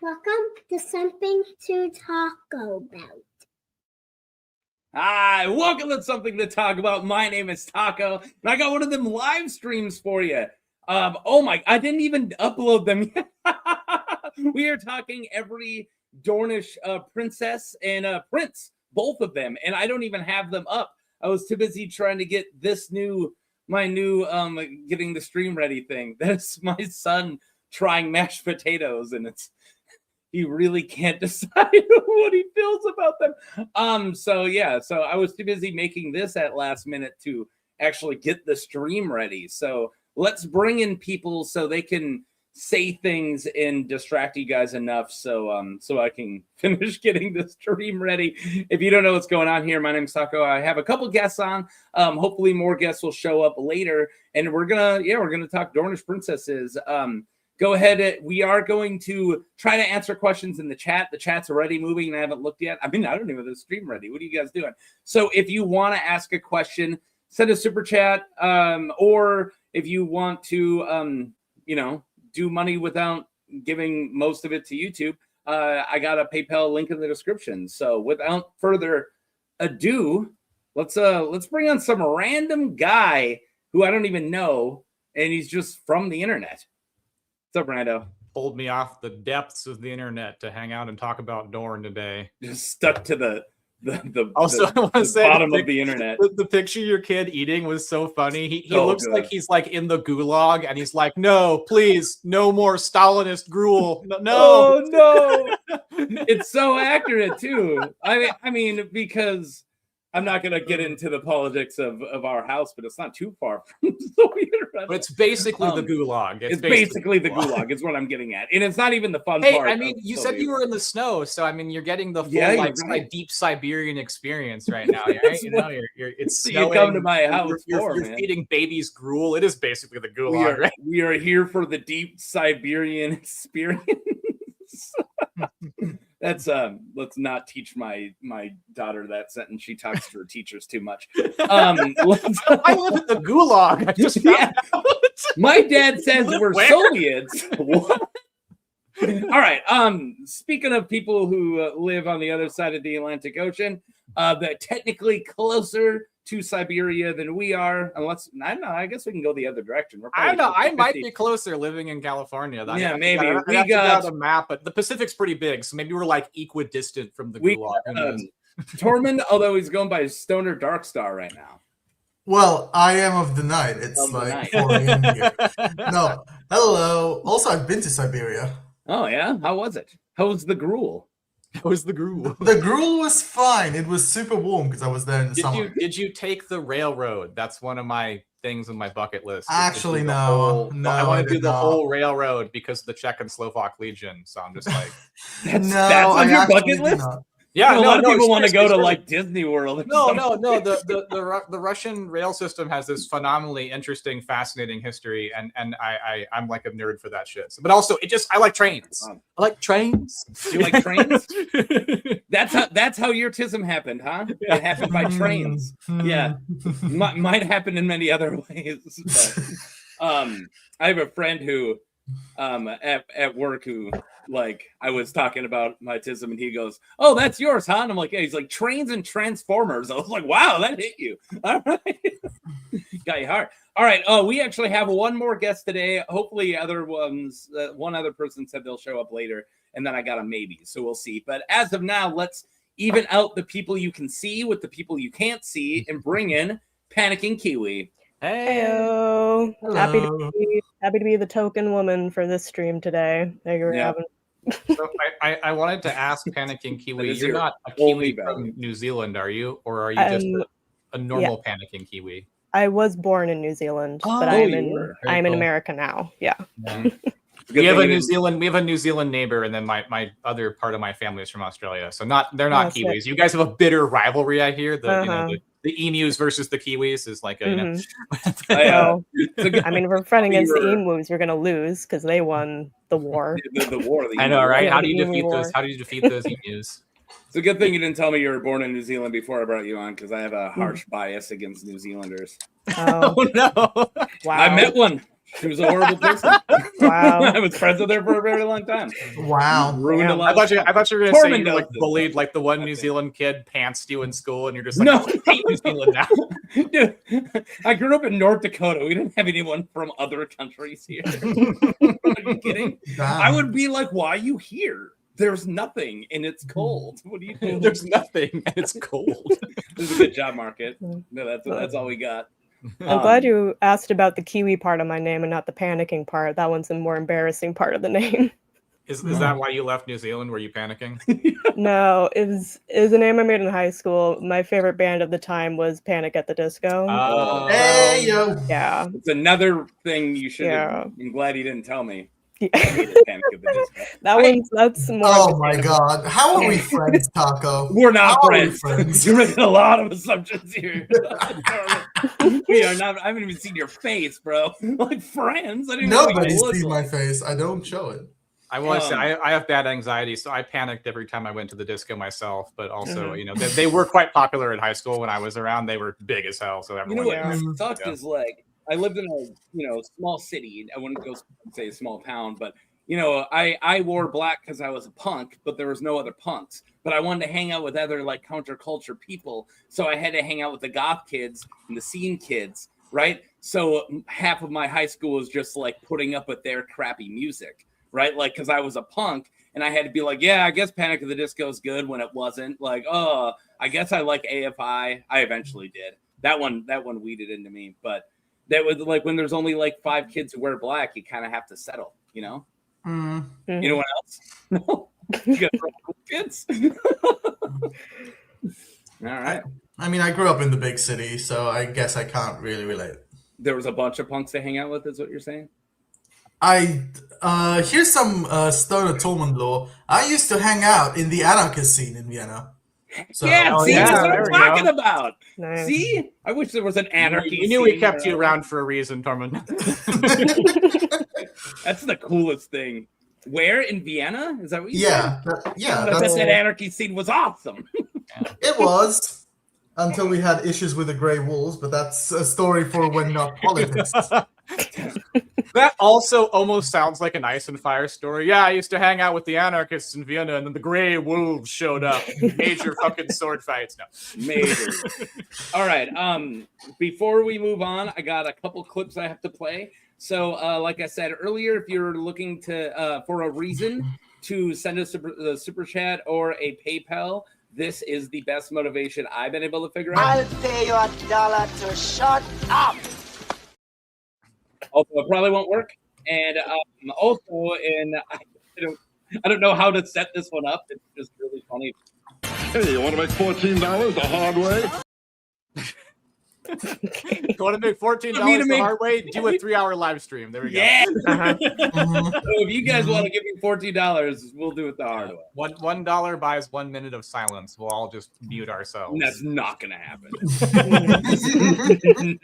Welcome to Something to Talk About. Hi, welcome to Something to Talk About. My name is Taco, and I got one of them live streams for you. I didn't even upload them yet. We are talking every Dornish princess and prince, both of them, and I don't even have them up. I was too busy trying to get my new getting the stream ready thing. That's my son trying mashed potatoes, and he really can't decide what he feels about them. So I was too busy making this at last minute to actually get the stream ready. So let's bring in people so they can say things and distract you guys enough so I can finish getting the stream ready. If you don't know what's going on here, my name's Taco. I have a couple guests on. Hopefully more guests will show up later, and we're gonna talk Dornish princesses. Go ahead. We are going to try to answer questions in the chat. The chat's already moving, and I haven't looked yet. I mean, I don't even have the stream ready. What are you guys doing? So if you want to ask a question, send a super chat, or if you want to, do money without giving most of it to YouTube, I got a PayPal link in the description. So without further ado, let's bring on some random guy who I don't even know, and he's just from the internet. What's up, Rando? Pulled me off the depths of the internet to hang out and talk about Dorne today. Just stuck to the bottom of the internet. The picture of your kid eating was so funny. He looks like he's like in the gulag, and he's like, "No, please, no more Stalinist gruel." No. Oh no! It's so accurate too. I mean, because I'm not going to get into the politics of our house, but it's not too far from Soviet Russia. But it's basically the gulag. It's basically the gulag is what I'm getting at. And it's not even the fun part. I mean, you said you were in the snow, so I mean, you're getting the full deep Siberian experience right now, right? It's snowing. You come to my house you're feeding babies gruel. It is basically the gulag, right? We are here for the deep Siberian experience. That's let's not teach my daughter that sentence. She talks to her teachers too much. I live in the gulag. I just found out. My dad says we're Soviets. What? All right. Speaking of people who live on the other side of the Atlantic Ocean, that technically closer to Siberia than we are, unless I don't know. I guess we can go the other direction. I know. I might be closer living in California. Yeah, maybe. We got a map, but the Pacific's pretty big, so maybe we're like equidistant from the gulag. Tormund, although he's going by Stoner Darkstar right now. Well, I am of the night. It's like 4 a.m. here. No, hello. Also, I've been to Siberia. Oh yeah, how was it? How was the gruel? How was the gruel? The gruel was fine. It was super warm because I was there in the summer. Did you take the railroad? That's one of my things on my bucket list. Actually, no. I want to do the whole railroad because of the Czech and Slovak Legion. So I'm just like, that's on your bucket list. Yeah, a lot of people want to go to like Disney World. No. The Russian rail system has this phenomenally interesting, fascinating history, and I'm like a nerd for that shit. So, but also, I like trains. I like trains. Do you like trains? That's how your tism happened, huh? It happened by trains. Yeah, might happen in many other ways. But, I have a friend who, at work who. Like I was talking about my tism and he goes, "Oh, that's yours, huh?" And I'm like, "Yeah." He's like, "Trains and Transformers." I was like, "Wow, that hit you." All right. Got you hard. All right. Oh, we actually have one more guest today. Hopefully other ones, one other person said they'll show up later, and then I got a maybe. So we'll see. But as of now, let's even out the people you can see with the people you can't see and bring in Panicking Kiwi. Hey, happy to be the token woman for this stream today. So I wanted to ask Panicking Kiwi, you're not a Kiwi from New Zealand, are you? Or are you just a normal Panicking Kiwi? I was born in New Zealand, but I'm in America now. Yeah. We have a New Zealand neighbor, and then my other part of my family is from Australia. So they're not Kiwis. You guys have a bitter rivalry, I hear. The emus versus the Kiwis is like I mean, if we're fighting against the emus, we're gonna lose because they won the war. the war. I know, right? How do you defeat those? How do you defeat those emus? It's a good thing you didn't tell me you were born in New Zealand before I brought you on, because I have a harsh bias against New Zealanders. Oh no! Wow. I met one. She was a horrible person. Wow. I was friends with her for a very long time. Wow. Ruined a lot. I thought you were going to say you Tormund like knows bullied like the one New Zealand kid pantsed you in school, and you're just like, No. I hate New Zealand now. Dude, I grew up in North Dakota. We didn't have anyone from other countries here. Are you kidding? Damn. I would be like, why are you here? There's nothing and it's cold. What do you do? There's nothing, and it's cold. This is a good job market. No, that's all we got. I'm glad you asked about the Kiwi part of my name and not the panicking part. That one's the more embarrassing part of the name. Is that why you left New Zealand? Were you panicking? No, it was a name I made in high school. My favorite band of the time was Panic at the Disco. Hey, yo. Yeah. It's another thing you should Yeah. I'm glad you didn't tell me. Yeah. I hated Panic at the Disco. That's more. Oh my god. How are we friends, Taco? We're not How are we friends. You're making a lot of assumptions here. We are not. I haven't even seen your face, bro. Like friends. I didn't know what Nobody you look sees my like. face. I don't show it. I want to say I have bad anxiety, so I panicked every time I went to the disco myself. But also, you know, they were quite popular in high school when I was around. They were big as hell, so You everyone. know what Yeah. sucked is like I lived in a small city. I wouldn't go say a small town, but I wore black because I was a punk, but there was no other punks. But I wanted to hang out with other like counterculture people, so I had to hang out with the goth kids and the scene kids, right? So half of my high school was just like putting up with their crappy music, right? Like because I was a punk and I had to be like, yeah, I guess Panic at the Disco is good when it wasn't. Like, oh, I guess I like AFI. I eventually did. That one weeded into me, but that was like when there's only like 5 kids who wear black, you kind of have to settle, you know. Mm. Anyone else? No. You got kids. All right. I mean, I grew up in the big city, so I guess I can't really relate. There was a bunch of punks to hang out with, is what you're saying? Here's some Stoner Tormund lore. I used to hang out in the anarchist scene in Vienna. So, Yeah, see, yeah, that's what there I'm we talking go. about. Nice. See, I wish there was an anarchy. We knew we scene kept you around for a reason, Tormund. That's the coolest thing. Where in Vienna? Is that what you yeah, said? yeah, I bet that's that anarchy scene was awesome. it was until we had issues with the Grey Wolves, but that's a story for when not politics. That also almost sounds like an Ice and Fire story. Yeah, I used to hang out with the anarchists in Vienna, and then the Grey Wolves showed up. Major fucking sword fights. No. Major. All right. Before we move on, I got a couple clips I have to play. So, like I said earlier, if you're looking to for a reason to send us a super chat or a PayPal, this is the best motivation I've been able to figure out. I'll pay you $1 to shut up. Also, it probably won't work. And also, I don't know how to set this one up. It's just really funny. Hey, you want to make $14 the hard way? You want to make $14 I mean, the hard way? Do a 3-hour live stream. There we go. Yeah. Mhm. So if you guys want to give me $14, we'll do it the hard way. $1 buys 1 minute of silence. We'll all just mute ourselves. And that's not gonna happen.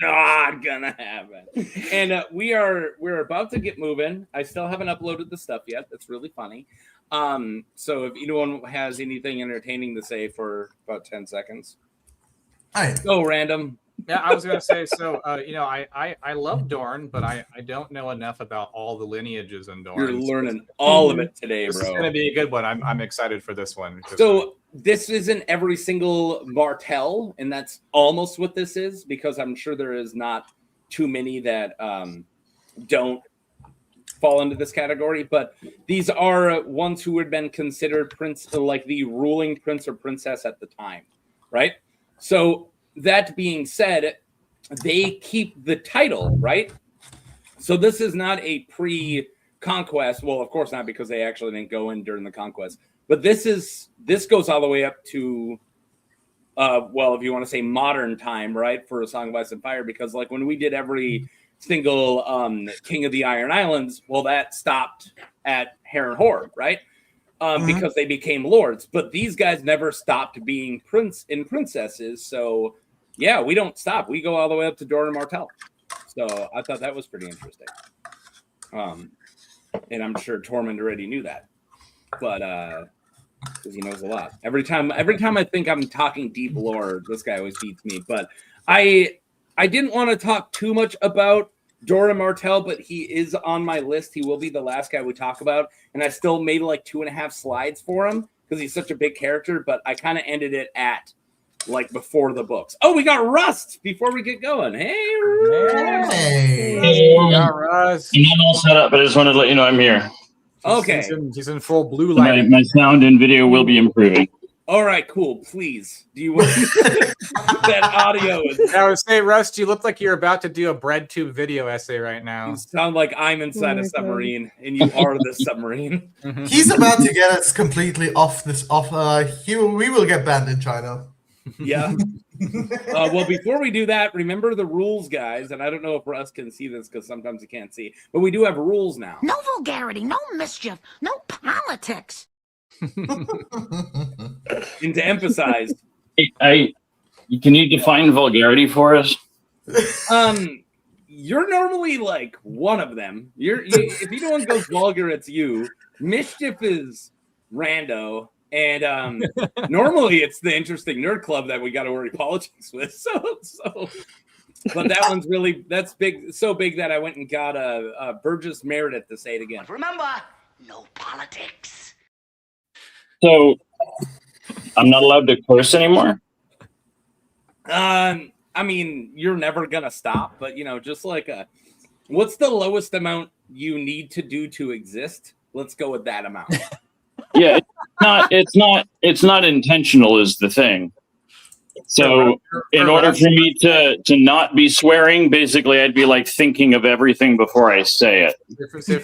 Not gonna happen. And we're about to get moving. I still haven't uploaded the stuff yet. That's really funny. So if anyone has anything entertaining to say for about 10 seconds, Hey. go random. Yeah, I was going to say, so, I love Dorne, but I don't know enough about all the lineages in Dorne. You're learning all of it today, This is bro. going to be a good one. I'm excited for this one. So this isn't every single Martell, and that's almost what this is, because I'm sure there is not too many that don't fall into this category, but these are ones who had been considered prince, like the ruling prince or princess at the time, right? So that being said, they keep the title, right? So this is not a pre-conquest. Well, of course not, because they actually didn't go in during the conquest. But this goes all the way up to, if you want to say modern time, right, for A Song of Ice and Fire, because like when we did every single King of the Iron Islands, well, that stopped at Harren Hor, right? Because they became lords. But these guys never stopped being prince and princesses. So, yeah, we don't stop. We go all the way up to Doran Martell. So I thought that was pretty interesting. And I'm sure Tormund already knew that. But because he knows a lot. Every time I think I'm talking deep lore, this guy always beats me. But I didn't want to talk too much about Doran Martell, but he is on my list. He will be the last guy we talk about, and I still made like 2.5 slides for him because he's such a big character, but I kind of ended it at like before the books. Oh, we got Rust before we get going. Hey, Rust. Hey. Rust. I'm not all set up, but I just wanted to let you know I'm here. Okay. He's in full blue light. My sound and video will be improving. All right, cool. Please, do you want that audio? I would say, Rust, you look like you're about to do a bread tube video essay right now. You sound like I'm inside a submarine, and you are the submarine. He's about to get us completely off this. We will get banned in China. Yeah. Well, before we do that, remember the rules, guys. And I don't know if Russ can see this because sometimes he can't see, but we do have rules now. No vulgarity, no mischief, no politics. And to emphasize, Can you define vulgarity for us? you're normally like one of them. If anyone goes vulgar, it's you. Mischief is rando. And normally it's the interesting nerd club that we got to worry politics with. So, but that one's that's big, so big that I went and got a Burgess Meredith to say it again. But remember, no politics. So I'm not allowed to curse anymore? I mean, you're never gonna stop, but just like what's the lowest amount you need to do to exist? Let's go with that amount. Yeah, it's not intentional is the thing. So in order for me to not be swearing, basically I'd be like thinking of everything before I say it.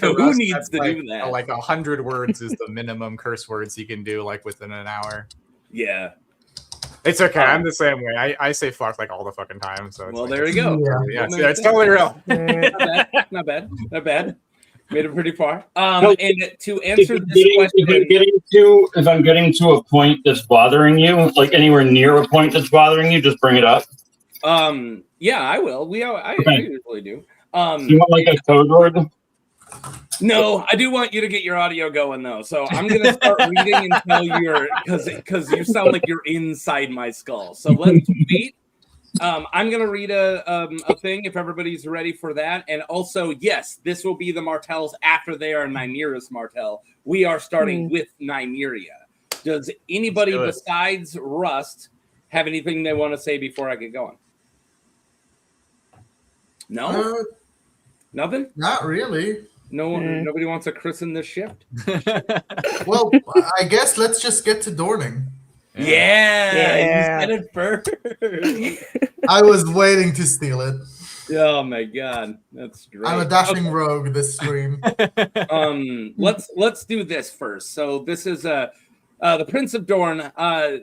Who needs to do that? Like 100 words is the minimum curse words you can do like within an hour. Yeah. It's okay. I'm the same way. I say fuck like all the fucking time. So it's there you go. Yeah, it's totally real. Not bad. Made it pretty far. And to answer this question, if I'm getting to a point that's bothering you, like anywhere near a point that's bothering you, just bring it up. Yeah, I will. I usually do. You want like a code word? No, I do want you to get your audio going though. So I'm gonna start reading until you're because you sound like you're inside my skull. So let's wait. I'm gonna read a thing if everybody's ready for that. And also, yes, this will be the Martells after they are Nymeria's Martell. We are starting with Nymeria. Does anybody besides Rust have anything they want to say before I get going? No, nothing. Not really. No, nobody wants to christen this shift. Well, I guess let's just get to Dorning. Yeah. You said it first. I was waiting to steal it. Oh my god, that's great. I'm a dashing rogue this stream. Let's do this first. So this is the Prince of Dorne.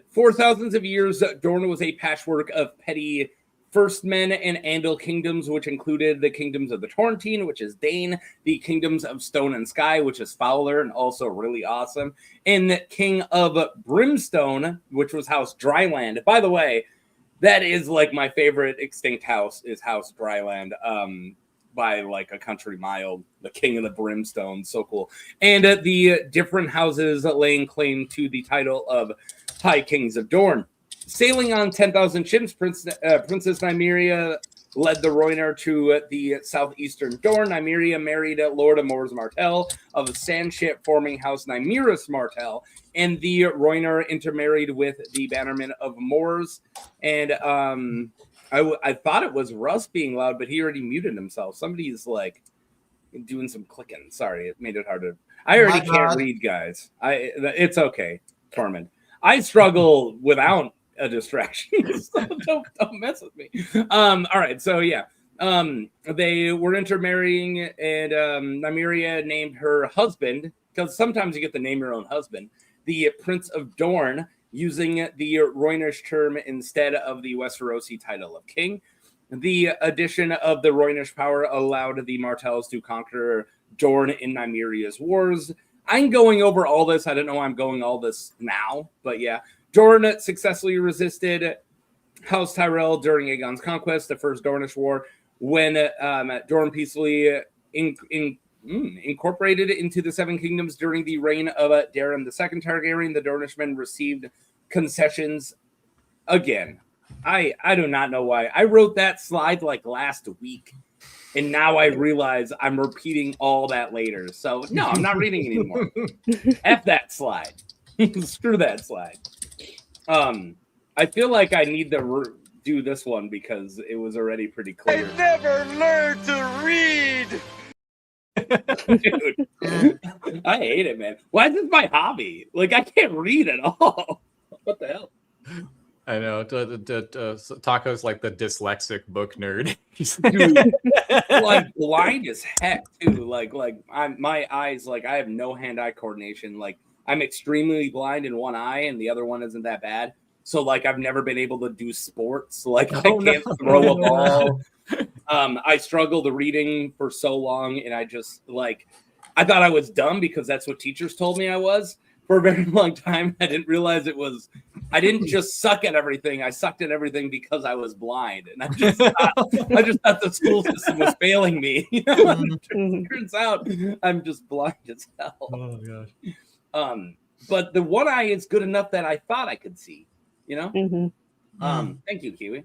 For thousands of years, Dorne was a patchwork of petty First Men and Andal kingdoms, which included the kingdoms of the Torrentine, which is Dane, the kingdoms of Stone and Sky, which is Fowler and also really awesome, and the King of Brimstone, which was House Dryland. By the way, that is like my favorite extinct house is House Dryland, by like a country mile. The King of the Brimstone, so cool. And the different houses laying claim to the title of High Kings of Dorne. Sailing on 10,000 ships, Princess Nymeria led the Rhoynar to the southeastern Dorne. Nymeria married Lord of Mors Martell of the sand ship forming House Nymeria Martell, and the Rhoynar intermarried with the bannerman of Mors. And I thought it was Russ being loud, but he already muted himself. Somebody's like doing some clicking. Sorry, it made it harder. I already can't read, guys. It's okay, Tormund. I struggle without a distraction, so don't mess with me. All right, so yeah, they were intermarrying, and Nymeria named her husband, because sometimes you get to name your own husband, the Prince of Dorne, using the Rhoynar's term instead of the Westerosi title of king. The addition of the Rhoynar's power allowed the Martells to conquer Dorne in Nymeria's wars. I'm going over all this. I don't know why I'm going all this now, but yeah. Dorne successfully resisted House Tyrell during Aegon's conquest, the First Dornish War, when Dorne peacefully incorporated into the Seven Kingdoms during the reign of Daron II Targaryen. The Dornishmen received concessions again. I do not know why. I wrote that slide like last week, And now I realize I'm repeating all that later. So no, I'm not reading anymore. F that slide. Screw that slide. I feel like I need to do this one because it was already pretty clear. I never learned to read. Dude, I hate it, man. Why is this my hobby? Like, I can't read at all. What the hell? I know. Taco's like the dyslexic book nerd. Dude, like blind as heck too. Like my eyes, like I have no hand-eye coordination. Like I'm extremely blind in one eye, and the other one isn't that bad. So like I've never been able to do sports. Like I can't throw a ball. I struggled reading for so long, and I just like I thought I was dumb because that's what teachers told me I was. For a very long time, I didn't realize it was. I didn't just suck at everything. I sucked at everything because I was blind, and I just thought the school system was failing me. Turns out I'm just blind as hell. Oh gosh. But the one eye is good enough that I thought I could see. You know. Mm-hmm. Thank you, Kiwi.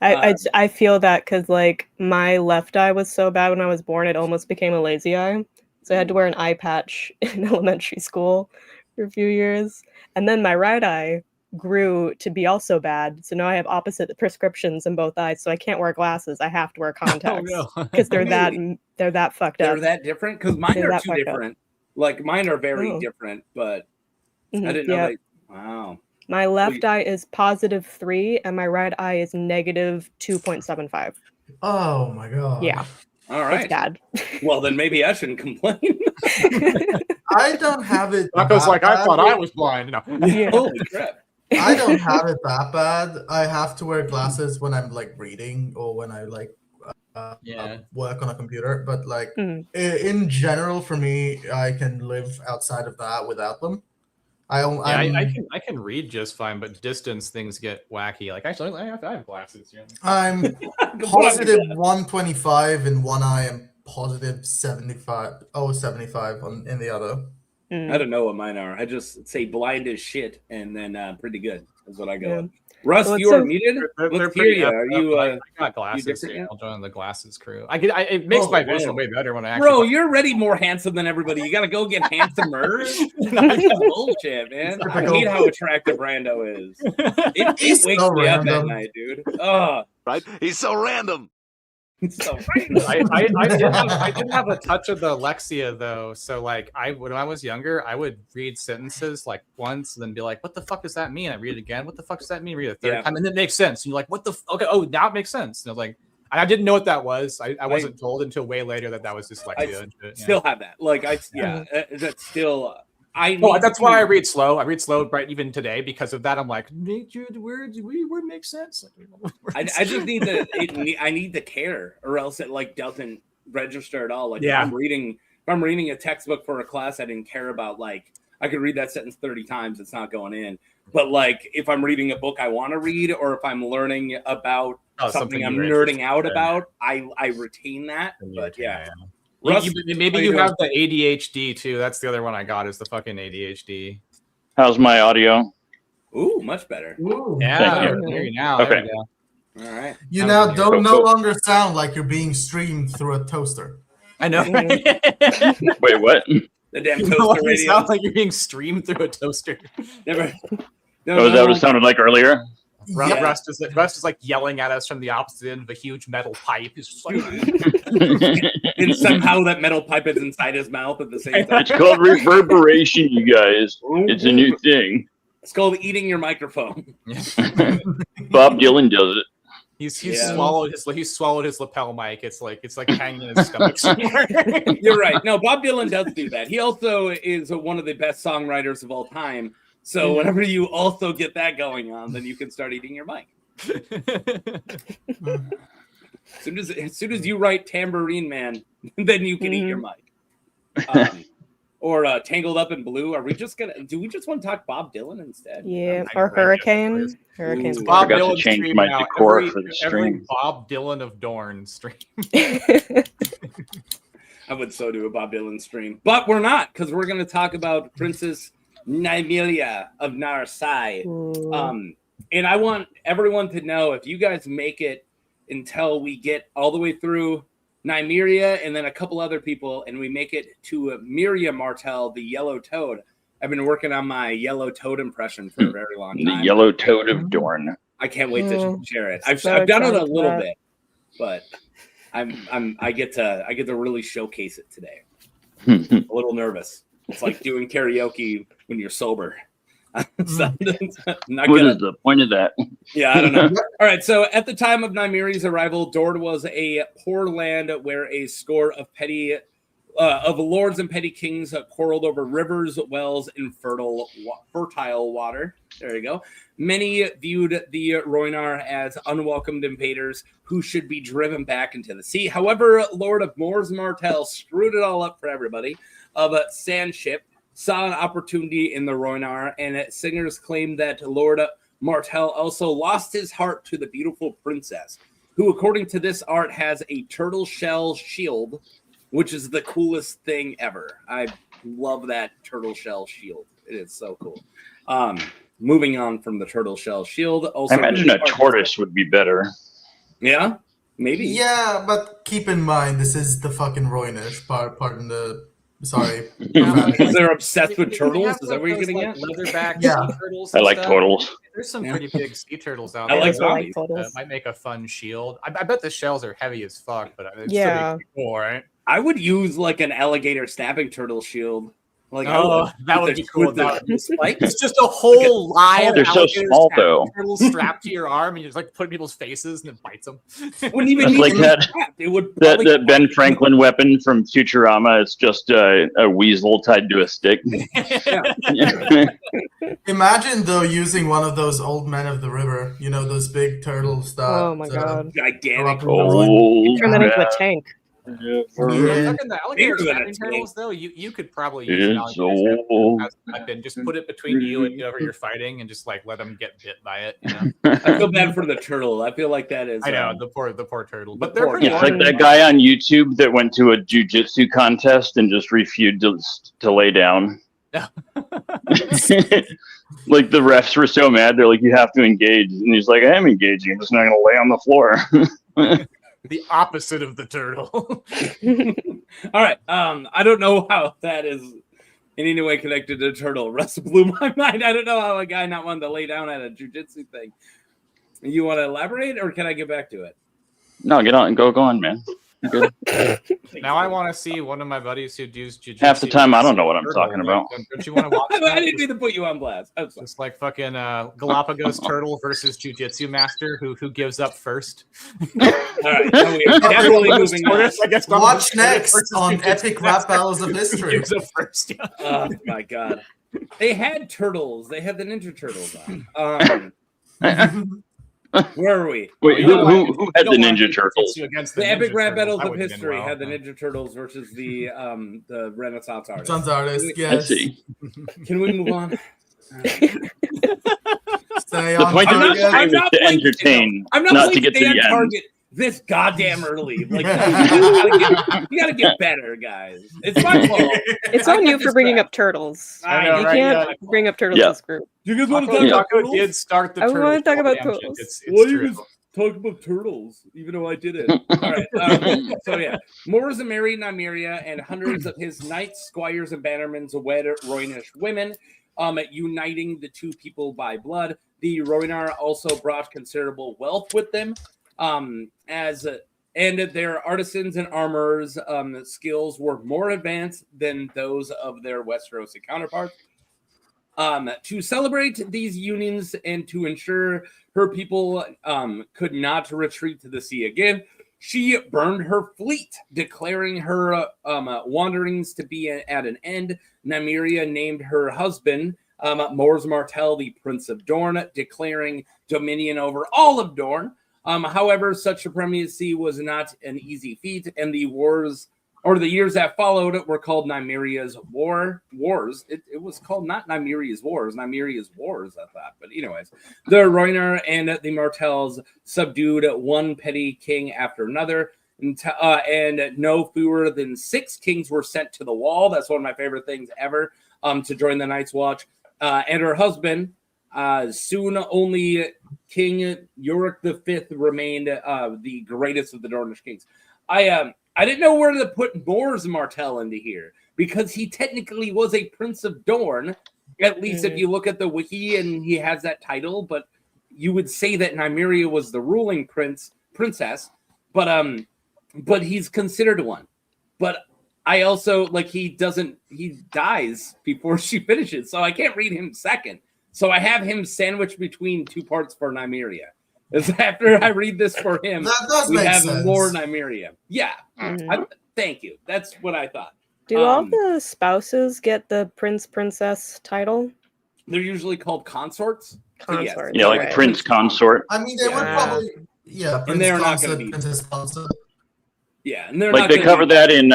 I feel that because like my left eye was so bad when I was born, it almost became a lazy eye. So I had to wear an eye patch in elementary school for a few years. And then my right eye grew to be also bad. So now I have opposite prescriptions in both eyes. So I can't wear glasses. I have to wear contacts because they're that fucked up. They're that different? Because mine are too different. Like mine are very different, but I didn't know they. Wow. My left eye is +3 and my right eye is -2.75. Oh my god. Yeah. All right. It's bad. Well, then maybe I shouldn't complain. I don't have it. Taco's like, I thought I was blind. No. Yeah. Holy crap. I don't have it that bad. I have to wear glasses when I'm like reading or when I like work on a computer. But like in general, for me, I can live outside of that without them. I can read just fine, but distance things get wacky. Like actually, I have glasses. Yeah. I'm positive 125 in one eye and positive 75 in the other. I don't know what mine are. I just say blind as shit, and then pretty good is what I go with. Russ, you are muted. Let's hear you. Are you? I got glasses. I'll join the glasses crew. It makes my vision way better when I actually. Bro, you're already more handsome than everybody. You got to go get handsomer. That's bullshit, man. I hate how attractive Rando is. It wakes me up at night, dude. Oh, right? He's so random. So I did have a touch of the Lexia though. So like when I was younger, I would read sentences like once and then be like, what the fuck does that mean? I read it again. What the fuck does that mean? Read it a third time and it makes sense. And you're like, what the okay, oh now it makes sense. And I was like, I didn't know what that was. I wasn't told until way later that was dyslexia. Still have that. Like that's still that's why I read slow. I read slow right even today because of that. I'm like, make the word make sense. I just need I need to care, or else it like doesn't register at all. Like if I'm reading a textbook for a class I didn't care about, like I could read that sentence 30 times, it's not going in. But like if I'm reading a book I want to read, or if I'm learning about something I'm nerding out about, I retain that. But Russ, maybe you have the ADHD too. That's the other one I got is the fucking ADHD. How's my audio? Ooh, much better. Ooh. Yeah, there you now. Okay. All right. You now no longer sound like you're being streamed through a toaster. I know. Wait, what? The damn toaster radio. Sounds like you're being streamed through a toaster. Never. No, is that what it sounded like earlier? Rust is like yelling at us from the opposite end of a huge metal pipe. He's just like, and somehow that metal pipe is inside his mouth at the same time. It's called reverberation, you guys. It's a new thing. It's called eating your microphone. Bob Dylan does it. He's swallowed his lapel mic. It's like hanging in his stomach somewhere. You're right. No, Bob Dylan does do that. He also is one of the best songwriters of all time. So whenever you also get that going on, then you can start eating your mic. As soon as you write Tambourine Man, then you can eat your mic. Or Tangled Up in Blue. Do we just want to talk Bob Dylan instead? Yeah, or Hurricane. Hurricane's I forgot to change my decor for the stream. Every Bob Dylan of Dorne stream. I would so do a Bob Dylan stream. But we're not, because we're going to talk about Princess Nymeria of Ny Sar. And I want everyone to know, if you guys make it until we get all the way through Nymeria, and then a couple other people, and we make it to Meria Martell, the Yellow Toad. I've been working on my Yellow Toad impression for a very long time. The Yellow Toad of Dorne. I can't wait to share it. I've done it a little bit, but I get to really showcase it today. A little nervous. It's like doing karaoke when you're sober. What is the point of that? Yeah, I don't know. All right, so at the time of Nymeria's arrival, Dorne was a poor land where a score of lords and petty kings quarreled over rivers, wells, and fertile water. There you go. Many viewed the Rhoynar as unwelcomed invaders who should be driven back into the sea. However, Lord of Mors Martell screwed it all up for everybody. Of a sand ship saw an opportunity in the Rhoynar, and singers claim that Lord Martell also lost his heart to the beautiful princess, who, according to this art, has a turtle shell shield, which is the coolest thing ever. I love that turtle shell shield. It is so cool. Moving on from the turtle shell shield. Also, I imagine a tortoise would be better. Yeah, maybe. Yeah, but keep in mind, this is the fucking Rhoynish part. Pardon the... Sorry. Because they're obsessed with turtles? Is that what you're getting at? Leatherback Yeah. sea turtles. I like turtles. There's some pretty big sea turtles out I there. like zombies. Might make a fun shield. I bet the shells are heavy as fuck, but it's Yeah. still be cool, right? I would use like an alligator stabbing turtle shield. Like, That would be cool. Like, It's just a whole live. They're so alligator small, stabbing though. turtle strapped to your arm, and you just like put in people's faces, and it bites them. wouldn't even It's need like to be that- trapped. It would That probably Ben Franklin weapon from Futurama. It's just a weasel tied to a stick. Imagine, though, using one of those old men of the river. You know, those big turtles that... Oh my god. gigantic. Oh, Turn that into a tank. Yeah. Fucking the alligator Bigger than stabbing a turtles, though, you could probably use an It's alligator old. as a weapon. Just put it between you and whoever you're fighting, and just like let them get bit by it. You know? I feel bad for the turtle. I feel like that is. I know the poor turtle, but the they're poor pretty It's guy. like that guy on YouTube that went to a jujitsu contest and just refused to lay down. Like the refs were so mad, they're like, "You have to engage," and he's like, "I am engaging. I'm just not going to lay on the floor." the opposite of the turtle. All right. I don't know how that is in any way connected to turtle. Rust blew my mind. I don't know how a guy not wanted to lay down at a jujitsu thing. You want to elaborate, or can I get back to it? No, get on, go on, man. Good. Now I want to see one of my buddies who does jiu-jitsu. Half the time, I don't know what I'm talking about. Don't you want to watch I that? didn't mean to put you on blast. I'm sorry. Just like fucking Galapagos turtle versus jiu-jitsu master who gives up first. All right. So we are definitely moving on. I guess Watch next on Epic Rap Battles of History. Gives up first. Yeah. Oh my god. They had turtles. They had the Ninja Turtles on. Where are we? Wait, who had the Ninja Turtles? The Epic Rap Battles of History had the Ninja Turtles versus the Renaissance artists. Renaissance artists, I yes. see. Can we move on? Stay The on point of this target. stream is to entertain, I'm not not to playing get to Stay on the end. Target this goddamn early. Like you gotta get better, guys. It's my fault. It's on you for bringing up turtles. I know, You right? can't bring up turtles Yeah. in this group. You guys want to Taco talk about turtles? did start the I turtle. wanna talk about damn shit. turtles. It's Why you true. guys talk about turtles, even though I didn't? All right. So yeah, Mors married Nymeria, and hundreds of his knights, squires, and bannermen wed Rhoynish women, uniting the two people by blood. The Rhoynar also brought considerable wealth with them, and their artisans and armorers' skills were more advanced than those of their Westerosi counterparts. To celebrate these unions and to ensure her people could not retreat to the sea again, she burned her fleet, declaring her wanderings to be at an end. Nymeria named her husband Mors Martell the Prince of Dorne, declaring dominion over all of Dorne. However, such supremacy was not an easy feat, and the years that followed were called Nymeria's Wars. It was called not Nymeria's Wars, Nymeria's Wars, I thought. But anyways, the Rhoynar and the Martells subdued one petty king after another, and no fewer than 6 kings were sent to the wall. That's one of my favorite things ever, to join the Night's Watch. And her husband, soon only King Yorick V, remained the greatest of the Dornish kings. I didn't know where to put Mors Martell into here because he technically was a Prince of Dorne, at least if you look at the wiki and he has that title. But you would say that Nymeria was the ruling princess, but he's considered one. But I also he dies before she finishes, so I can't read him second. So I have him sandwiched between two parts for Nymeria. After I read this for him, we have sense. more Nymeria. Yeah. Thank you. That's what I thought. Do all the spouses get the princess title? They're usually called consorts. Consort. Yeah, like Prince Consort. I mean, they would probably, and they're not going to be Princess Consort. Yeah, and they're like not they cover that in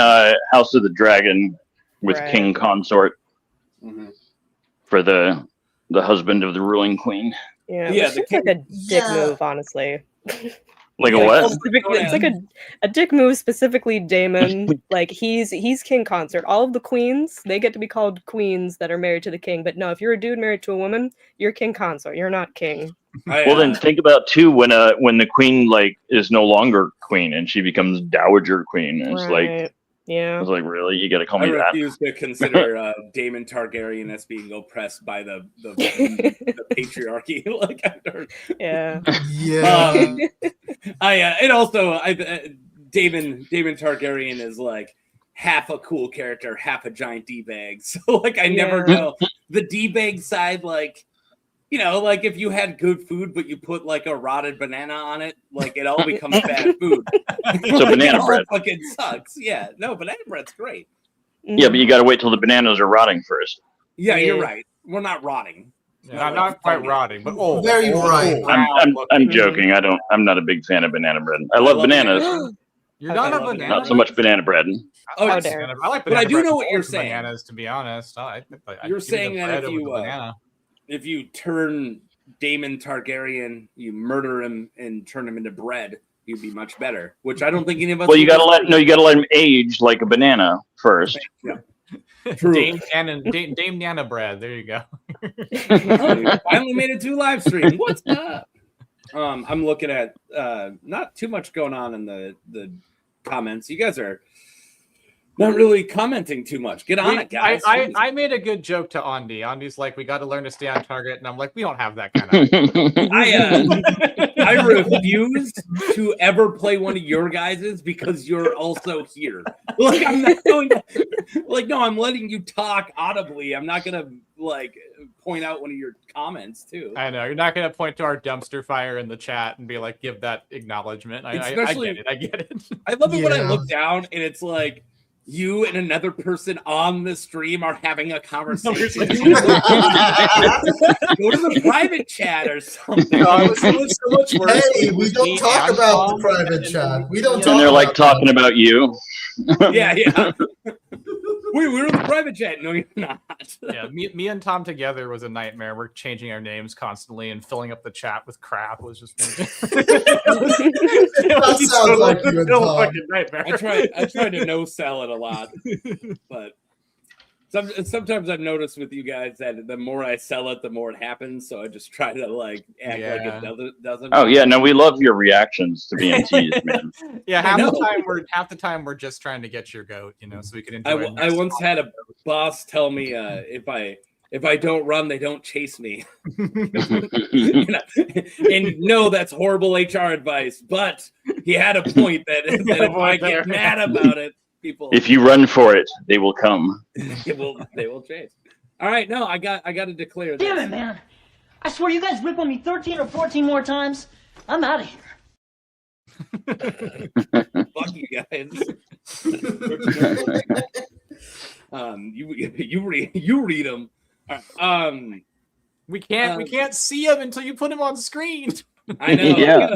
House of the Dragon with King Consort for the husband of the ruling queen. Yeah, it's like a dick move, honestly. Like a what? It's like a dick move, specifically Daemon. Like he's King Consort. All of the queens, they get to be called queens that are married to the king. But no, if you're a dude married to a woman, you're King Consort. You're not king. Well, then think about too when the queen is no longer queen and she becomes dowager queen. And it's like, yeah, it's like, really, you got to call me that? I refuse to consider Daemon Targaryen as being oppressed by the patriarchy. And also, Daemon Targaryen is like half a cool character, half a giant d-bag. So I never know the d-bag side. If you had good food, but you put a rotted banana on it, it all becomes bad food. So banana bread fucking sucks. Yeah, no, banana bread's great. Yeah, but you got to wait till the bananas are rotting first. Yeah, you're right. We're not rotting. Yeah, not quite rotting, but very right. I'm joking. I'm not a big fan of banana bread. I love bananas. You're not a banana. Not so much banana bread. I like banana but I do know what you're saying. Bananas, to be honest. You're saying that if you turn Daemon Targaryen, you murder him and turn him into bread, you'd be much better. Which I don't think any of us. Well, you gotta let him age like a banana first. Yeah. Dame Nana bread. There you go. Finally made it to live stream. What's up? I'm looking at not too much going on in the comments. You guys are not really commenting too much. Get on it, guys. I made a good joke to Andy. Andy's like, we got to learn to stay on target, and I'm like, we don't have that kind of. I refuse to ever play one of your guys's because you're also here. I'm not going to. No, I'm letting you talk audibly. I'm not gonna point out one of your comments too. I know you're not gonna point to our dumpster fire in the chat and be like, give that acknowledgement. I get it. I love it when I look down and it's like, you and another person on the stream are having a conversation. Go to the private chat or something. So much worse. Hey, we don't talk about the private chat. We don't. And they're talking about you. Yeah. We're in the private chat. No, you're not. Yeah, me and Tom together was a nightmare. We're changing our names constantly and filling up the chat with crap. Was just that sounds like you and Tom. Fucking nightmare. I try to no sell it a lot, but sometimes I've noticed with you guys that the more I sell it, the more it happens. So I just try to act like it doesn't. Oh yeah, no, we love your reactions to being teased, man. Yeah, half the time we're just trying to get your goat, so we can enjoy. I once had a boss tell me if I don't run, they don't chase me. And no, that's horrible HR advice. But he had a point that if I get mad about it, people. If you run for it, they will come. They will chase. All right, no, I got to declare this. Damn it, man! I swear you guys rip on me 13 or 14 more times, I'm out of here. Fuck you guys. You read them. We can't see him until you put him on screen. I know. Yeah.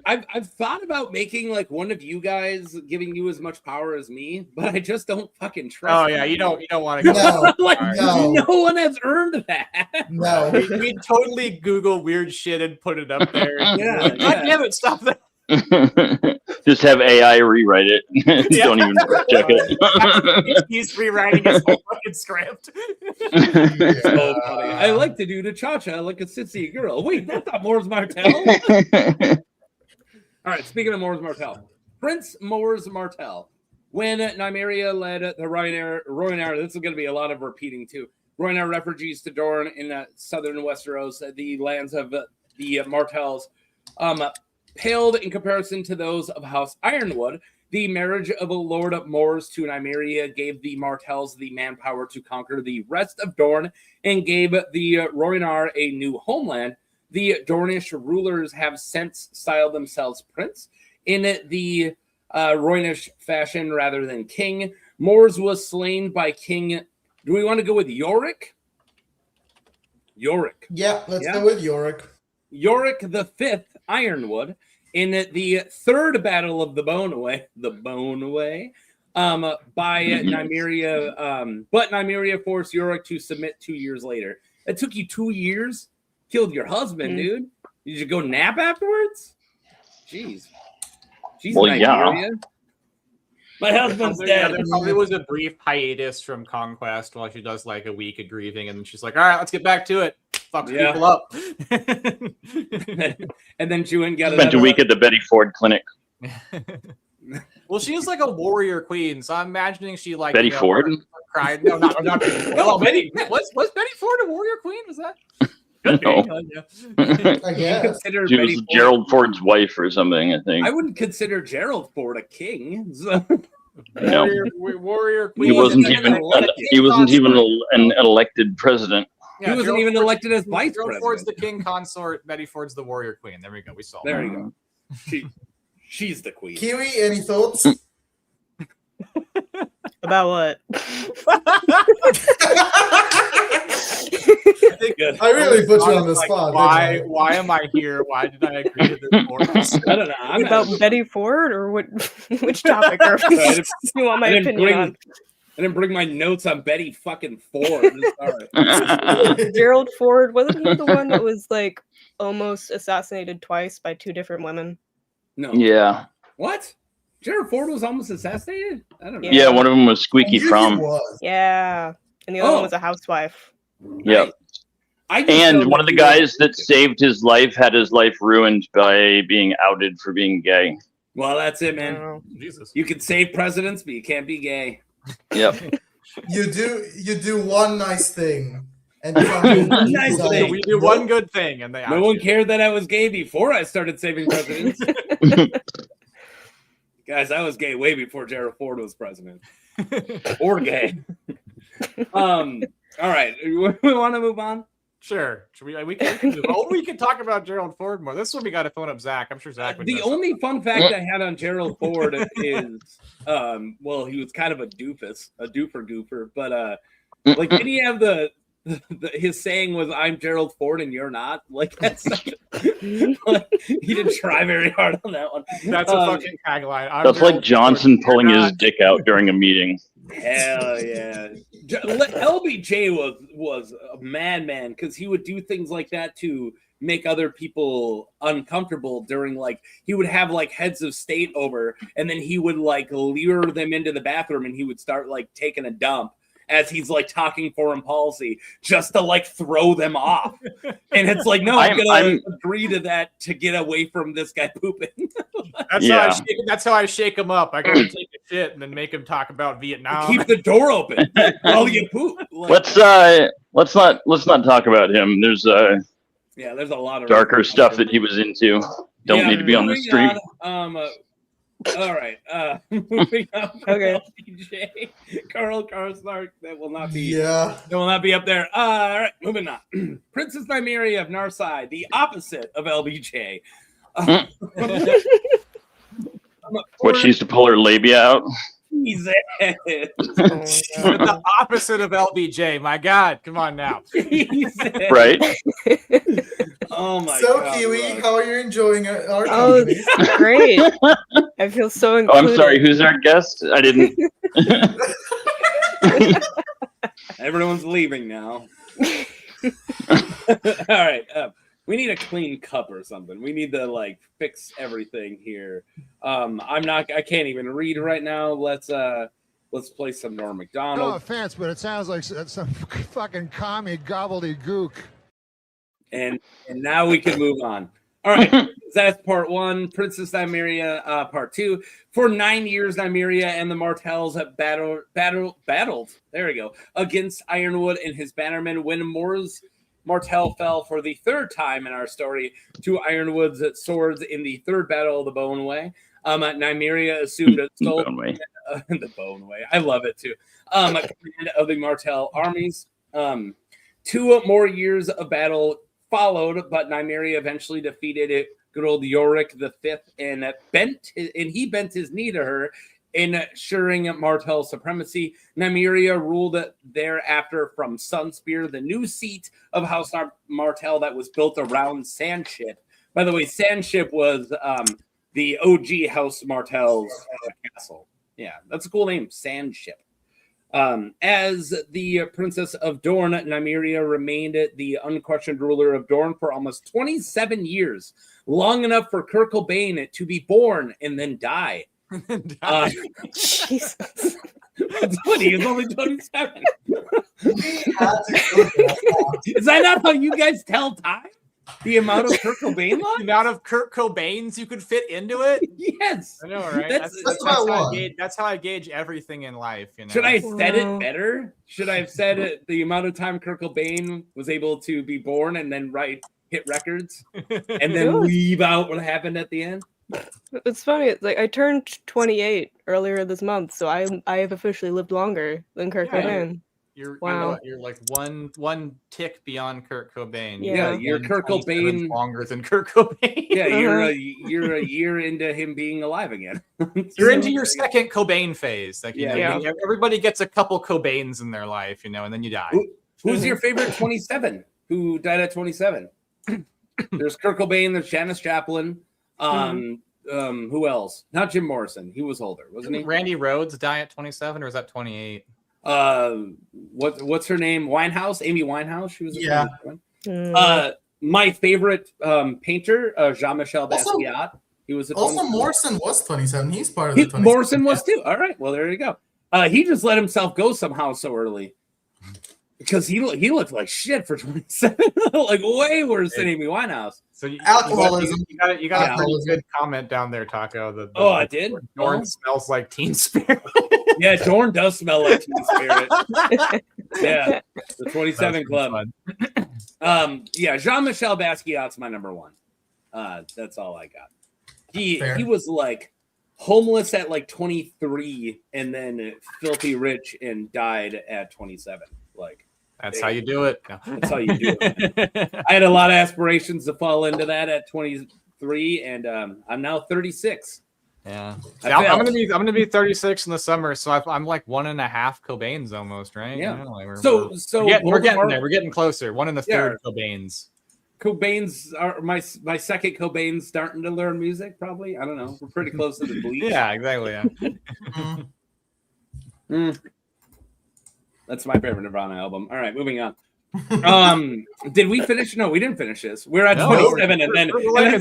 I've thought about making one of you guys giving you as much power as me, but I just don't fucking trust. Oh yeah, you don't want to go. No one has earned that. No, we totally Google weird shit and put it up there. Yeah. God damn it! Stop that. Just have AI rewrite it. Don't even check it. He's rewriting his whole fucking script. So funny. I like to do the cha-cha like a sissy girl. Wait, that's not Mors Martell. All right, speaking of Mors Martell, Prince Mors Martell. When Nymeria led the Rhoynar, this is going to be a lot of repeating too. Rhoynar refugees to Dorne in southern Westeros, the lands of the Martells, paled in comparison to those of House Ironwood. The marriage of a Lord of Mors to Nymeria gave the Martells the manpower to conquer the rest of Dorne and gave the Rhoynar a new homeland. The Dornish rulers have since styled themselves prince in the Rhoynish fashion rather than king. Mors was slain by King. Do we want to go with Yorick? Yorick. Yeah, let's go with Yorick. Yorick the Fifth Ironwood in the third battle of the Bone Away, by Nymeria. But Nymeria forced Yorick to submit 2 years later. It took you 2 years. Killed your husband, dude. Did you go nap afterwards? Jeez. Jeez, Well, Nymeria. yeah. My husband's dead. There probably was a brief hiatus from Conquest while she does like a week of grieving, and then she's like, all right, let's get back to it. Fucks people up. And then she went and got spent a week at the Betty Ford Clinic. Well, she was like a warrior queen, so I'm imagining she like Betty Ford. Cried. No, not Betty Ford. No, Betty. Was Betty Ford a warrior queen? Was that? No. I guess. She was Gerald Ford's wife or something, I think. I wouldn't consider Gerald Ford a king. So. No. Warrior queen. He wasn't even an elected president. Yeah, he wasn't even elected as vice Gerald president. Ford's the king consort. Betty Ford's the warrior queen. There we go. We solved. There you go. She's the queen. Kiwi, any thoughts? About what? I really put you on the spot. Why am I here? Why did I agree to this course? I don't know. I'm about Betty Ford or what? Which topic are you want my opinion on? I didn't bring my notes on Betty fucking Ford. Sorry. Gerald Ford, wasn't he the one that was like almost assassinated twice by two different women? No. Yeah. What? Gerald Ford was almost assassinated? I don't know. Yeah, one of them was Squeaky Fromm. Yeah. And the other one was a housewife. Yep. And one of the guys that saved his life had his life ruined by being outed for being gay. Well, that's it, man. Jesus. You can save presidents, but you can't be gay. Yep. You do one nice thing. And nice thing. We do one good thing, and they no one cared that I was gay before I started saving presidents. Guys, I was gay way before Gerald Ford was president. Or gay. All right. We want to move on? Sure. Should we can talk about Gerald Ford more. This one we got to phone up Zach. I'm sure Zach would. The only fun fact I had on Gerald Ford is, well, he was kind of a doofus, a doofer goofer, but like, did he have his saying was, "I'm Gerald Ford and you're not"? Like, that's such like, he didn't try very hard on that one. That's a fucking tagline. That's like Johnson pulling his dick out during a meeting. Hell yeah. LBJ was a madman because he would do things like that to make other people uncomfortable during, like, he would have like heads of state over and then he would like lure them into the bathroom and he would start like taking a dump as he's like talking foreign policy just to like throw them off. And it's like, no, I'm gonna agree to that to get away from this guy pooping. That's how I shake him up. I gotta take a shit and then make him talk about Vietnam. Keep the door open while you poop. Like, let's not talk about him. There's there's a lot of darker stuff that he was into. Don't need to be on the stream. All right. Moving on. Okay. LBJ, Carl Karstark. That will not be. Yeah. That will not be up there. All right. Moving on. Princess Nymeria of Ny Sar, the opposite of LBJ. What, she used to pull her labia out? Jesus. The opposite of LBJ. My God, come on now. Right. Oh my God. So Kiwi, how are you enjoying our Oh, company? great. I feel so included. Oh, I'm sorry. Who's our guest? I didn't. Everyone's leaving now. All right. We need a clean cup or something. We need to like fix everything here. I can't even read right now. Let's play some Norm Macdonald. No offense, but it sounds like some fucking commie gobbledygook. And now we can move on. All right. That's part 1. Princess Nymeria, part 2. For 9 years, Nymeria and the Martells battled. There we go. Against Ironwood and his bannermen. When Mors Martell fell for the 3rd time in our story to Ironwood's swords in the 3rd battle of the Bone Way. Nymeria assumed a sole command, the Bone Way. I love it too. A command of the Martell armies. 2 more years of battle followed, but Nymeria eventually defeated good old Yorick V and he bent his knee to her, ensuring Martell supremacy. Nymeria ruled thereafter from Sunspear, the new seat of House Martell that was built around Sandship. By the way, Sandship was the OG House Martell's castle. Yeah, that's a cool name, Sandship. As the Princess of Dorne, Nymeria remained the unquestioned ruler of Dorne for almost 27 years, long enough for Kurt Cobain to be born and then die. Jesus. It's funny, he was only 27. Is that not how you guys tell time? The amount of Kurt Cobain lines? The amount of Kurt Cobains you could fit into it? Yes. I know, right? That's how I gauge everything in life. You know? Should I have said it better? Should I have said the amount of time Kurt Cobain was able to be born and then hit records and then leave out what happened at the end? It's funny. It's like I turned 28 earlier this month, so I have officially lived longer than Kurt Cobain. You're like one tick beyond Kurt Cobain. Yeah, you're Kurt Cobain longer than Kurt Cobain. Yeah, you're a year into him being alive again. You're into your second Cobain phase. Like you know, everybody gets a couple Cobains in their life, you know, and then you die. Who's your favorite 27? Who died at 27? There's Kurt Cobain. There's Janis Joplin. Who else? Not Jim Morrison. He was older, wasn't he? Randy Rhoads die at 27, or was that 28? What's her name? Winehouse, Amy Winehouse. She was my favorite painter, Jean-Michel Basquiat. He was also Morrison was 27. He's part of the 27. Morrison was too. All right, well there you go. He just let himself go somehow so early because he looked like shit for 27, like way worse than Amy Winehouse. So alcoholism. You got a pretty good comment down there, Taco. I did. Dorne smells like Teen Spirit. Yeah, Dorne does smell like Teen Spirit. Yeah, the 27 Club. Jean-Michel Basquiat's my number 1. That's all I got. He was like homeless at like 23 and then filthy rich and died at 27. Like that's how you do it. That's how you do it. I had a lot of aspirations to fall into that at 23 and I'm now 36. Yeah, I'm gonna be 36 in the summer, so I'm like 1.5 Cobains almost, right? Yeah. You know, like we're getting there. We're getting closer. 1 1/3 Cobains. Cobains are my second Cobain starting to learn music. Probably, I don't know. We're pretty close to the Bleach. Yeah, exactly. Yeah. That's my favorite Nirvana album. All right, moving on. Did we finish? No, we didn't finish this. We're at 27, and then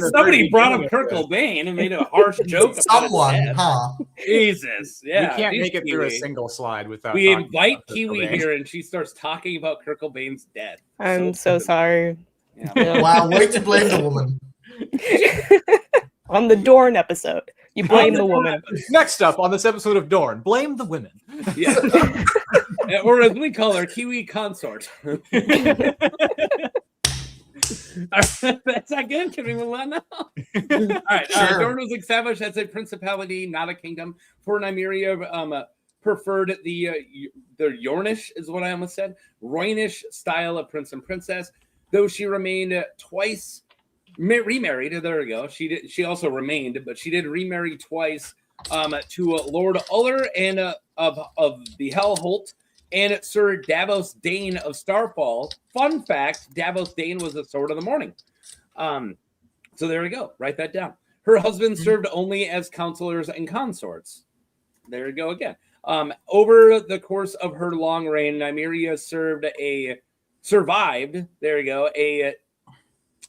somebody brought up Kurt Cobain and made a harsh joke. Someone, huh? Jesus, yeah. We can't make it through a single slide without. We invite Kiwi here, and she starts talking about Kurt Cobain's death. I'm so sorry. Yeah. Wow, way to blame the woman. On the Dorne episode, you blame the woman. Next up on this episode of Dorne, blame the women. Yeah. Or as we call her, Kiwi consort. That's not good. Can we move on now? All right. Sure. Dorne was established as a principality, not a kingdom. For Nymeria preferred the Yornish, is what I almost said, Roynish style of prince and princess. Though she remained twice remarried. There we go. She also remained, but she did remarry twice to Lord Uller and of the Hellholt and Sir Davos Dane of Starfall. Fun fact: Davos Dane was the Sword of the Morning. So there we go. Write that down. Her husband served only as counselors and consorts. There we go again. Over the course of her long reign, Nymeria survived. There we go.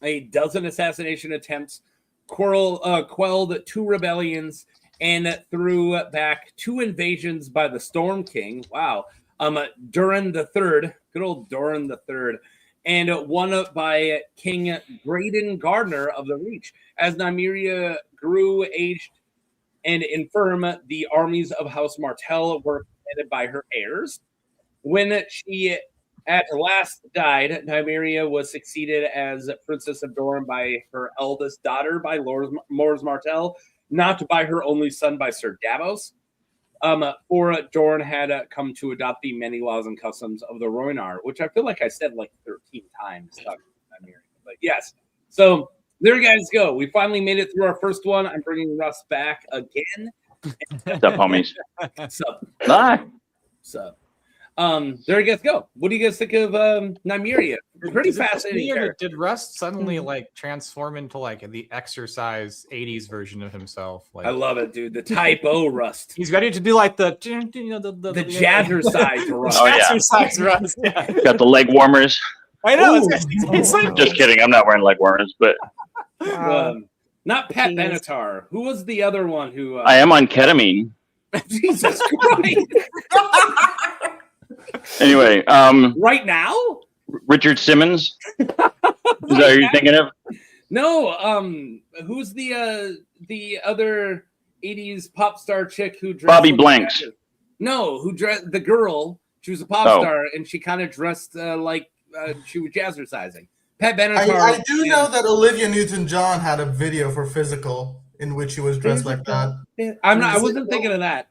A dozen assassination attempts, quelled 2 rebellions, and threw back 2 invasions by the Storm King. Wow. Doran the Third, good old Doran the Third, and won by King Graydon Gardner of the Reach. As Nymeria grew, aged, and infirm, the armies of House Martell were commanded by her heirs. When she at last died, Nymeria was succeeded as Princess of Dorne by her eldest daughter, by Mors Martell, not by her only son, by Sir Davos. For Dorne had come to adopt the many laws and customs of the Rhoynar, which I feel like I said like 13 times. But yes, so there you guys go. We finally made it through our first one. I'm bringing Russ back again. What's up, homies? Sup? Bye. So, there you guys go. What do you guys think of Nymeria? Pretty fascinating. Did Rust suddenly like transform into like the exercise 80s version of himself? Like, I love it, dude. The typo Rust. He's ready to do like the jazzercise Rust. Oh, yeah. Jazzercise Rust. Yeah. Got the leg warmers. I know. It's like, Just kidding. I'm not wearing leg warmers, but not Pat Benatar. Who was the other one who? I am on ketamine. Jesus Christ. Anyway, right now? Richard Simmons? Is that what you're thinking of? No, who's the other 80s pop star chick who dressed Bobby Blanks? No, who dressed the girl? She was a pop star, and she kind of dressed like she was jazzercising. Pat Benatar. I do know that Olivia Newton-John had a video for Physical in which she was dressed like that. I wasn't thinking of that.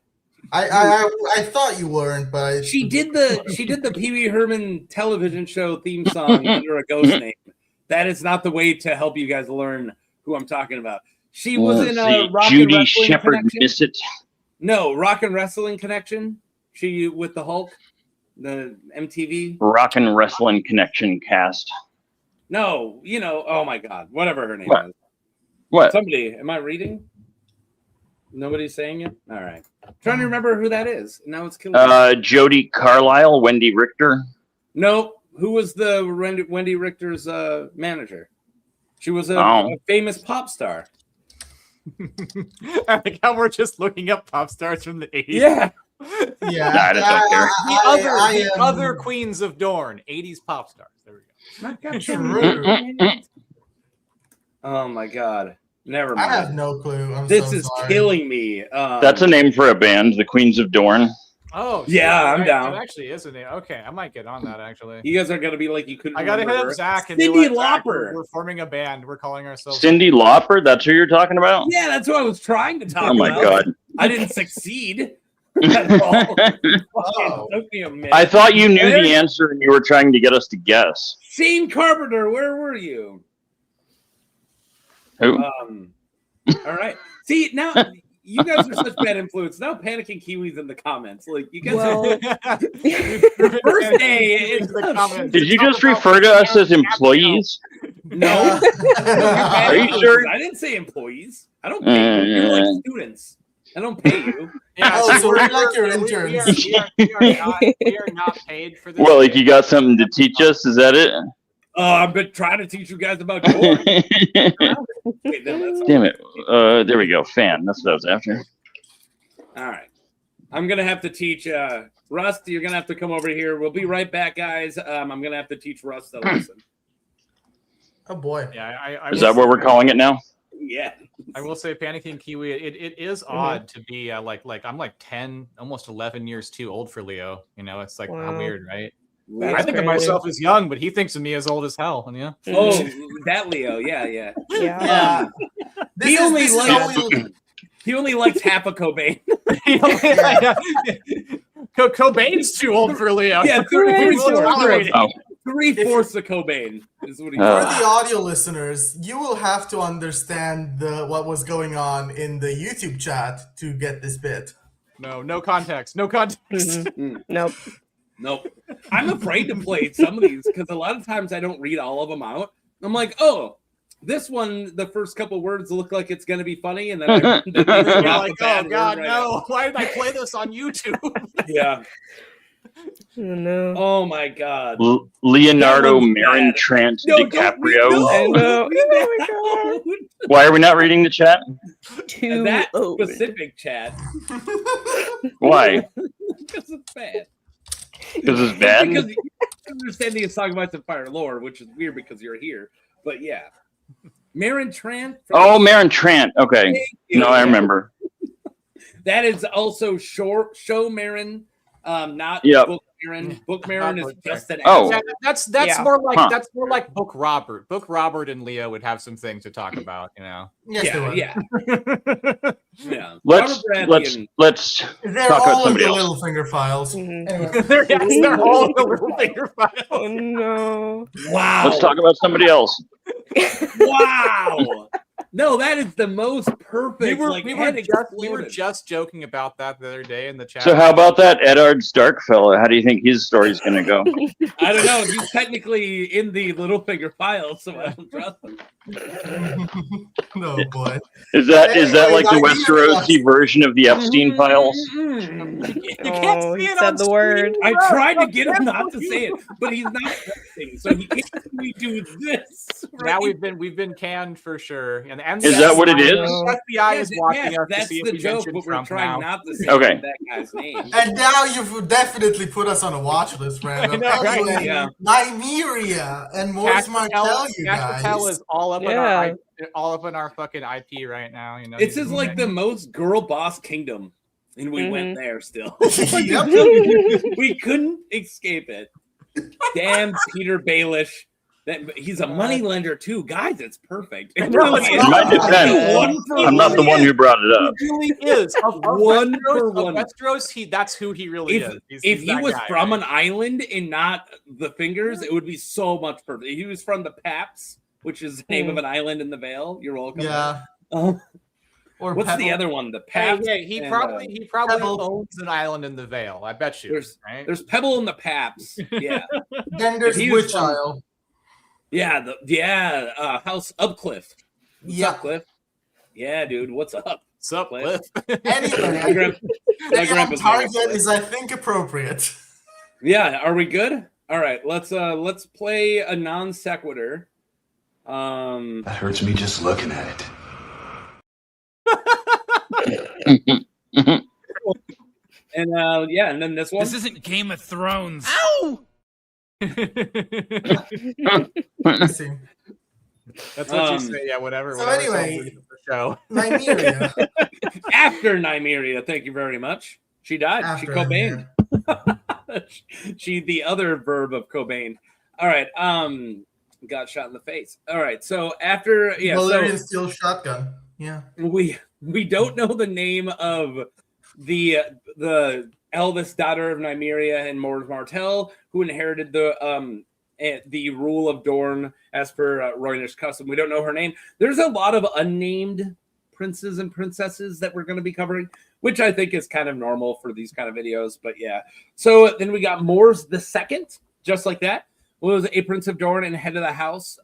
I thought you weren't, but she did the Pee Wee Herman television show theme song under a ghost name. That is not the way to help you guys learn who I'm talking about. She was in a Rock Judy and Wrestling Shepherd Connection. Bissett. No, Rock and Wrestling Connection. She with the Hulk, the MTV Rock and Wrestling Connection cast. No, oh my God, whatever her name is. What? Somebody, am I reading? Nobody's saying it? All right. I'm trying to remember who that is. Now it's killing me. Jody Carlisle, Wendy Richter. No, who was the Wendy Richter's manager? She was a famous pop star. I think how we're just looking up pop stars from the 80s. Yeah. Yeah. Nah, I just don't care. The other queens of Dorne, 80s pop stars. There we go. Oh my God. Never mind. I have no clue. This is killing me. That's a name for a band, the Queens of Dorne. Oh, yeah, I'm down. It actually is a name. Okay, I might get on that actually. You guys are gonna be like, you couldn't. I gotta hit up Zach and Cindy be like, Lauper. We're forming a band. We're calling ourselves Cindy Lauper. That's who you're talking about. Yeah, that's what I was trying to talk about. Oh my God. I didn't succeed. At all. Took me a minute. I thought you knew the answer and you were trying to get us to guess. Shane Carpenter, where were you? Who? All right. See, now you guys are such bad influence. Now Panicking Kiwi's in the comments. Like, you guys are the first day in the comments. Did you just refer to us as employees? No. Are you sure? I didn't say employees. I don't pay you. You're like students. I don't pay you. Yeah, so we're like your interns. We are not paid for this. Well, like you got something to teach us? Is that it? I've been trying to teach you guys about Dorne. Wait, no, Damn it. There we go. Fan. That's what I was after. All right. I'm going to have to teach Rust. You're going to have to come over here. We'll be right back, guys. I'm going to have to teach Rust a lesson. Oh, boy. Yeah, Is that what we're calling it now? Yeah. I will say Panicking Kiwi, it is odd to be like I'm like 10, almost 11 years too old for Leo. It's like how weird, right? That's I think of myself as young, but he thinks of me as old as hell. Yeah. Oh, that Leo. Yeah. He only likes half a Cobain. Cobain's too old for Leo. Yeah, three-fourths of Cobain is what he For the audio listeners, you will have to understand what was going on in the YouTube chat to get this bit. No context. No context. Nope. I'm afraid to play some of these because a lot of times I don't read all of them out. I'm like, oh, this one, the first couple words look like it's going to be funny, and then you're like, oh God, no! Why did I play this on YouTube? Yeah. No. Oh my God. Leonardo Maron Trent DiCaprio. Why are we not reading the chat? That specific chat. Why? Because it's bad. Because it's bad? understand the Song of Ice and Fire lore, which is weird because you're here. But yeah. Maron Trant. Oh, Maron Trant. Okay. No, I remember. That is also show Maron, not book Maron. Book Maron is just an that's more like that's more like Book Robert. Book Robert and Leo would have some things to talk about, you know. Yeah. Let's They're talk all about somebody in the else. Littlefinger files. Anyway. They're all in the Littlefinger files. Oh no! Wow. Let's talk about somebody else. Wow. No, that is the most perfect. We were just joking about that the other day in the chat. So how about that Eddard Stark fella? How do you think his story's going to go? I don't know. He's technically in the Littlefinger files, so I don't trust him. No boy. Is that like the Westerosi version of the Epstein files? You can't see it on the word. I tried to get him not to say it, but he's not texting, so he can't really do this. Right? Now we've been canned for sure. And is that what it is? The FBI is watching us that's to see if the we joke, mention but we're Trump trying now. not to say that guy's name. And now you've definitely put us on a watch list, Random. Anyway, Yeah. Nymeria and Mors Martell, you guys. Martell is all up in our fucking IP right now. You know, This is like the most girl boss kingdom, and we went there still. We couldn't escape it. Damn Peter Baelish. He's a money lender too, guys. It's perfect. It really is. In my defense, I'm not the one who brought it up. He really is. One for one. Westeros, that's who he really is. If he was from an island and not the Fingers, it would be so much perfect. He was from the Paps, which is the name of an island in the Vale. You're welcome. Yeah. Or what's the other one? The Paps. He probably owns an island in the Vale. I bet you. There's Pebble in the Paps. Yeah. Then there's Witch Isle. Yeah, House Upcliff. What's up, Cliff? Yeah, dude, what's up? What's up, Cliff? Anyway, my target is, I think, appropriate. Yeah, are we good? All right, let's play a non sequitur. That hurts me just looking at it. And and then this one. This isn't Game of Thrones. Ow! That's what you say. Yeah, whatever. So anyway, Nymeria. After Nymeria, thank you very much. She died. She Cobained. She the other verb of Cobain. All right. Got shot in the face. All right. So after Valerian steel shotgun. Yeah. We don't know the name of the eldest daughter of Nymeria and Mors Martell, who inherited the rule of Dorne as per Roynish custom. We don't know her name. There's a lot of unnamed princes and princesses that we're going to be covering, which I think is kind of normal for these kind of videos. But yeah. So then we got Mors II, just like that. Was a Prince of Dorne and head of the house.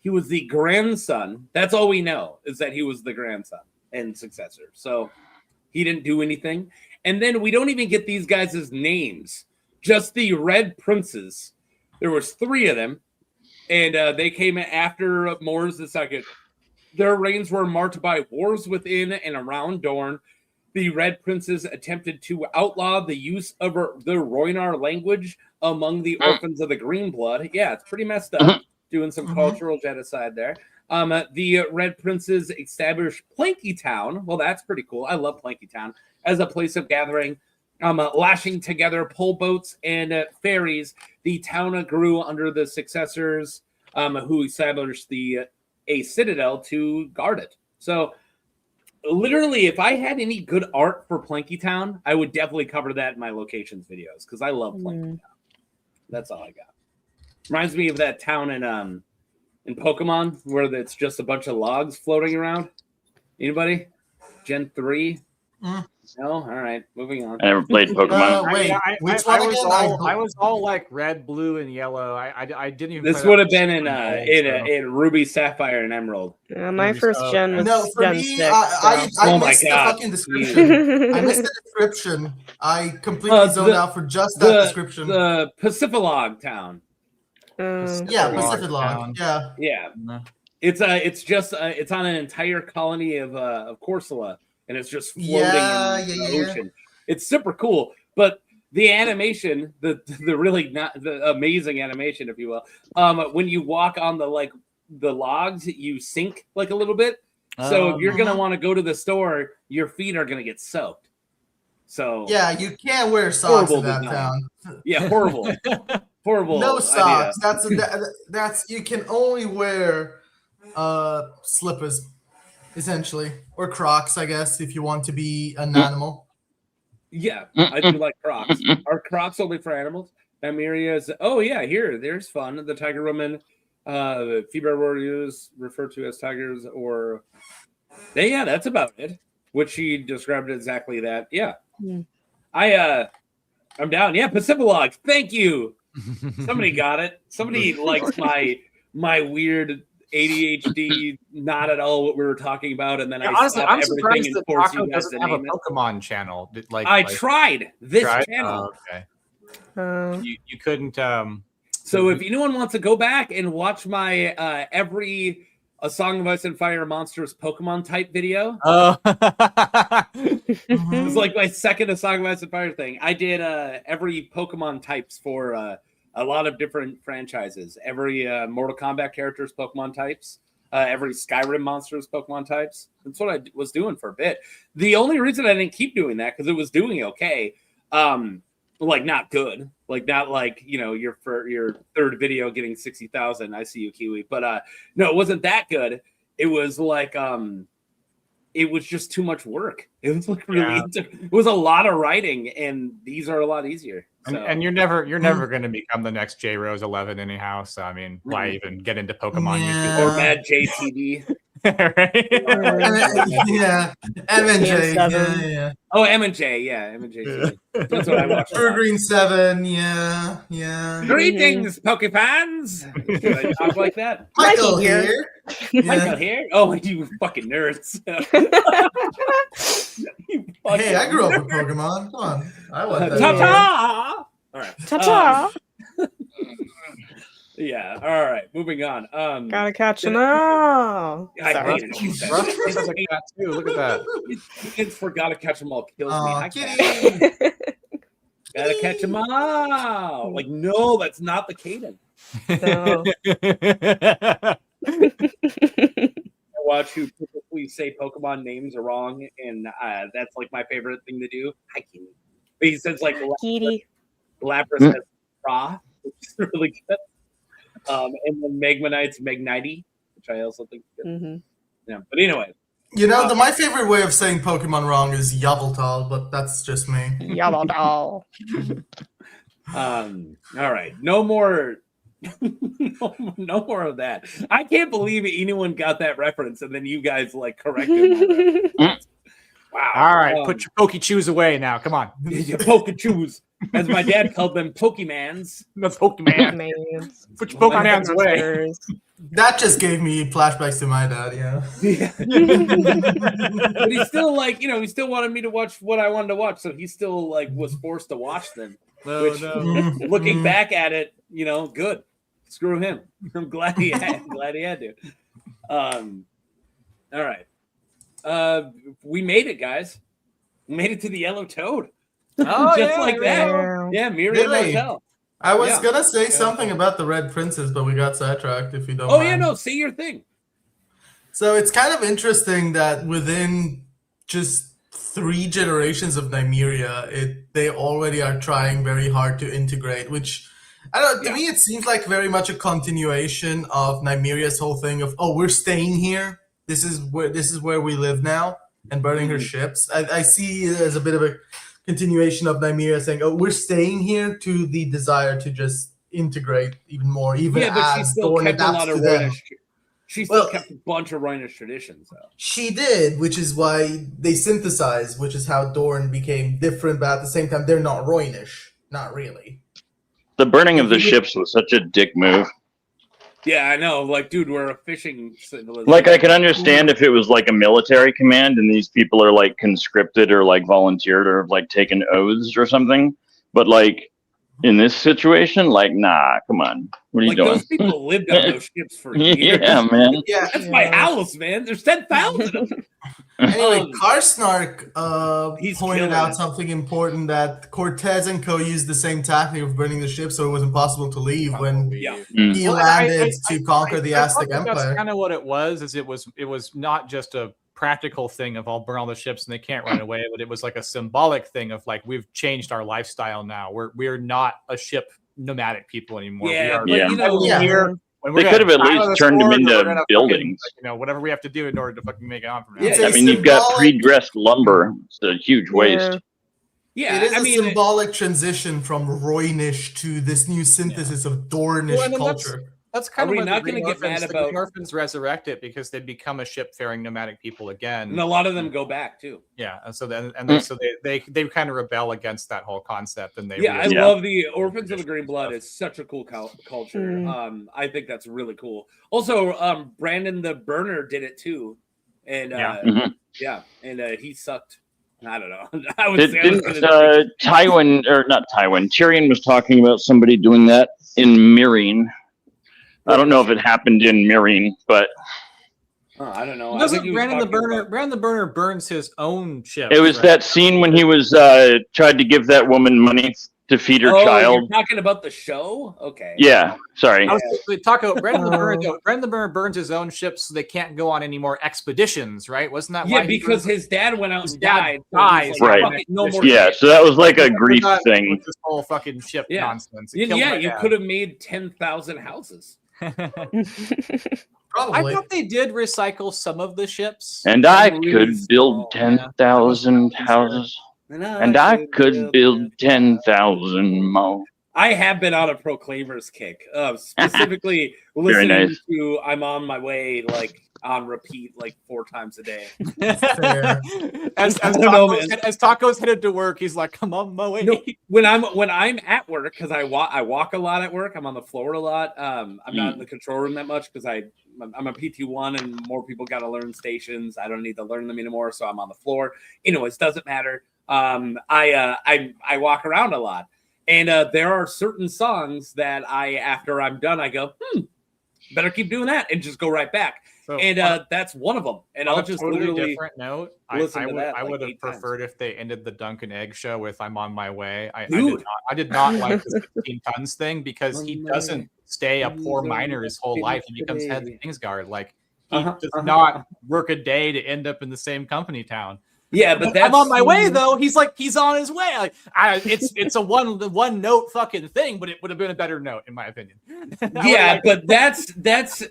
He was the grandson. That's all we know, is that he was the grandson and successor. So he didn't do anything. And then we don't even get these guys' names, just the Red Princes. There was 3 of them, and they came after Mors II. Their reigns were marked by wars within and around Dorne. The Red Princes attempted to outlaw the use of the Rhoynar language among the orphans of the Green Blood. Yeah, it's pretty messed up, doing some cultural genocide there. The Red Princes established Planky Town. Well, that's pretty cool. I love Planky Town as a place of gathering, lashing together pole boats and ferries. The town grew under the successors who established a citadel to guard it. So literally, if I had any good art for Planky Town, I would definitely cover that in my locations videos because I love Planky Town. That's all I got. Reminds me of that town in Pokemon where it's just a bunch of logs floating around. Anybody? Gen 3? No? All right. Moving on. I never played Pokemon. Wait, which one again? I was all like red, blue, and yellow. I didn't even. This would have been in Ruby, Sapphire, and Emerald. My first gen was for Gen me, 6. I missed the fucking description. I missed the description. I completely zoned out for just that description. The Pacificlog town. Pacificlog. Yeah. It's it's on an entire colony of Corsola, and it's just floating in the ocean. It's super cool. But the animation, the really not the amazing animation, if you will. When you walk on the logs, you sink like a little bit. So if you're gonna want to go to the store, your feet are gonna get soaked. So yeah, you can't wear socks in that town. Yeah, horrible, horrible. No socks. That's you can only wear slippers, essentially, or Crocs, I guess, if you want to be an animal. Yeah, I do like Crocs. Are Crocs only for animals? Nymeria's. Oh yeah, there's fun. The tiger woman, female warriors referred to as tigers, or yeah, that's about it. Which she described exactly that. Yeah, I'm down. Yeah, Pacific. Thank you. Somebody got it. Somebody likes my weird ADHD, not at all what we were talking about, and then honestly, I'm surprised and that force Taco you guys doesn't to have a name it. Pokemon channel. I tried this channel. Oh, okay. You couldn't. So if anyone wants to go back and watch my every A Song of Ice and Fire Monsters Pokemon type video, it was like my second A Song of Ice and Fire thing. I did every Pokemon types for a lot of different franchises. Every Mortal Kombat characters Pokemon types. Every Skyrim monsters Pokemon types. That's what I was doing for a bit. The only reason I didn't keep doing that because it was doing okay. Like not good, like not like your third video getting 60,000. I see you, Kiwi, but no, it wasn't that good. It was like it was just too much work. It was like really, it was a lot of writing, and these are a lot easier. So. And you're never going to become the next J Rose 11 anyhow. So I mean, why even get into Pokemon YouTube or Mad JTV? Right? Yeah, M&J. Yeah. Oh, M&J. Yeah, M&J. That's what I watched. Green 7. Yeah. Greetings, Pokefans. Should I talk like that? Michael here. Michael here. Oh, you fucking nerds. Hey, I grew up with Pokemon. Come on. I want that. Ta-ta! All right. Ta-ta! Yeah. All right. Moving on. Gotta catch them all. I hate it. Rust sounds like that too. Look at that. It's for gotta catch them all kills me. I can't. Gotta catch them all. Like, no, that's not the cadence. No. I watch who typically say Pokemon names are wrong, and that's like my favorite thing to do. Hi, Kitty. But he says like Lapras has Ra, which is really good. And then Magmanite's Magnite, which I also think is good. Mm-hmm. Yeah, but anyway. My favorite way of saying Pokemon wrong is Yveltal, but that's just me. Yveltal. All right. No more of that. I can't believe anyone got that reference and then you guys like corrected me. Wow. All right, put your Pokechews away now. Come on. Your Pokechews. As my dad called them, Pokemans. The Pokemans. Put your Pokemans away. That just gave me flashbacks to my dad, yeah. But he still he still wanted me to watch what I wanted to watch, so he still was forced to watch them. Looking back at it, good. Screw him. I'm glad he had to. All right. We made it, guys. We made it to the yellow toad. Oh, just like that. Yeah, Meria Martell. I was gonna say something about the Red Princess, but we got sidetracked. If you don't. Oh yeah, no. Say your thing. So it's kind of interesting that within just 3 generations of Nymeria, they already are trying very hard to integrate. Which I don't know. To me, it seems like very much a continuation of Nymeria's whole thing of we're staying here. This is where we live now, and burning her ships. I see it as a bit of a continuation of Nymeria saying, we're staying here, to the desire to just integrate even more, even but she as still Dorne kept a adapts lot to of them. She still kept a bunch of Rhinish traditions, though. She did, which is why they synthesized, which is how Dorne became different, but at the same time, they're not Rhinish. Not really. The burning of the ships was such a dick move. Yeah, I know. Like, dude, we're a fishing civilization. Like, I could understand if it was like a military command and these people are like conscripted or like volunteered or like taken oaths or something. But like, in this situation, like, nah, come on. What are you doing? Those people lived on those ships for years. Yeah, man. Yeah, That's my house, man. There's 10,000 of them. Anyway, Karsnark He's pointed killing out it. something important, that Cortez and co used the same tactic of burning the ship, so it was impossible to leave when he landed to conquer the Aztec Empire. That's kind of what it was. Is it was not just a practical thing of I'll burn all the ships and they can't run away, but it was like a symbolic thing of like we've changed our lifestyle now. We're not a ship nomadic people anymore. Yeah, we are, but, you know, here. They could have at least turned them into buildings. Whatever we have to do in order to fucking make it on from now. Yeah, I mean, you've got pre-dressed lumber. It's a huge waste. Yeah, it is a symbolic transition from Roynish to this new synthesis of Dornish culture. That's kind Are of we not going to get mad about the orphans resurrect it because they become a ship-faring nomadic people again, and a lot of them go back too. Yeah, and so then they kind of rebel against that whole concept, and they I love the Orphans of the Green Blood. It's such a cool culture. I think that's really cool. Also, Brandon the Burner did it too, and he sucked. I don't know. Tyrion was talking about somebody doing that in Meereen. I don't know if it happened in Meereen, but I don't know. Doesn't Brandon the Burner burns his own ship? It was that scene when he was tried to give that woman money to feed her child. You're talking about the show? Okay. Yeah, sorry. Brandon the Burner burns his own ships so they can't go on any more expeditions, right? Wasn't that why? Yeah, because his dad went out and died. Right. Yeah, so that was like a grief thing. This whole fucking ship nonsense. You could have made 10,000 houses. Probably. I thought they did recycle some of the ships. And I could build 10,000 houses. And I could build 10,000 more. I have been on a Proclaimers kick, specifically listening to "I'm on my way" like on repeat, like 4 times a day. As Taco's headed to work, he's like, "I'm on my way." No, when I'm at work, because I walk a lot at work. I'm on the floor a lot. I'm not in the control room that much because I'm a PT1 and more people got to learn stations. I don't need to learn them anymore, so I'm on the floor. Anyways, doesn't matter. I walk around a lot. And there are certain songs that after I'm done, I go, better keep doing that and just go right back. So, and that's one of them. And I'll just totally literally different note. I would have preferred if they ended the Dunk and Egg show with "I'm on my way." I did not like the 16 tons thing because he doesn't stay a poor miner his whole life. He becomes head of Kingsguard. Like he does not work a day to end up in the same company town. Yeah, but that's, I'm on my way though. He's on his way. Like it's a one note fucking thing, but it would have been a better note in my opinion. Yeah, but that's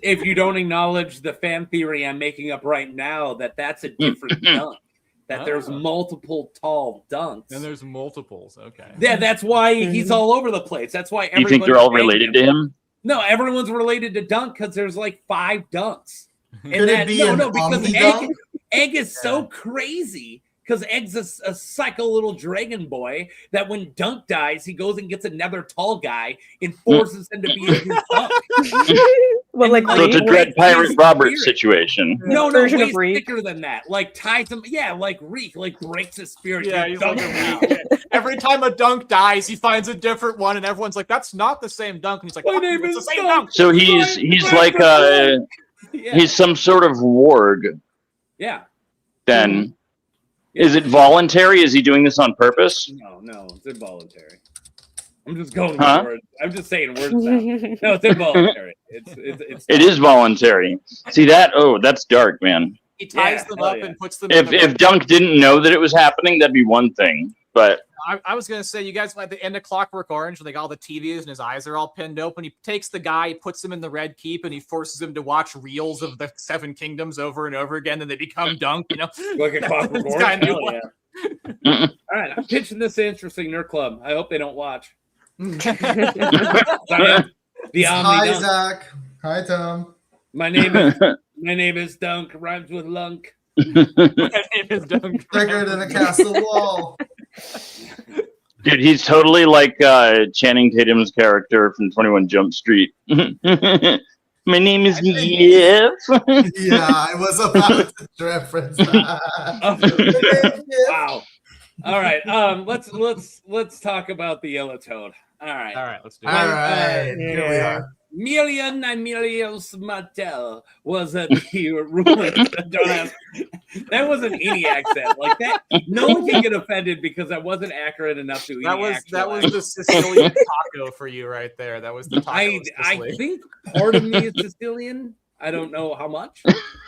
if you don't acknowledge the fan theory I'm making up right now that's a different dunk. That there's multiple tall dunks. And there's multiples. Okay. Yeah, that's why he's all over the place. That's why you think they're all related to him? No, everyone's related to Dunk because there's like 5 dunks. Could it be because Egg is so crazy because Egg's a psycho little dragon boy that when Dunk dies, he goes and gets another tall guy and forces him to be in his dunk. Well, like so it's a Dread Pirate Robert situation. No, way thicker than that. Like ties him, like Reek, like breaks his spirit. Yeah, he's like a Reek. Every time a Dunk dies, he finds a different one, and everyone's like, "That's not the same Dunk." And he's like, "My name is the same Dunk." So he's like he's some sort of warg. Yeah. Then is it voluntary? Is he doing this on purpose? No, it's involuntary. I'm just going with words. I'm just saying words now. No, it's involuntary. It is voluntary. See that? Oh, that's dark, man. He ties them up and puts them. If Dunk didn't know that it was happening, that'd be one thing. But I was gonna say, you guys at the end of Clockwork Orange, like all the TVs and his eyes are all pinned open. He takes the guy, he puts him in the Red Keep, and he forces him to watch reels of the 7 Kingdoms over and over again. Then they become Dunk, you know. Like a Clockwork Orange. All right, I'm pitching this interesting nerd club. I hope they don't watch. Hi, Zach. Hi, Tom. My name is Dunk. Rhymes with lunk. My name is Dunk. Bigger than a castle wall. Dude, he's totally like Channing Tatum's character from 21 Jump Street. My name is Yef. Yeah, I was about to reference that. Wow. All right. Let's talk about the Yellow Toad. All right. Let's do it. All right, here we are. Nymeria of Ny Sar was the ruling. Don't ask. That was an any accent like that. No one can get offended because that wasn't accurate enough to. That was the Sicilian taco for you right there. That was the taco. I think part of me is Sicilian. I don't know how much,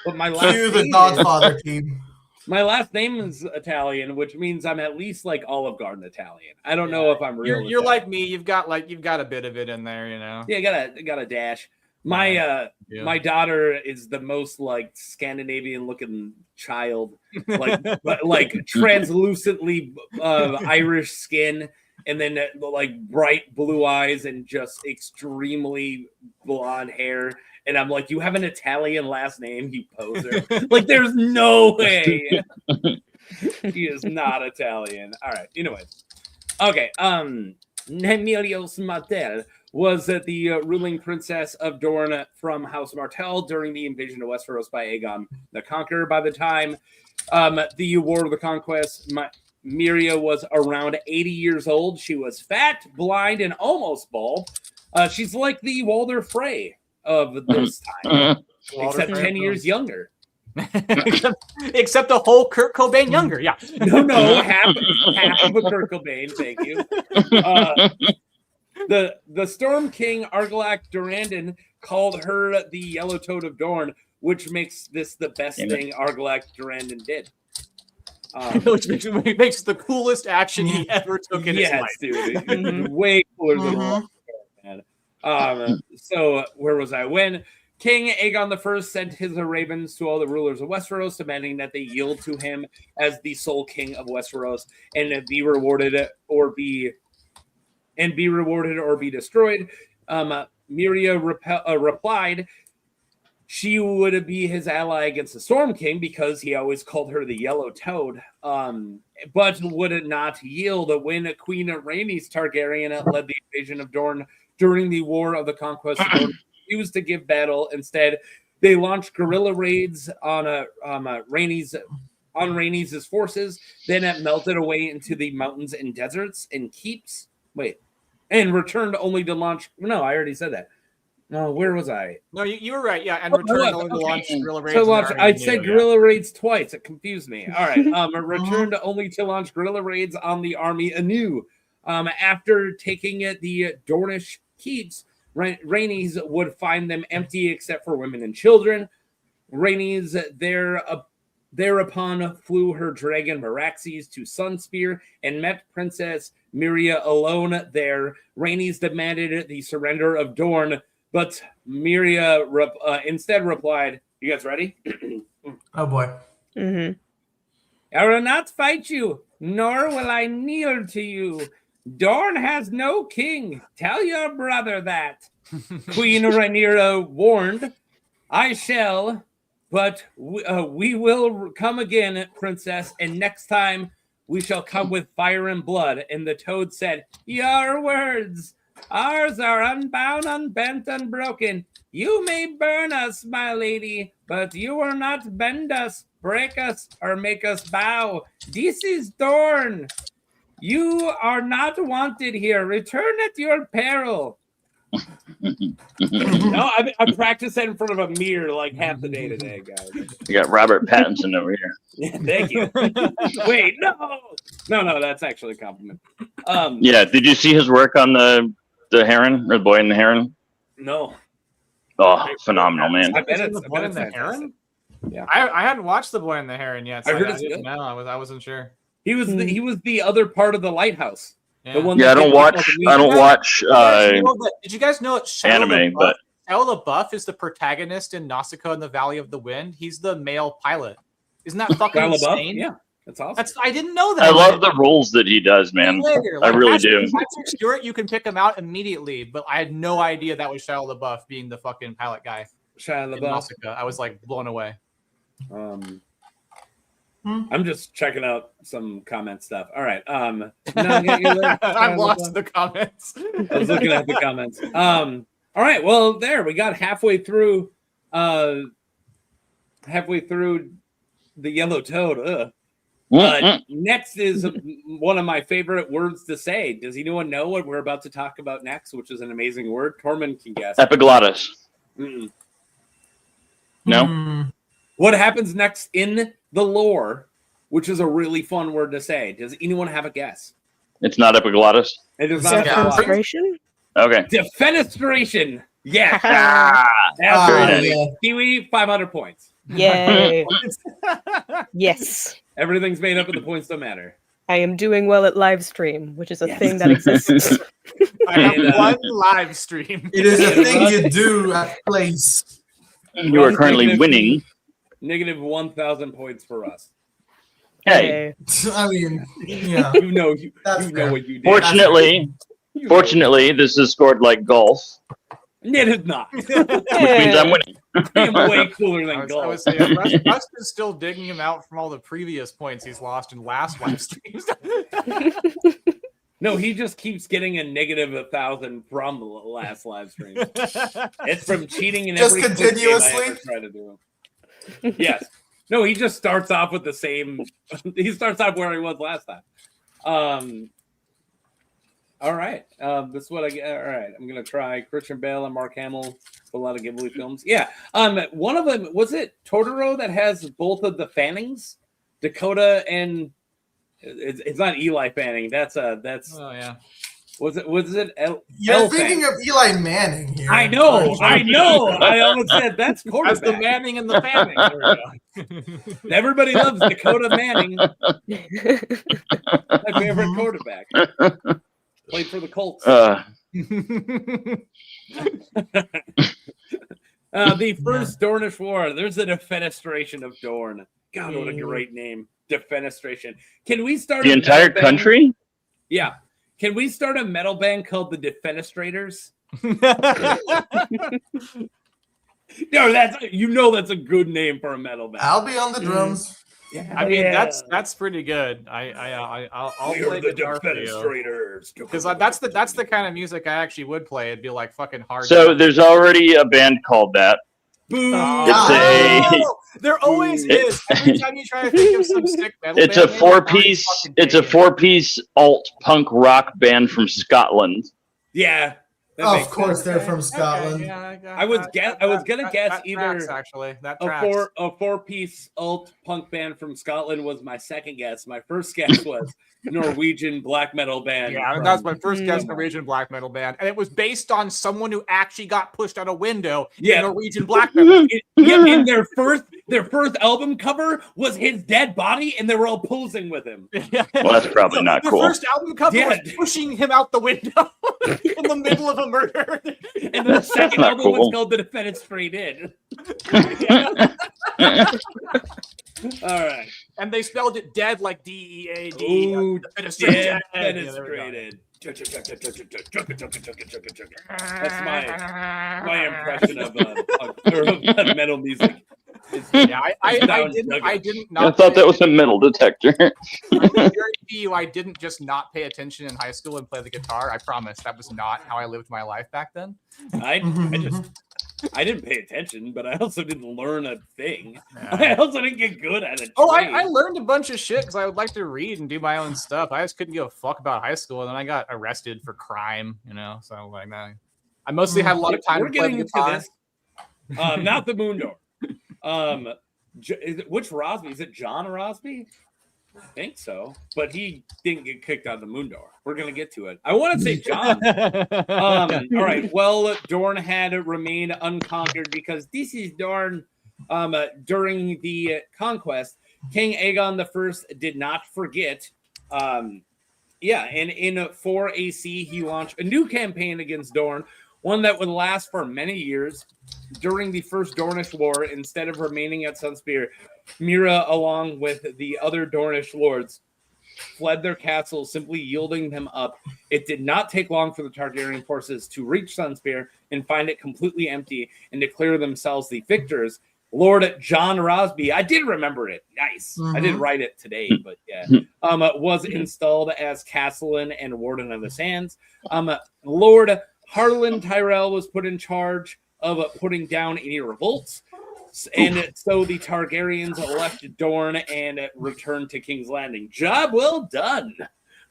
but my last Cue the Godfather team. My last name is Italian, which means I'm at least like Olive Garden Italian. I don't know if I'm real. You're like me. You've got a bit of it in there, you know. Yeah, got a dash. My my daughter is the most like Scandinavian looking child, like translucently Irish skin, and then like bright blue eyes and just extremely blonde hair. And I'm like, you have an Italian last name, you poser. Like, there's no way. She is not Italian. All right. Anyways. Okay. Nymeria of Martell was the ruling princess of Dorne from House Martell during the invasion of Westeros by Aegon the Conqueror. By the time the War of the Conquest, Meria was around 80 years old. She was fat, blind, and almost bald. She's like the Walder Frey of this time, except 10 years younger. except a whole Kurt Cobain younger. Yeah. No, half of a Kurt Cobain. Thank you. The Storm King Argilac Durandon called her the Yellow Toad of Dorne, which makes this the best thing Argilac Durandon did. Which makes the coolest action he ever took in his life. Dude. Way cooler than Walder, man. So where was I? When King Aegon I sent his ravens to all the rulers of Westeros, demanding that they yield to him as the sole king of Westeros and be rewarded or be destroyed. Meria replied she would be his ally against the Storm King because he always called her the Yellow Toad, but would not yield when Queen Rhaenys Targaryen led the invasion of Dorne during the War of the Conquest. Dorne refused to give battle. Instead, they launched guerrilla raids on Rhaenys' forces. Then it melted away into the mountains and deserts and keeps. And returned only to launch. No, I already said that. No, where was I? No, you were right. Yeah, and returned only to launch guerrilla raids. So I said guerrilla raids twice. It confused me. All right. Returned only to launch guerrilla raids on the army anew. After taking the Dornish keeps, Rhaenys would find them empty except for women and children. Rhaenys thereupon flew her dragon Meraxes to Sunspear and met Princess Meria alone there. Rhaenys demanded the surrender of Dorne, but Meria instead replied, "You guys ready?" Oh boy. Mm-hmm. "I will not fight you, nor will I kneel to you. Dorne has no king. Tell your brother that." Queen Rhaenyra warned, "I shall, but we will come again, princess, and next time we shall come with fire and blood." And the toad said, "Your words, ours are unbound, unbent, unbroken. You may burn us, my lady, but you will not bend us, break us, or make us bow. This is Dorne. You are not wanted here. Return at your peril." No, I practiced that in front of a mirror like half the day today, guys. You got Robert Pattinson over here. Yeah, thank you. Wait, no, that's actually a compliment. Yeah, did you see his work on the Heron, or the Boy and the Heron? No. Oh, phenomenal, man. I bet it's the Heron. Yeah, I hadn't watched the Boy and the Heron yet. So I heard it's good. No, I wasn't sure. He was the other part of the lighthouse. Yeah, the one I don't watch. Did you guys know anime? But Shia LaBeouf is the protagonist in Nausicaa and the Valley of the Wind. He's the male pilot. Isn't that fucking insane? Yeah, that's awesome. I didn't know that. I love the roles that he does, man. I really do. Patrick Stewart, you can pick him out immediately, but I had no idea that was Shia LaBeouf being the fucking pilot guy. Shia LaBeouf. Nausicaa. I was like blown away. I'm just checking out some comment stuff. All right. I've lost the comments. I was looking at the comments. All right. Well, there we got halfway through the Yellow Toad. Next is one of my favorite words to say. Does anyone know what we're about to talk about next, which is an amazing word? Tormund can guess. Epiglottis. Mm-mm. No? What happens next in the lore, which is a really fun word to say? Does anyone have a guess? It's not epiglottis? It is not Defenestration? Okay. Defenestration. Yes. Kiwi, 500 points. Yay. Yes. Everything's made up and the points don't matter. I am doing well at Livestream, which is a thing that exists. I have one live stream. It is a thing you do at place. You are currently winning. Negative 1,000 points for us. Hey. I mean, yeah. You know what you did. Fortunately, this is scored like golf. It is not. Which means I'm winning. I am way cooler than golf. I was saying, Rust is still digging him out from all the previous points he's lost in last live streams. No, he just keeps getting a negative 1,000 from the last live stream. It's from cheating in just every continuously. I ever try to do. Yes. No, he just starts off with the same. He starts off where he was last time. All right. This is what I get. All right. I'm gonna try Christian Bale and Mark Hamill. A lot of Ghibli films. Yeah. One of them was it Totoro that has both of the Fannings, Dakota and it's not Eli Fanning. That's. Oh yeah. Was it? You're thinking of Eli Manning here. I know. I almost said that's quarterback. That's the Manning and the Fanning. There we go. Everybody loves Dakota Manning. My favorite quarterback. Played for the Colts. The first Dornish War. There's a defenestration of Dorne. God, what a great name. Defenestration. Can we start the entire country? Yeah. Can we start a metal band called the Defenestrators? No, that's a good name for a metal band. I'll be on the drums. Yeah, I mean that's pretty good. I'll play the guitar Defenestrators because that's the kind of music I actually would play. It'd be like fucking hard. So there's already a band called that. Boom! There always is. Every time you try to think of some sick metal, it's band a four-piece. It's a four-piece alt punk rock band from Scotland. Yeah. Of course, they're from Scotland. Okay, I was gonna guess either a four-piece alt punk band from Scotland was my second guess. My first guess was Norwegian black metal band. Yeah, that was my first guess. Norwegian black metal band, and it was based on someone who actually got pushed out a window. Yeah, Norwegian black metal. In their first album cover was his dead body, and they were all posing with him. Well, that's probably not cool. The first album cover was pushing him out the window in the middle of a murder. And the second album was called The Defenestrated. All right. And they spelled it dead like DEAD. Ooh, Defenestrated. That's my impression of metal music. Yeah, I didn't. I thought that was a metal detector. I guarantee you, I didn't just not pay attention in high school and play the guitar. I promise that was not how I lived my life back then. I didn't pay attention, but I also didn't learn a thing. I also didn't get good at it. Oh, I learned a bunch of shit because I would like to read and do my own stuff. I just couldn't give a fuck about high school, and then I got arrested for crime. So like that. I mostly had a lot of time to play the guitar. This. Not the Moon Door. Which Rosby? Is it John Rosby? I think so, but he didn't get kicked out of the Moon Door. We're gonna get to it. I want to say John. All right. Well, Dorne had remained unconquered because this is Dorne. During the conquest, King Aegon I did not forget. And in 4 AC, he launched a new campaign against Dorne, one that would last for many years. During the First Dornish War, instead of remaining at Sunspear, Meera, along with the other Dornish lords, fled their castles, simply yielding them up. It did not take long for the Targaryen forces to reach Sunspear and find it completely empty and declare themselves the victors. Lord John Rosby, I did remember it. Nice. Mm-hmm. I didn't write it today, but yeah. Was installed as Castellan and Warden of the Sands. Lord Harlan Tyrell was put in charge of putting down any revolts. And so the Targaryens left Dorne and returned to King's Landing. Job well done,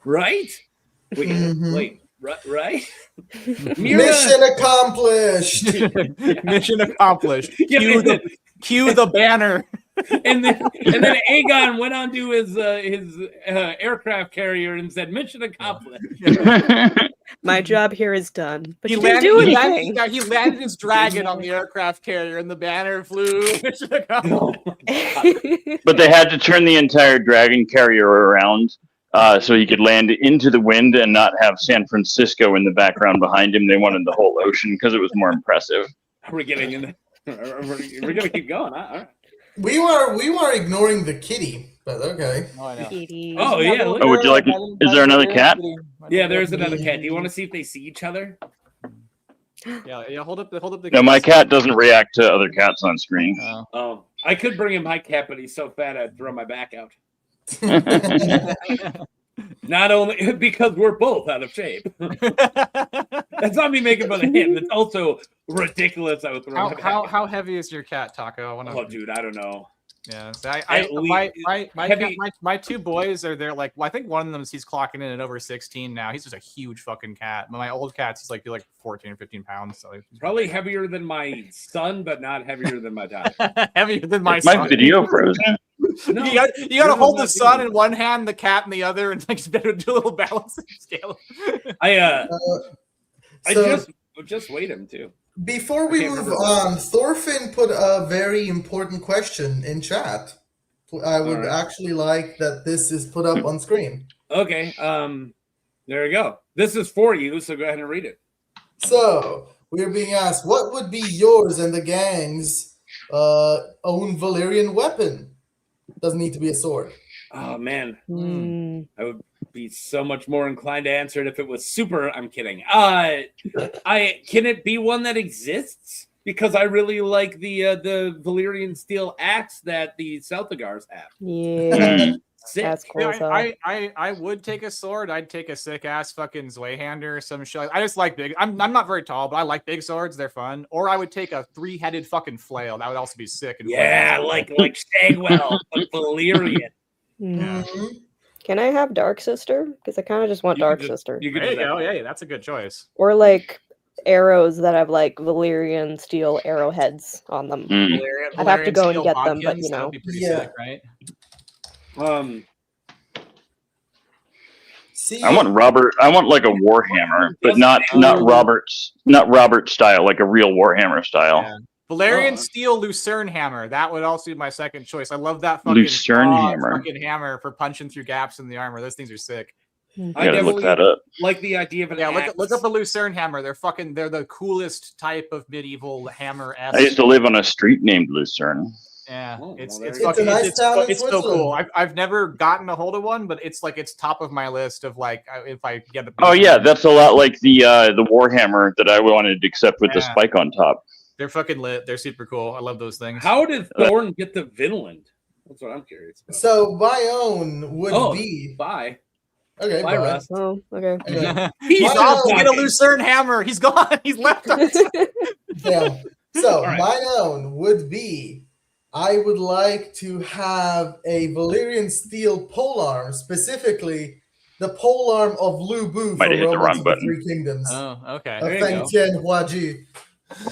right? Wait, right? Mission accomplished. Mission accomplished. Cue the banner. And then Aegon went on to his aircraft carrier and said, "Mission accomplished." My job here is done. But he landed his dragon on the aircraft carrier, and the banner flew. Mission accomplished. But they had to turn the entire dragon carrier around so he could land into the wind and not have San Francisco in the background behind him. They wanted the whole ocean because it was more impressive. We're getting in. We're gonna keep going. Huh? All right. We were ignoring the kitty, but okay. Oh, I know. Oh yeah. Oh, would you like? Is there another cat? Yeah, there's another cat. Do you want to see if they see each other? Yeah. Hold up the. No, my cat doesn't react to other cats on screen. Oh, I could bring in my cat, but he's so fat I'd throw my back out. Not only because we're both out of shape. That's not me making fun of him. It's also ridiculous. I would throw how heavy is your cat, Taco? Dude, I don't know. Yeah, so my two boys are there. Like, well, I think one of them he's clocking in at over 16 now. He's just a huge fucking cat. But my old cat's he's like 14 or 15 pounds. So probably heavier than my son, but not heavier than my dad. Heavier than my son. My video frozen. No, you gotta hold the sun in one hand, the cat in the other, and like do a little balancing scale. I just wait him too. Before we move on, Thorfinn put a very important question in chat. I would actually like that this is put up on screen. Okay. There we go. This is for you, so go ahead and read it. So we're being asked, what would be yours and the gang's own Valyrian weapon? Doesn't need to be a sword. Oh man, I would be so much more inclined to answer it if it was super. I'm kidding. Can it be one that exists? Because I really like the Valyrian steel axe that the Celtigars have. Yeah. Sick. That's cool. I would take a sword. I'd take a sick ass fucking Zweihander or some shit. I just like big. I'm not very tall, but I like big swords. They're fun. Or I would take a 3-headed fucking flail. That would also be sick. And like Stagwell, but Valyrian. Yeah. Can I have Dark Sister? Because I kind of just want Dark Sister. There you go. Yeah, that's a good choice. Or like arrows that have like Valyrian steel arrowheads on them. I'd have to go and get them, but you know. That'd be pretty sick, right? I want like a Warhammer, but not Robert's style, like a real Warhammer style. Yeah. Valyrian steel Lucerne hammer. That would also be my second choice. I love that fucking Lucerne fucking hammer for punching through gaps in the armor. Those things are sick. I gotta look that up. Like the idea of an axe. Look up a Lucerne hammer. They're the coolest type of medieval hammer. I used to live on a street named Lucerne. Yeah, it's so cool. I've never gotten a hold of one, but it's top of my list of like if I get it. Oh yeah, that's a lot like the Warhammer that I wanted, except with the spike on top. They're fucking lit. They're super cool. I love those things. How did Thorne get to Vinland? That's what I'm curious about. So my own would be bye. Okay, bye, Rust. Oh, okay. He's off to get a Lucerne hammer. He's gone. He's left us. Yeah. So my own would be, I would like to have a Valyrian steel polearm, specifically the polearm of Lu Bu Might have hit the wrong button. Three Kingdoms. Oh, okay. A Feng Tian Huaji.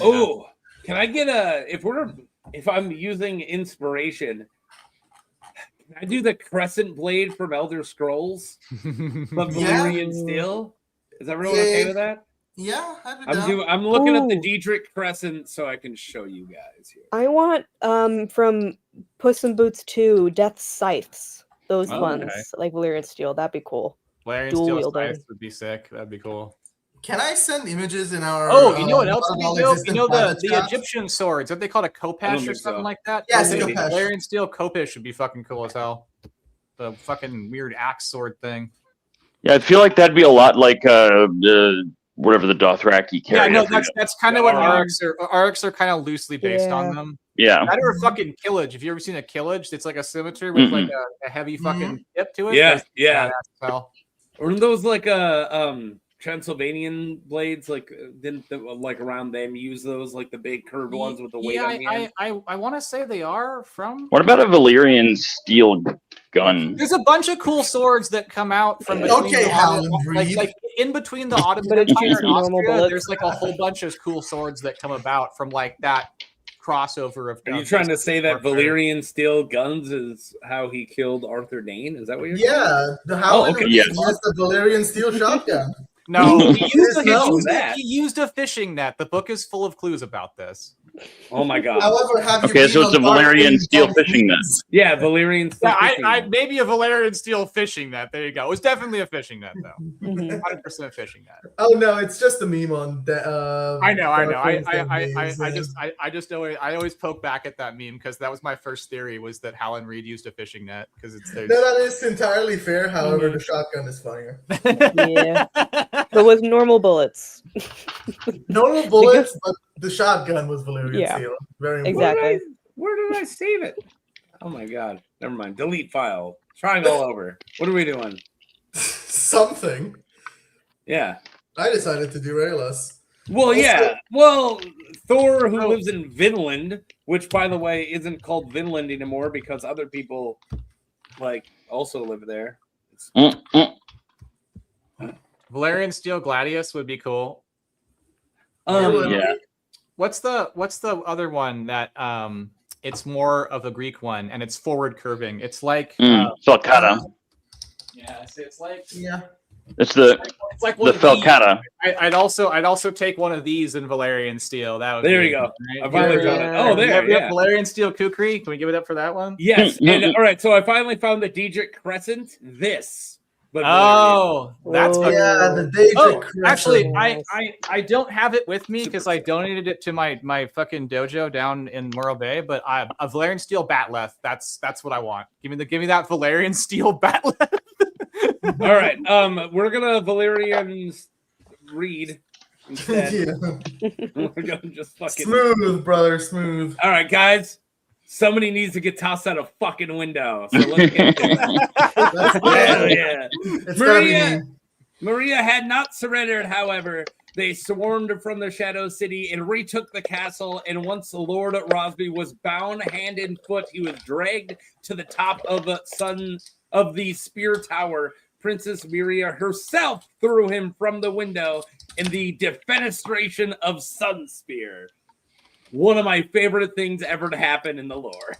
Oh, can I get if I'm using inspiration? Can I do the crescent blade from Elder Scrolls? But Valyrian steel? Is everyone okay with that? Yeah, I'm looking at the Diedrich crescent so I can show you guys here. I want from Puss in Boots 2 Death Scythes. Those ones, like Valyrian steel. That'd be cool. Valyrian steel scythes would be sick. That'd be cool. Can I send images in our? Oh, you know what else would be dope? You know the Egyptian swords? Aren't they called a khopesh or something like that? Yes, khopesh. Valyrian steel khopesh would be fucking cool as hell. The fucking weird axe sword thing. Yeah, I feel like that'd be a lot like whatever the Dothraki carry. Yeah, no, that's kind of what Arcs are kind of loosely based on them. Yeah. That or a fucking Killage. Have you ever seen a Killage? It's like a scimitar with like a heavy fucking tip to it. Yeah. Or those like Transylvanian blades, like didn't like around them use those like the big curved ones with the weight on the end? I want to say they are from. What about a Valyrian steel gun? There's a bunch of cool swords that come out from between like in between the Ottoman Empire and Austria. There's like a whole bunch of cool swords that come about from like that crossover of guns. Are you trying to say that Valyrian steel guns is how he killed Arthur Dane? Is that what you're saying? Yeah, the Howland yes. was the Valyrian steel shotgun. No, he used a fishing net. The book is full of clues about this. Oh my god. However, have you Okay, so it's a Valyrian steel fishing net. Yeah, Valyrian steel fishing net. Maybe a Valyrian steel fishing net. There you go. It was definitely a fishing net, though. 100% fishing net. Oh no, it's just a meme on that. I know. I always poke back at that meme because that was my first theory, was that Howland Reed used a fishing net because it's there. No, that is entirely fair. However, the shotgun is funnier. Yeah, but with normal bullets. Normal bullets, but the shotgun was Valyrian steel. Very important. Exactly. Where did I save it? Oh my god. Never mind. Delete file. Trying all over. What are we doing? Something. Yeah. I decided to derail us. Well, yeah. Well, Thor, who lives in Vinland, which, by the way, isn't called Vinland anymore because other people, like, also live there. Valyrian steel gladius would be cool. Yeah. What's the other one that it's more of a Greek one and it's forward curving? It's like Falcata. Yeah, it's like It's the Falcata. I'd also take one of these in Valyrian steel. That would there you go. Right? I finally found it. Oh, there. Yeah. Valyrian steel kukri. Can we give it up for that one? Yes. And all right. So I finally found the Daedric Crescent. This. But that's the Daedric Crescent. Actually, I don't have it with me because I donated it to my fucking dojo down in Morro Bay. But a Valyrian steel batleth. That's what I want. Give me that Valyrian steel batleth. All right. We're gonna Valyrian read instead. We're gonna just fucking smooth, brother, smooth. All right, guys. Somebody needs to get tossed out a fucking window. So let's get to it. Hell yeah. Maria had not surrendered, however. They swarmed from the Shadow City and retook the castle. And once the Lord Rosby was bound hand and foot, he was dragged to the top of the spear tower. Princess Meria herself threw him from the window in the defenestration of Sunspear. One of my favorite things ever to happen in the lore.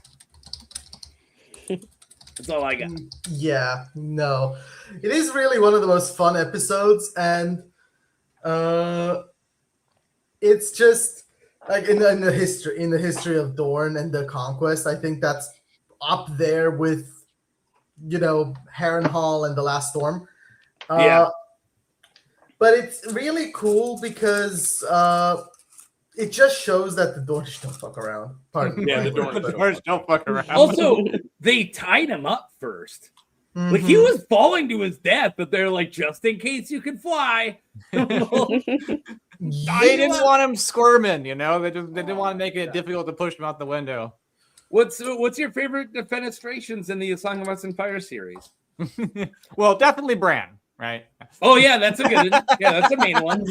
That's all I got. Yeah, no. It is really one of the most fun episodes, and it's just like in the history of Dorne and the conquest. I think that's up there with, Harrenhal and the Last Storm. But it's really cool because it just shows that the Dornish don't fuck around. Pardon me. Yeah, the Dornish don't fuck around. Also, they tied him up first. Mm-hmm. Like, he was falling to his death, but they're like, just in case you can fly. They didn't want him squirming, They didn't want to make it difficult to push him out the window. What's your favorite defenestrations in the Song of Ice and Fire series? Well, definitely Bran, right? Oh, yeah, that's a good one. Yeah, that's a main one.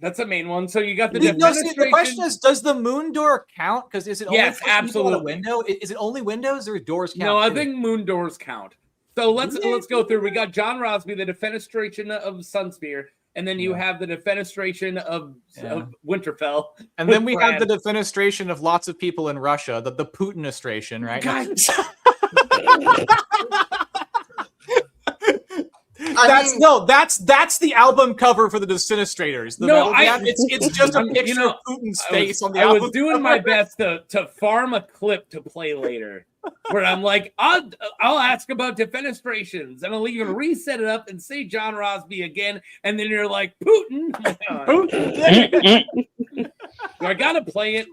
That's a main one. So you got the defenestration. The question is, does the moon door count? Because is it only absolutely a window? Is it only windows or doors count? No, I think moon doors count. So let's go through. We got John Rosby, the defenestration of Sunspear, and then you have the defenestration of Winterfell. And then we have the defenestration of lots of people in Russia, the Putinistration, right? Guys. That's the album cover for the Disintegrators. It's just a picture of Putin's face on the album. I was doing my best to farm a clip to play later, where I'm like, I'll ask about defenestrations, and I'll even reset it up and say John Rosby again, and then you're like, Putin. Putin. So I gotta play it.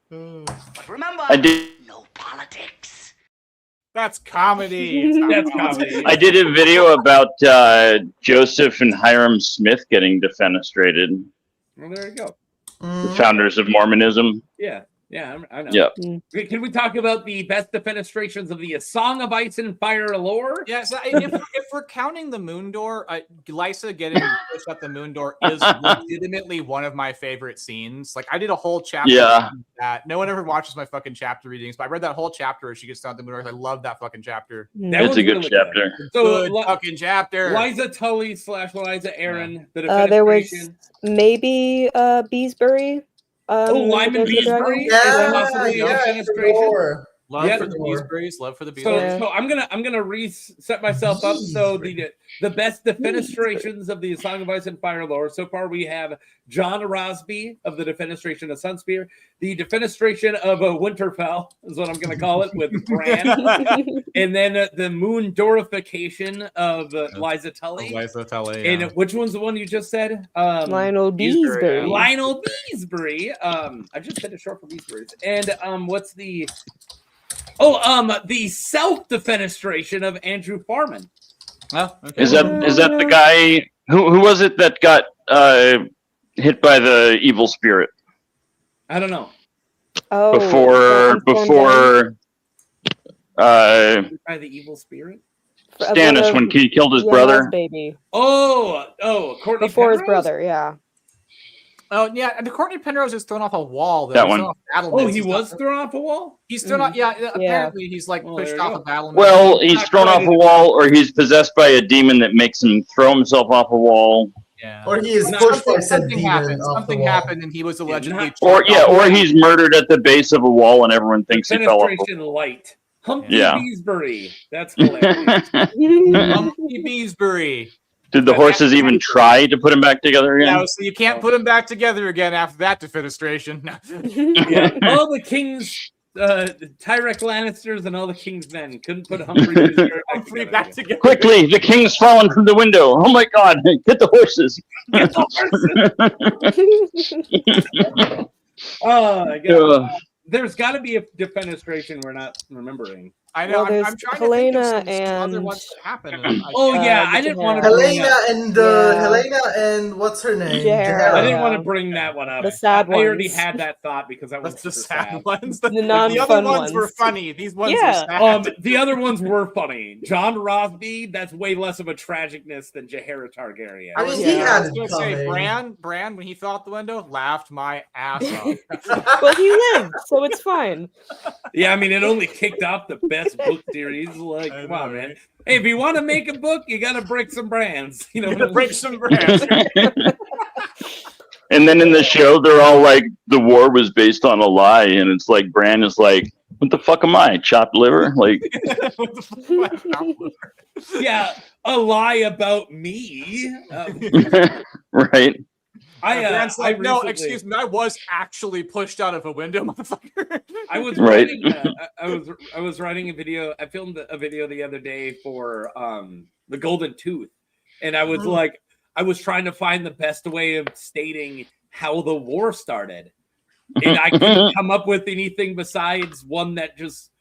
But remember, no politics. That's comedy. That's comedy. I did a video about Joseph and Hiram Smith getting defenestrated. Well, there you go. The founders of Mormonism. Yeah. Yeah, I know. Yeah. Can we talk about the best defenestrations of the Song of Ice and Fire lore? Yeah, so if we're counting the Moon Door, Lysa getting pushed up the Moon Door is legitimately one of my favorite scenes. Like, I did a whole chapter on that. No one ever watches my fucking chapter readings, but I read that whole chapter where she gets down the Moon Door. I love that fucking chapter. It's a good chapter. So, good fucking chapter. Liza Tully / Liza Aaron. The there was maybe Beesbury. Lyman Beesbury. Love Yeah. for the Beesburys. Love for the Beesburys. So I'm gonna reset myself up. So the best defenestrations of the Song of Ice and Fire lore. So far we have John Rosby of the defenestration of Sunspear, the defenestration of Winterfell is what I'm gonna call it with Bran, and then the Moon Dorification of Liza Tully. Liza Tully. And which one's the one you just said? Lionel Beesbury. Lionel Beesbury. I just said it short for Beesburys. And what's the the self-defenestration of Andrew Farman. Oh, okay. Is that the guy who was it that got hit by the evil spirit? I don't know. Before by the evil spirit? Stannis when he killed his brother. Baby. Courtney before Penrose? His brother, yeah. Oh yeah, and Courtney Penrose is thrown off a wall. That one. He was thrown off a wall? He's thrown off. Yeah, apparently he's like pushed off a battle. Well, he's thrown off a wall, or he's possessed by a demon that makes him throw himself off a wall. Yeah. Or he is pushed by said something demon happened. off the Something wall. happened, and he was allegedly. Or he's murdered at the base of a wall, and everyone thinks he fell off. Defenestration light. Humpty Yeah. Beesbury. That's hilarious. Humpty Beesbury. Did the horses even try to put him back together again? No, so you can't put them back together again after that defenestration. Yeah. All the kings, Tyrek Lannisters and all the king's men couldn't put Humphrey back together. Quickly, the king's fallen from the window. Oh my God! Get the horses. Get the horses. Oh my God. There's got to be a defenestration we're not remembering. I know. Well, I'm trying Helena to think of some other and ones that happened. I didn't want to. Helena and what's her name? Jaehaera. I didn't want to bring that one up. The sad I already ones. had that thought because that was the sad ones. The The non-fun other ones were ones. funny. These ones Yeah. were sad. The other ones were funny. John Rosby, that's way less of a tragicness than Jaehaera Targaryen. I mean, Yeah, he I had was it gonna say coming. Bran, when he fell out the window, laughed my ass off. Well, he lived, so it's fine. Yeah, I mean, it only kicked off the best book series. Like, come on, man. Hey, if you want to make a book, you got to break some brands. You know, break some brands. And then in the show, they're all like, the war was based on a lie, and it's like Bran is like, "What the fuck am I? Chopped liver?" Like, What the fuck am I, chopped liver? Yeah, a lie about me. right? Bran's like, no, recently- excuse me, I was actually pushed out of a window, motherfucker. I was Right. writing. I was writing a video. I filmed a video the other day for the Golden Tooth, and I was like, I was trying to find the best way of stating how the war started, and I couldn't come up with anything besides one that just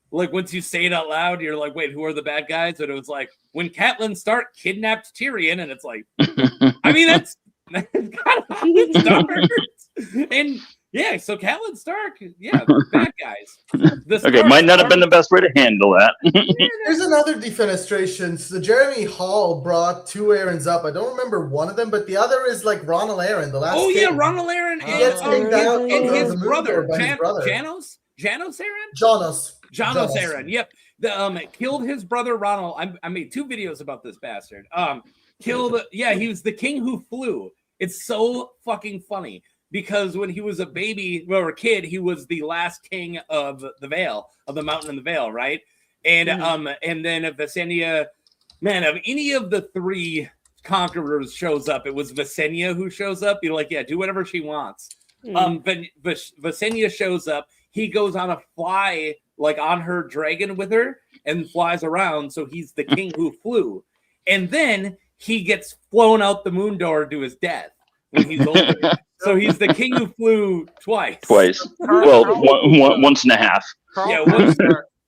like once you say it out loud, you're like, wait, who are the bad guys? And it was like when Catelyn Stark kidnapped Tyrion, and it's like, I mean, that's kind of how it starts. And yeah, so Catelyn Stark, yeah, bad guys. Okay, might not have been the best way to handle that. There's another defenestration. So Jeremy Hall brought two Aarons up. I don't remember one of them, but the other is like Ronald Aaron, the last. Oh king. yeah, Ronald Aaron He gets taken down and from his the moon brother, door by his brother. Janos Aaron? Janos Aaron. Yep. Killed his brother Ronald. I made 2 videos about this bastard. Killed. Yeah, he was the king who flew. It's so fucking funny because when he was a baby or a kid, he was the last king of the Vale, of the mountain in the Vale, right? And and then Visenya, man, of any of the 3 conquerors shows up, it was Visenya who shows up. You're like, yeah, do whatever she wants. But Visenya shows up. He goes on a fly, like on her dragon with her, and flies around. So he's the king who flew. And then he gets flown out the moon door to his death when he's older. So he's the king who flew twice. Well, once and a half. Carl, Yeah,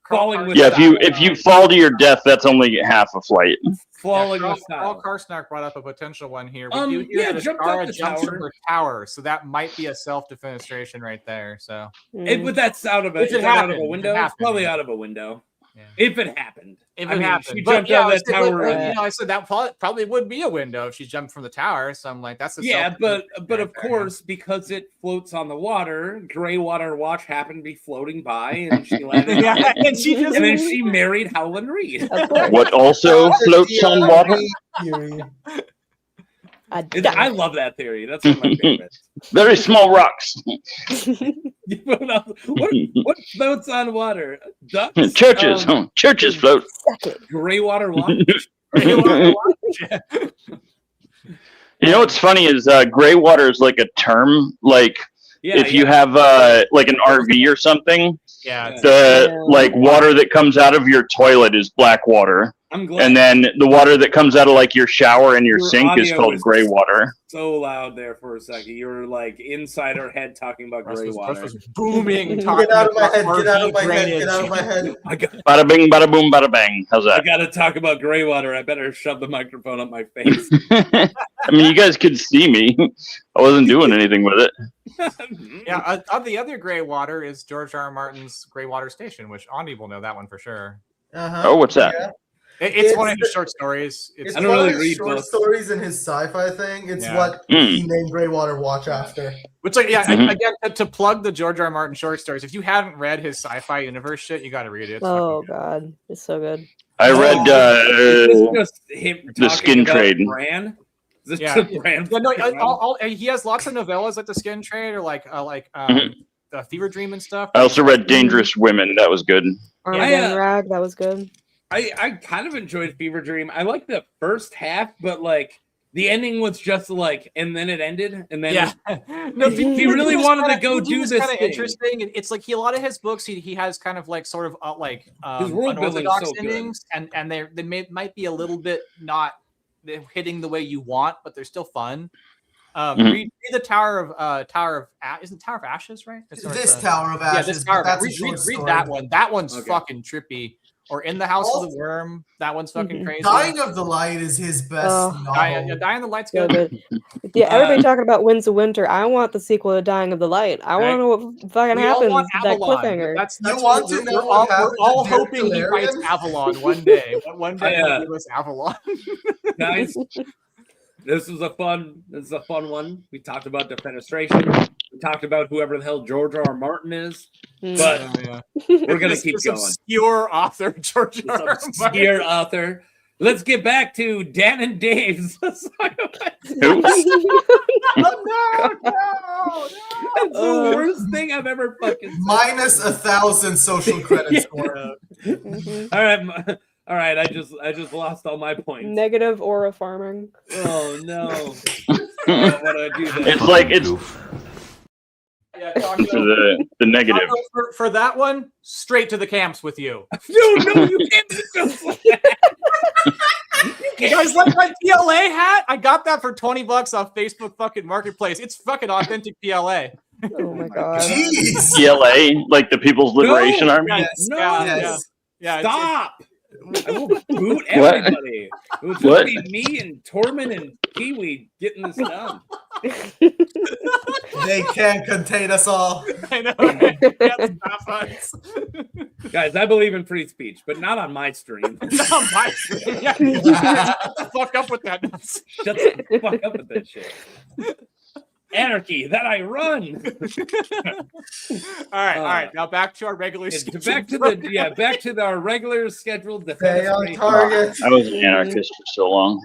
falling with Yeah, if you fall to your death, that's only half a flight. Falling Carl with style. Karsnak brought up a potential one here. We do hear yeah, that jumped Ashara up the jumps from tower. her tower, so that might be a self-defenestration right there. So But that's out of a, If it is that out of a happened, window? if it It's probably happened. out of a window. Yeah. If it happened. If I it mean, happened, she but jumped yeah, out of that tower. I said that probably would be a window if she jumped from the tower. So I'm like, that's a but right of course, because it floats on the water, Greywater Watch happened to be floating by, and she landed. on it. and then she married Howland Reed. What also floats on water? I love that theory. That's one of my favorites. Very small rocks. what floats on water? Ducks? Churches. Churches float. Greywater Watch. You know what's funny is Greywater is like a term. Like if you have like an RV or something, like water that comes out of your toilet is black water. I'm glad. And then the water that comes out of like your shower and your sink is called gray water. So loud there for a second. You were like inside our head talking about gray water. Booming. Get out of my head. Get out of my head. Get out of my head. Bada bing, bada boom, bada bang. How's that? I got to talk about gray water. I better shove the microphone up my face. I mean, you guys could see me. I wasn't doing anything with it. Yeah, the other gray water is George R. R. Martin's Gray Water Station, which Andi will know that one for sure. Oh, what's that? Yeah. It's one of his short stories. It's I don't one really of his read short books. stories in his sci-fi thing. It's what he named Greywater Watch after. Which, like, again, to plug the George R. R. Martin short stories, if you haven't read his sci-fi universe shit, you got to read it. It's God, it's so good. I read just him The Skin about Trade. Bran? Is this Yeah, just Bran? he has lots of novellas like The Skin Trade or the Fever Dream and stuff. I also read Dangerous Women. That was good. Armageddon Rag, that was good. I kind of enjoyed Fever Dream. I liked the first half, but like the ending was just like, and then it ended, and then no, he really wanted to go do this kind of thing. interesting. It's like a lot of his books, he has kind of like sort of his world building is unorthodox so good. endings, and might be a little bit not hitting the way you want, but they're still fun. Read the Tower of isn't Tower of Ashes, right? Tower of Ashes. Yeah, this Tower of Ashes. Read that one. That one's fucking trippy. Or In the House of the Worm. That one's fucking crazy. Dying of the Light is his best novel. Dying of the Light's good. Everybody talking about Winds of Winter. I want the sequel to Dying of the Light. I want to know what fucking happens. That cliffhanger. That's we're all hoping he writes Avalon one day. But one day he'll give us Avalon. Guys, this is a fun one. We talked about defenestration. We talked about whoever the hell George R. R. Martin is. But we're gonna keep going. Obscure author George R. R. Martin. Obscure author. Let's get back to Dan and Dave's. That's no. That's the worst thing I've ever fucking said. Minus 1,000 social credits for All right. I just lost all my points. Negative aura farming. Oh no! What do I do that? It's like it's the negative. For that one, straight to the camps with you. No, you can't just like that. You guys like my PLA hat? I got that for $20 off Facebook fucking Marketplace. It's fucking authentic PLA. Oh my god. Jeez. PLA, like the People's Liberation Army. Yeah. Stop. I will boot everybody. It would just be me and Tormund and Kiwi getting this done. They can't contain us all. I know. Guys, I believe in free speech, but not on my stream. Not on my stream. Yeah. Shut the fuck up with that. Shut the fuck up with that shit. Anarchy that I run. All right. Now back to our regular schedule. Back to our regular scheduled Stay on target. I was an anarchist for so long.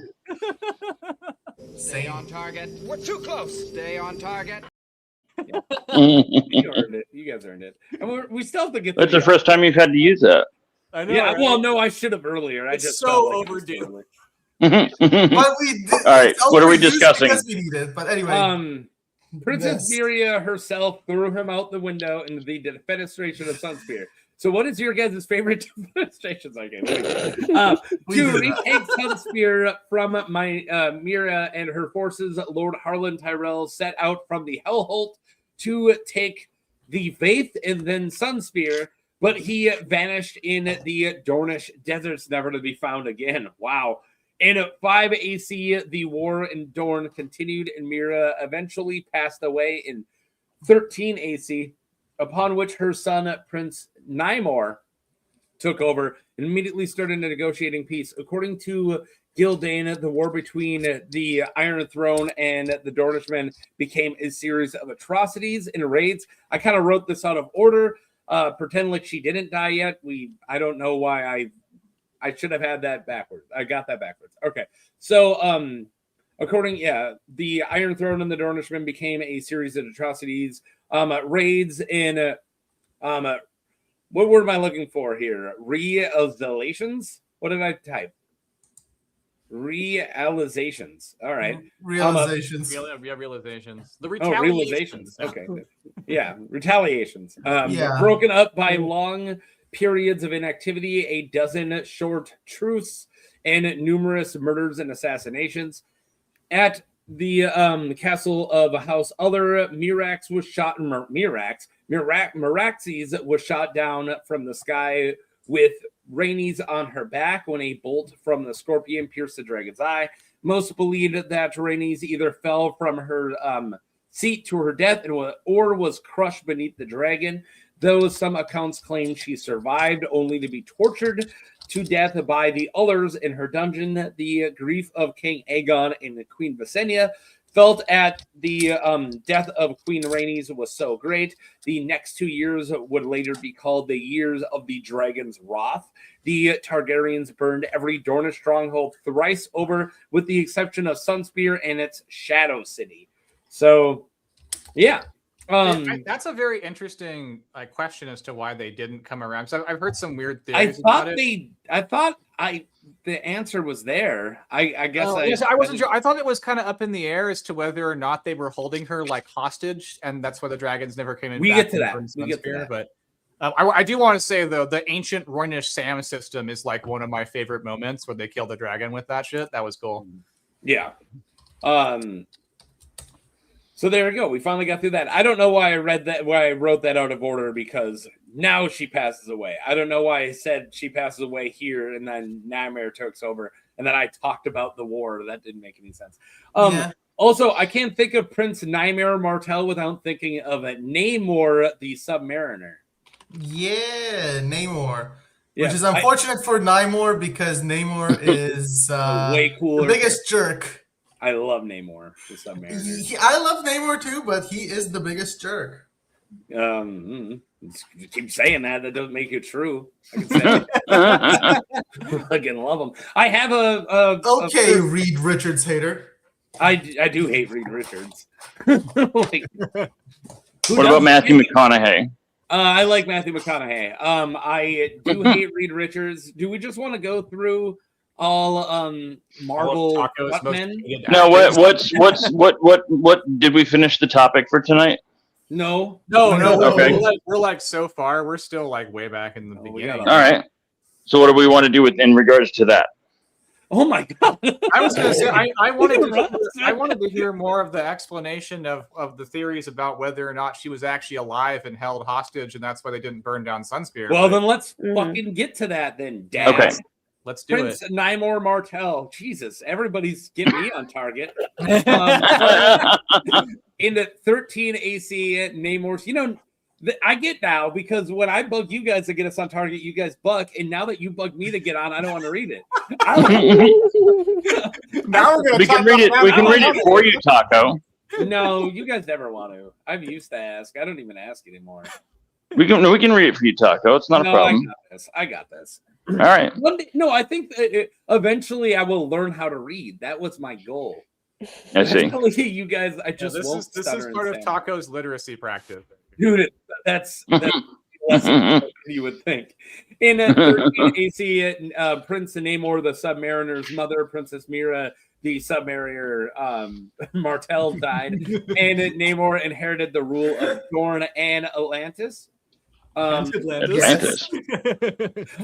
Stay on target. We're too close. Stay on target. You earned it. You guys earned it. And we still have to get. That's the first time you've had to use that. I know. Yeah. Right? Well, no, I should have earlier. It's just so overdue. All right. What are we discussing? We need it, but anyway. Princess Meria herself threw him out the window in the defenestration of Sunspear. So what is your guys' favorite defenestrations? To retake Sunspear from Mira and her forces, Lord Harlan Tyrell set out from the Hellholt to take the Faith and then Sunspear, but he vanished in the Dornish deserts, never to be found again. Wow. In 5 AC, the war in Dorne continued, and Meria eventually passed away in 13 AC, upon which her son, Prince Nymeria, took over and immediately started negotiating peace. According to Gildane, the war between the Iron Throne and the Dornishmen became a series of atrocities and raids. I kind of wrote this out of order, pretend like she didn't die yet. I don't know why I should have had that backwards. I got that backwards. Okay. So, the Iron Throne and the Dornishmen became a series of atrocities, raids in, what word am I looking for here? Realizations? What did I type? Realizations. All right. Realizations. Realizations. The realizations. Okay. Yeah. Retaliations. Broken up by long periods of inactivity, a dozen short truces, and numerous murders and assassinations. At the castle of House Other, Mirax was shot. Meraxes was shot down from the sky with Rhaenys on her back when a bolt from the scorpion pierced the dragon's eye. Most believed that Rhaenys either fell from her seat to her death or was crushed beneath the dragon, though some accounts claim she survived only to be tortured to death by the others in her dungeon. The grief of King Aegon and Queen Visenya felt at the death of Queen Rhaenys was so great. The next 2 years would later be called the years of the Dragon's Wrath. The Targaryens burned every Dornish stronghold thrice over, with the exception of Sunspear and its Shadow City. So, yeah. That's a very interesting question as to why they didn't come around. So I've heard some weird theories about it. The answer was there. I guess I wasn't sure. I thought it was kind of up in the air as to whether or not they were holding her like hostage, and that's why the dragons never came in. We get to that. But I do want to say though, the ancient Rhoynish Sam system is like one of my favorite moments where they kill the dragon with that shit. That was cool. Yeah. So there we go. We finally got through that. I don't know why I wrote that out of order, because now she passes away. I don't know why I said she passes away here and then Nymeria takes over and then I talked about the war. That didn't make any sense. Also, I can't think of Prince Nymeria Martell without thinking of Namor the Submariner. Yeah, Namor. Yeah, which is unfortunate for Namor, because Namor is way cooler. The biggest jerk. I love Namor the Submariner. I love Namor too, but he is the biggest jerk. You keep saying that doesn't make it true. I can say I fucking love him. I have a Reed Richards hater. I do hate Reed Richards. What about Matthew McConaughey? I like Matthew McConaughey. I do hate Reed Richards. Do we just want to go through all Marvel men? No, what did we finish the topic for tonight? No. Okay. We're like so far, we're still like way back in the beginning. All right. So what do we want to do in regards to that? Oh my god! I was going to say I wanted to hear more of the explanation of the theories about whether or not she was actually alive and held hostage, and that's why they didn't burn down Sunspear. Well, then let's fucking get to that then, Dad. Okay. Let's do Prince it. Nymeria Martell. Jesus, everybody's getting me on target. In the 13 AC Namor, I get now, because when I bug you guys to get us on target, you guys buck, and now that you bug me to get on, I don't want to read it. Now we can read it. We can read it for you, Taco. No, you guys never want to. I'm used to ask. I don't even ask anymore. We can read it for you, Taco. It's not a problem. I got this. All right. No, I think eventually I will learn how to read. That was my goal. I see. You guys, this is part of Taco's literacy practice. Dude, that's less than you would think. In 13 AC, Prince Namor the Submariner's mother, Princess Meria the Submariner Martell, died, and Namor inherited the rule of Dorne and Atlantis. Atlantis.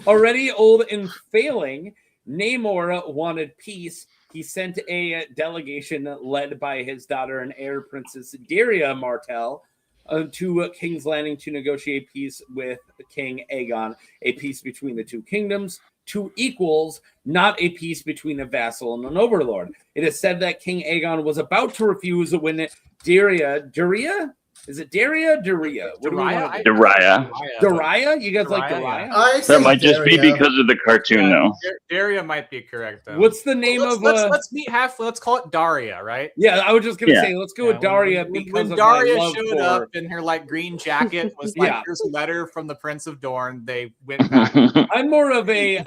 Already old and failing, Namor wanted peace. He sent a delegation led by his daughter and heir, Princess Meria Martell, to King's Landing to negotiate peace with King Aegon, a peace between the two kingdoms, two equals, not a peace between a vassal and an overlord. It is said that King Aegon was about to refuse when Daria? Is it Daria? Daria? Daria? You guys like Daria? That might just be because of the cartoon, though. Daria might be correct, though. What's the name of? Let's meet halfway. Let's call it Daria, right? Yeah, I was just gonna say let's go with Daria because when of Daria my love showed for... up in her like green jacket was like here's a letter from the Prince of Dorne. They went back. I'm more of a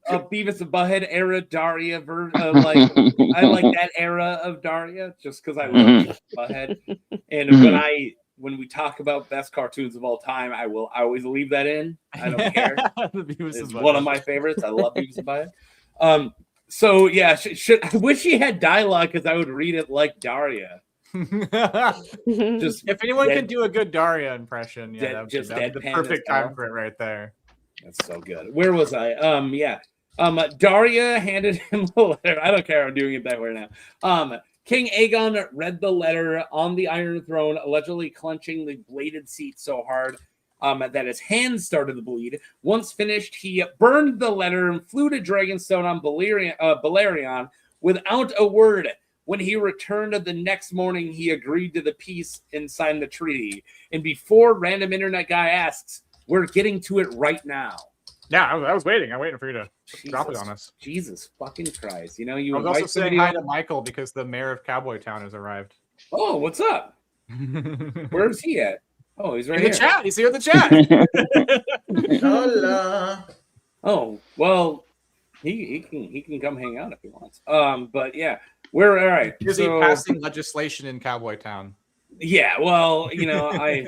Beavis and Butthead era Daria version. I like that era of Daria just because I love Beavis and Butthead. And when we talk about best cartoons of all time, I always leave that in. I don't care. It's one of my favorites. I love Beavis and Butthead. So yeah, I wish she had dialogue because I would read it like Daria. Just if anyone can do a good Daria impression, that'd be the perfect time for it right there. That's so good. Where was I? Daria handed him the letter. I don't care. I'm doing it that way now. King Aegon read the letter on the Iron Throne, allegedly clenching the bladed seat so hard that his hands started to bleed. Once finished, he burned the letter and flew to Dragonstone on Balerion without a word. When he returned the next morning, he agreed to the peace and signed the treaty. And before random internet guy asks, we're getting to it right now. Yeah, I was waiting. I'm waiting for you to drop it on us. Jesus fucking Christ. You know, I was also saying hi to Michael because the mayor of Cowboy Town has arrived. Oh, what's up? Where's he at? Oh, he's right in here. The chat. He's here in the chat. Hola. Oh, well, he can come hang out if he wants. But yeah, we're all right. Is he passing legislation in Cowboy Town? Yeah, well, you know, I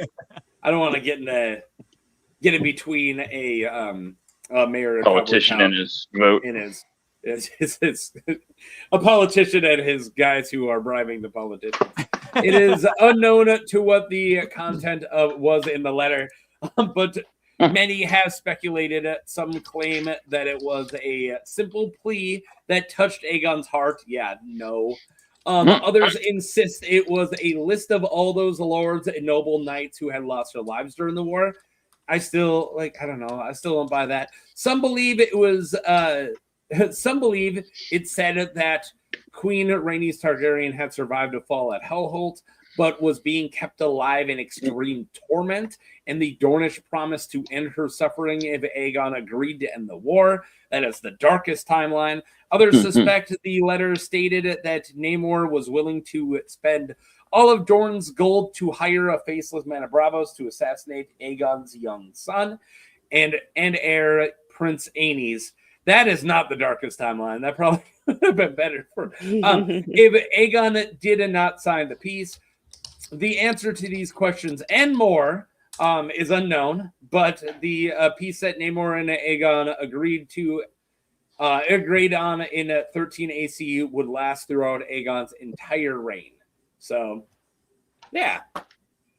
don't want to get in between a mayor, politician, and his vote, in his a politician and his guys who are bribing the politicians. It is unknown to what the content was in the letter, but many have speculated. Some claim that it was a simple plea that touched Aegon's heart. Yeah, no. Others insist it was a list of all those lords and noble knights who had lost their lives during the war. I still I don't know. I still don't buy that. Some believe it was. Some believe it said that Queen Rhaenys Targaryen had survived a fall at Hellholt, but was being kept alive in extreme torment, and the Dornish promised to end her suffering if Aegon agreed to end the war. That is the darkest timeline. Others suspect the letter stated that Namor was willing to spend all of Dorne's gold to hire a faceless man of Bravos to assassinate Aegon's young son and heir, Prince Aenys. That is not the darkest timeline. That probably would have been better for if Aegon did not sign the peace. The answer to these questions and more is unknown, but the peace that Namor and Aegon agreed on in 13 AC would last throughout Aegon's entire reign. So, yeah,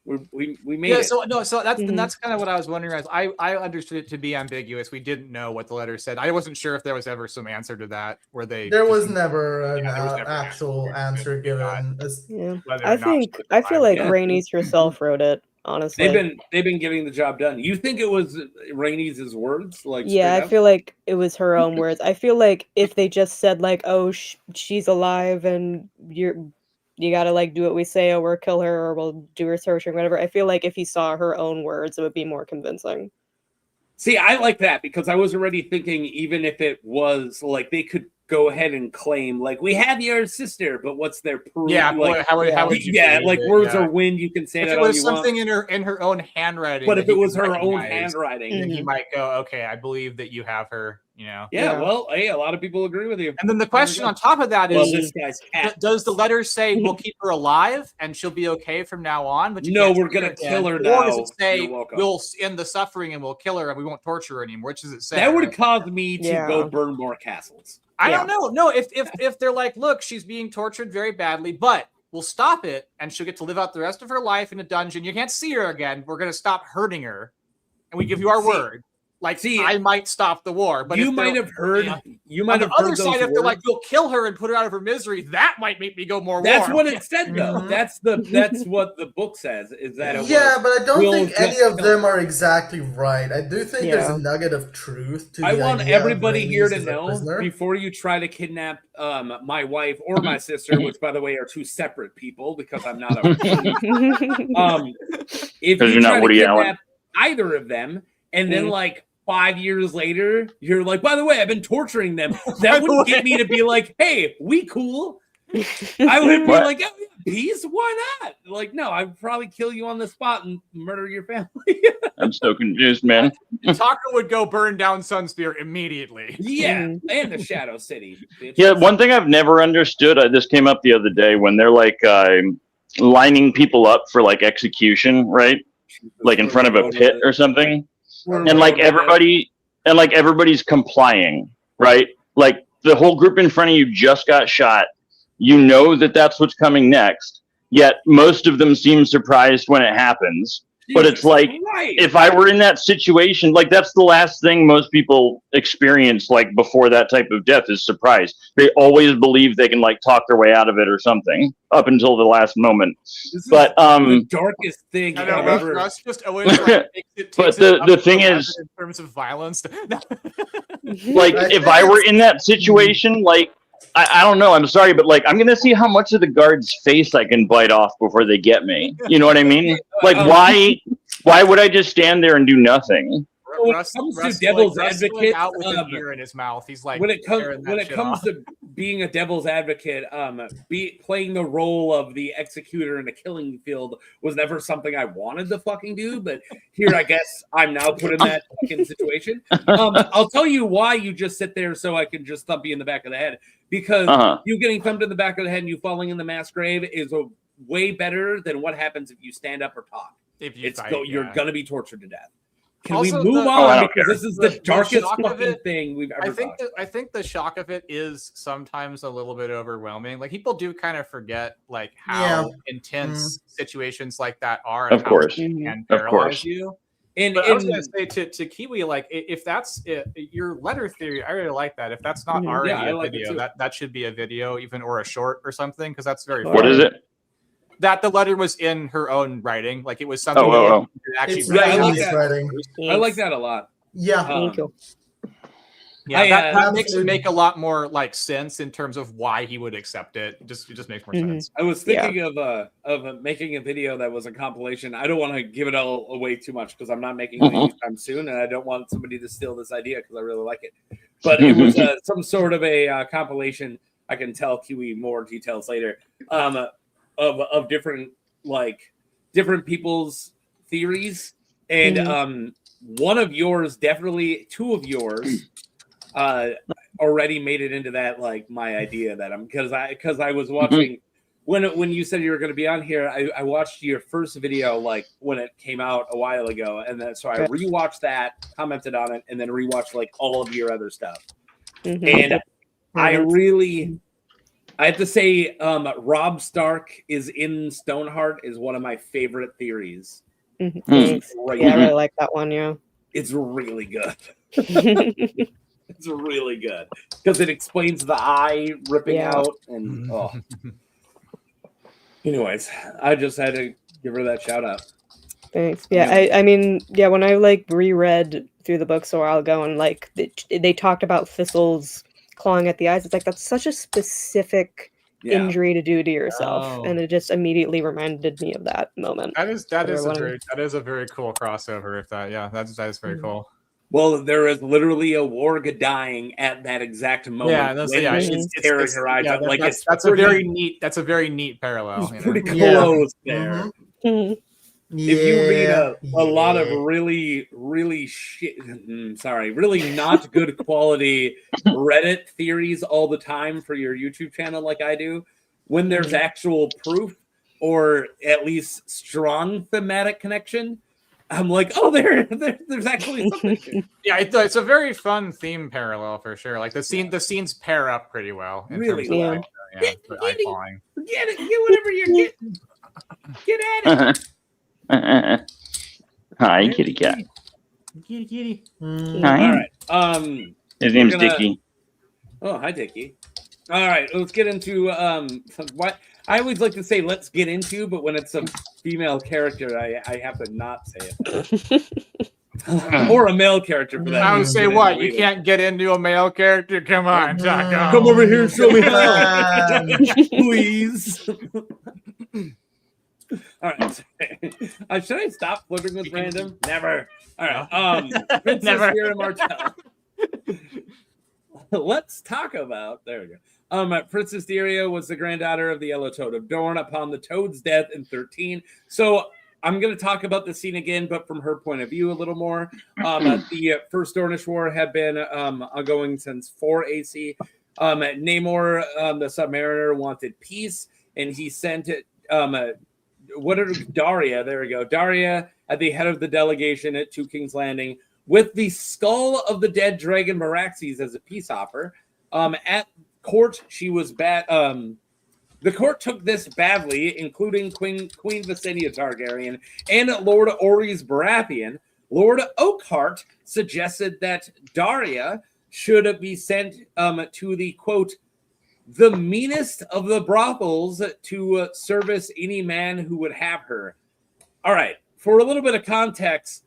we made it. So that's kind of what I was wondering. I understood it to be ambiguous. We didn't know what the letter said. I wasn't sure if there was ever some answer to that. There was never an actual answer given. Yeah. I feel like Rhaenys herself wrote it. Honestly, they've been getting the job done. You think it was Rhaenys' words? I feel like it was her own words. I feel like if they just said oh, she's alive and you gotta do what we say, or we'll kill her, or we'll do her search or whatever. I feel like if you saw her own words, it would be more convincing. See, I like that because I was already thinking, even if it was they could go ahead and claim we have your sister, but what's their proof? Yeah, how would you words are wind. You can say if that it was all you something want. in her own handwriting. But if it was her own handwriting, then he might go, okay, I believe that you have her. Yeah. Well, hey, a lot of people agree with you. And then the question on top of that is, this guy's cat. Does the letter say we'll keep her alive and she'll be okay from now on? But no, we're gonna kill her now. Or does it say we'll end the suffering and we'll kill her and we won't torture her anymore? Which does it say? That would cause me to go burn more castles. I don't know. No, if they're look, she's being tortured very badly, but we'll stop it and she'll get to live out the rest of her life in a dungeon. You can't see her again. We're gonna stop hurting her, and we give you our word. like, I might stop the war. But you might have heard. You might have heard heard the other side, if they're words. like, you'll kill her and put her out of her misery, that might make me go more. That's war. what it said, though. That's what the book says. Is that it yeah, was, but I don't we'll think any just of kill them her. are exactly right. I do think there's a nugget of truth to. I the want idea of everybody here Rhaenys to as a know prisoner. before you try to kidnap my wife or my sister, which by the way are two separate people because I'm not a if you you're try not to Woody kidnap Allen. either of them and then like 5 years later you're like, by the way, I've been torturing them, that wouldn't get me to be like, hey, we cool. I would be like, oh, yeah, peace, why not? Like, no, I'd probably kill you on the spot and murder your family. I'm so confused, man. Taco would go burn down Sunspear immediately. Yeah, and the Shadow City. Bitch. Yeah, one thing I've never understood, this came up the other day when they're like lining people up for like execution, right? Like in front of a pit or something. And like everybody's complying, right? Like the whole group in front of you just got shot. You know that that's what's coming next. Yet most of them seem surprised when it happens. But it's like, if I were in that situation, like that's the last thing most people experience, like before that type of death, is surprise. They always believe they can like talk their way out of it or something up until the last moment. But the darkest thing I know, I've ever. Russ just always like, but the thing is, in terms of violence, like if I were in that situation, like I don't know, I'm sorry, but like I'm gonna see how much of the guard's face I can bite off before they get me. You know what I mean? Like why would I just stand there and do nothing? When it comes to devil's advocate, out with a beer in his mouth. He's like, when it comes to being a devil's advocate, playing the role of the executor in a killing field was never something I wanted to fucking do. But here, I guess I'm now put in that fucking situation. I'll tell you why you just sit there so I can just thump you in the back of the head, because you getting thumped in the back of the head and you falling in the mass grave is a way better than what happens if you stand up or talk. If you you're gonna be tortured to death. Can Also, we move on? Because this is the darkest fucking thing we've ever done. I think the shock of it is sometimes a little bit overwhelming. Like people do kind of forget like how intense situations like that are, and of course, can paralyze you. And I was going to say to Kiwi, like if that's your letter theory, I really like that. If that's not already a video, that should be a video, even or a short or something, because that's very. What is it? That the letter was in her own writing, like it was something actually. I like that a lot. Yeah, thank you. Yeah, that makes it make a lot more like sense in terms of why he would accept it. It just makes more sense. I was thinking of making a video that was a compilation. I don't want to give it all away too much because I'm not making it anytime soon, and I don't want somebody to steal this idea because I really like it. But it was some sort of a compilation. I can tell Kiwi more details later. Of different people's theories, and one of yours, definitely two of yours, already made it into that like my idea that because I was watching when you said you were going to be on here. I watched your first video like when it came out a while ago, and then so I rewatched that, commented on it, and then rewatched like all of your other stuff, and I have to say, Robb Stark is in Stoneheart is one of my favorite theories. Yeah, I really like that one. Yeah, it's really good. It's really good because it explains the eye ripping out and Anyways, I just had to give her that shout out. Thanks. Yeah, I mean, when I like reread through the books a while ago, and like they talked about thistles clawing at the eyes. It's like that's such a specific injury to do to yourself, and it just immediately reminded me of that moment. That is a very cool crossover. If that is very cool. Well, there is literally a warg dying at that exact moment. Yeah, she's tearing her eyes out. Like that's a very neat parallel. It's pretty close there. If you read a lot of really not good quality Reddit theories all the time for your YouTube channel like I do, when there's actual proof or at least strong thematic connection, I'm like, oh, there's actually something. Yeah, it's a very fun theme parallel for sure. Like the scenes pair up pretty well. Really, get whatever you're getting. Get at it. Hi, kitty cat. Kitty. All right. His name's Dickie. Oh, hi, Dickie. All right, let's get into what I always like to say. Let's get into, but when it's a female character, I have to not say it. Or a male character for that. I would say what? You can't get into a male character? Come on, Taco. Come over here and show me how. Please. All right. Should I stop flipping with random? Never. All right. Princess Meria Martell. Let's talk about. There we go. Princess Meria was the granddaughter of the Yellow Toad of Dorne upon the Toad's death in 13. So I'm going to talk about the scene again, but from her point of view a little more. The First Dornish War had been ongoing since 4 AC. Namor, the Submariner, wanted peace, and he sent Daria, there we go. Daria at the head of the delegation at Two Kings Landing with the skull of the dead dragon Meraxes as a peace offer. At court, she was bad. The court took this badly, including Queen Visenya Targaryen and Lord Orys Baratheon. Lord Oakheart suggested that Daria should be sent to the, quote, the meanest of the brothels to service any man who would have her. All right, for a little bit of context,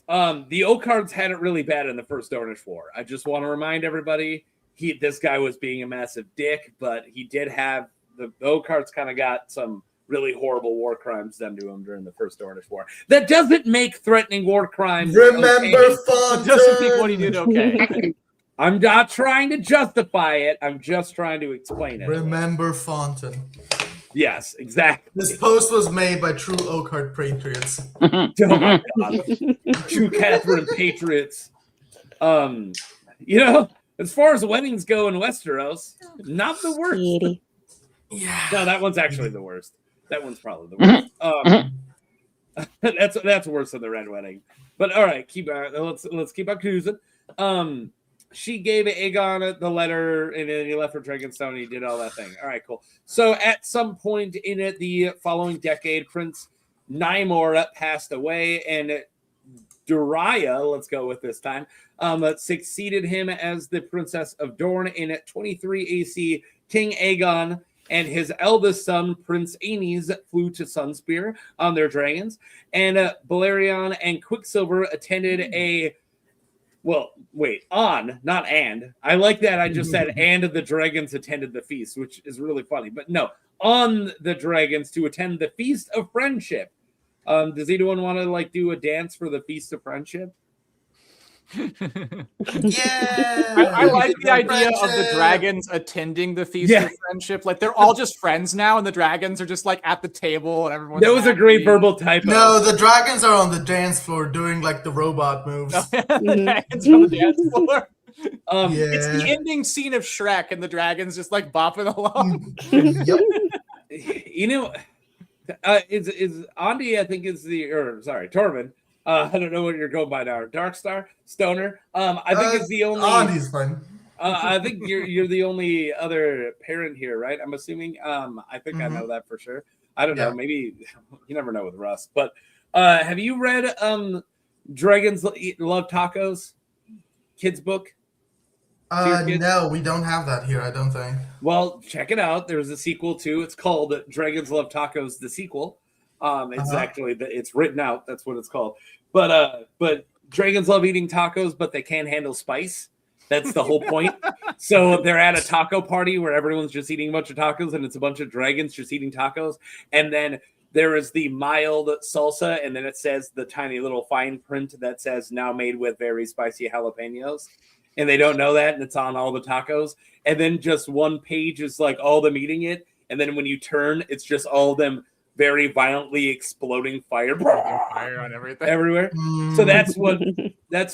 the Oakhearts had it really bad in the First Dornish War. I just want to remind everybody, this guy was being a massive dick, but he did have the Oakhearts kind of got some really horrible war crimes done to him during the First Dornish War. That doesn't make threatening war crimes. Remember Fontaine. It doesn't make what he did okay. I'm not trying to justify it. I'm just trying to explain it. Remember Fontaine. Yes, exactly. This post was made by true Oakheart patriots. Oh my God. True Catherine patriots. You know, as far as weddings go in Westeros, not the worst. Yeah. No, that one's actually the worst. That one's probably the worst. That's worse than the Red Wedding. But all right, let's keep on cruising. She gave Aegon the letter, and then he left for Dragonstone, and he did all that thing. All right, cool. So at some point in it, the following decade, Prince Nymeria passed away, and Daria, let's go with this time, succeeded him as the Princess of Dorne. And at 23 AC, King Aegon and his eldest son, Prince Aenys, flew to Sunspear on their dragons. And Balerion and Quicksilver attended not and. I like that I just said and the dragons attended the feast, which is really funny. But no, on the dragons to attend the Feast of Friendship. Does anyone want to do a dance for the Feast of Friendship? Yeah, I like the idea of the dragons attending the Feast of Friendship. Like they're all just friends now, and the dragons are just at the table, and everyone's. That was a great verbal typo. No, the dragons are on the dance floor doing the robot moves. The dragons on the dance floor. It's the ending scene of Shrek, and the dragons just bopping along. Yep. You know, is Andy? I think Tormund. I don't know what you're going by now. Darkstar, Stoner. I think is the only. Andy's fine. I think you're the only other parent here, right? I'm assuming. I think I know that for sure. I don't know. Maybe you never know with Rust. But have you read Dragons Love Tacos? Kids book. No, we don't have that here. I don't think. Well, check it out. There's a sequel too. It's called Dragons Love Tacos: The Sequel. It's actually it's written out. That's what it's called. But dragons love eating tacos, but they can't handle spice. That's the whole point. So they're at a taco party where everyone's just eating a bunch of tacos, and it's a bunch of dragons just eating tacos. And then there is the mild salsa, and then it says the tiny little fine print that says now made with very spicy jalapenos. And they don't know that, and it's on all the tacos. And then just one page is all them eating it, and then when you turn, it's just all of them very violently exploding fire on everything everywhere. So that's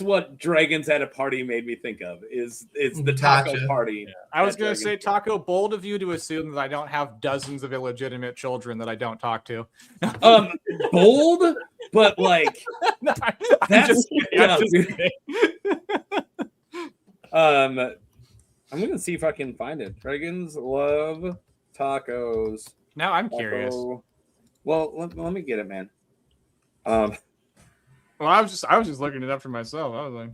what dragons at a party made me think of. It's the taco party. Yeah. I was going to say, Taco, bold of you to assume that I don't have dozens of illegitimate children that I don't talk to. Bold, but no, that's I'm gonna see if I can find it. Dragons love tacos. Now I'm curious. Well, let me get it, man. Well, I was just looking it up for myself. I was like,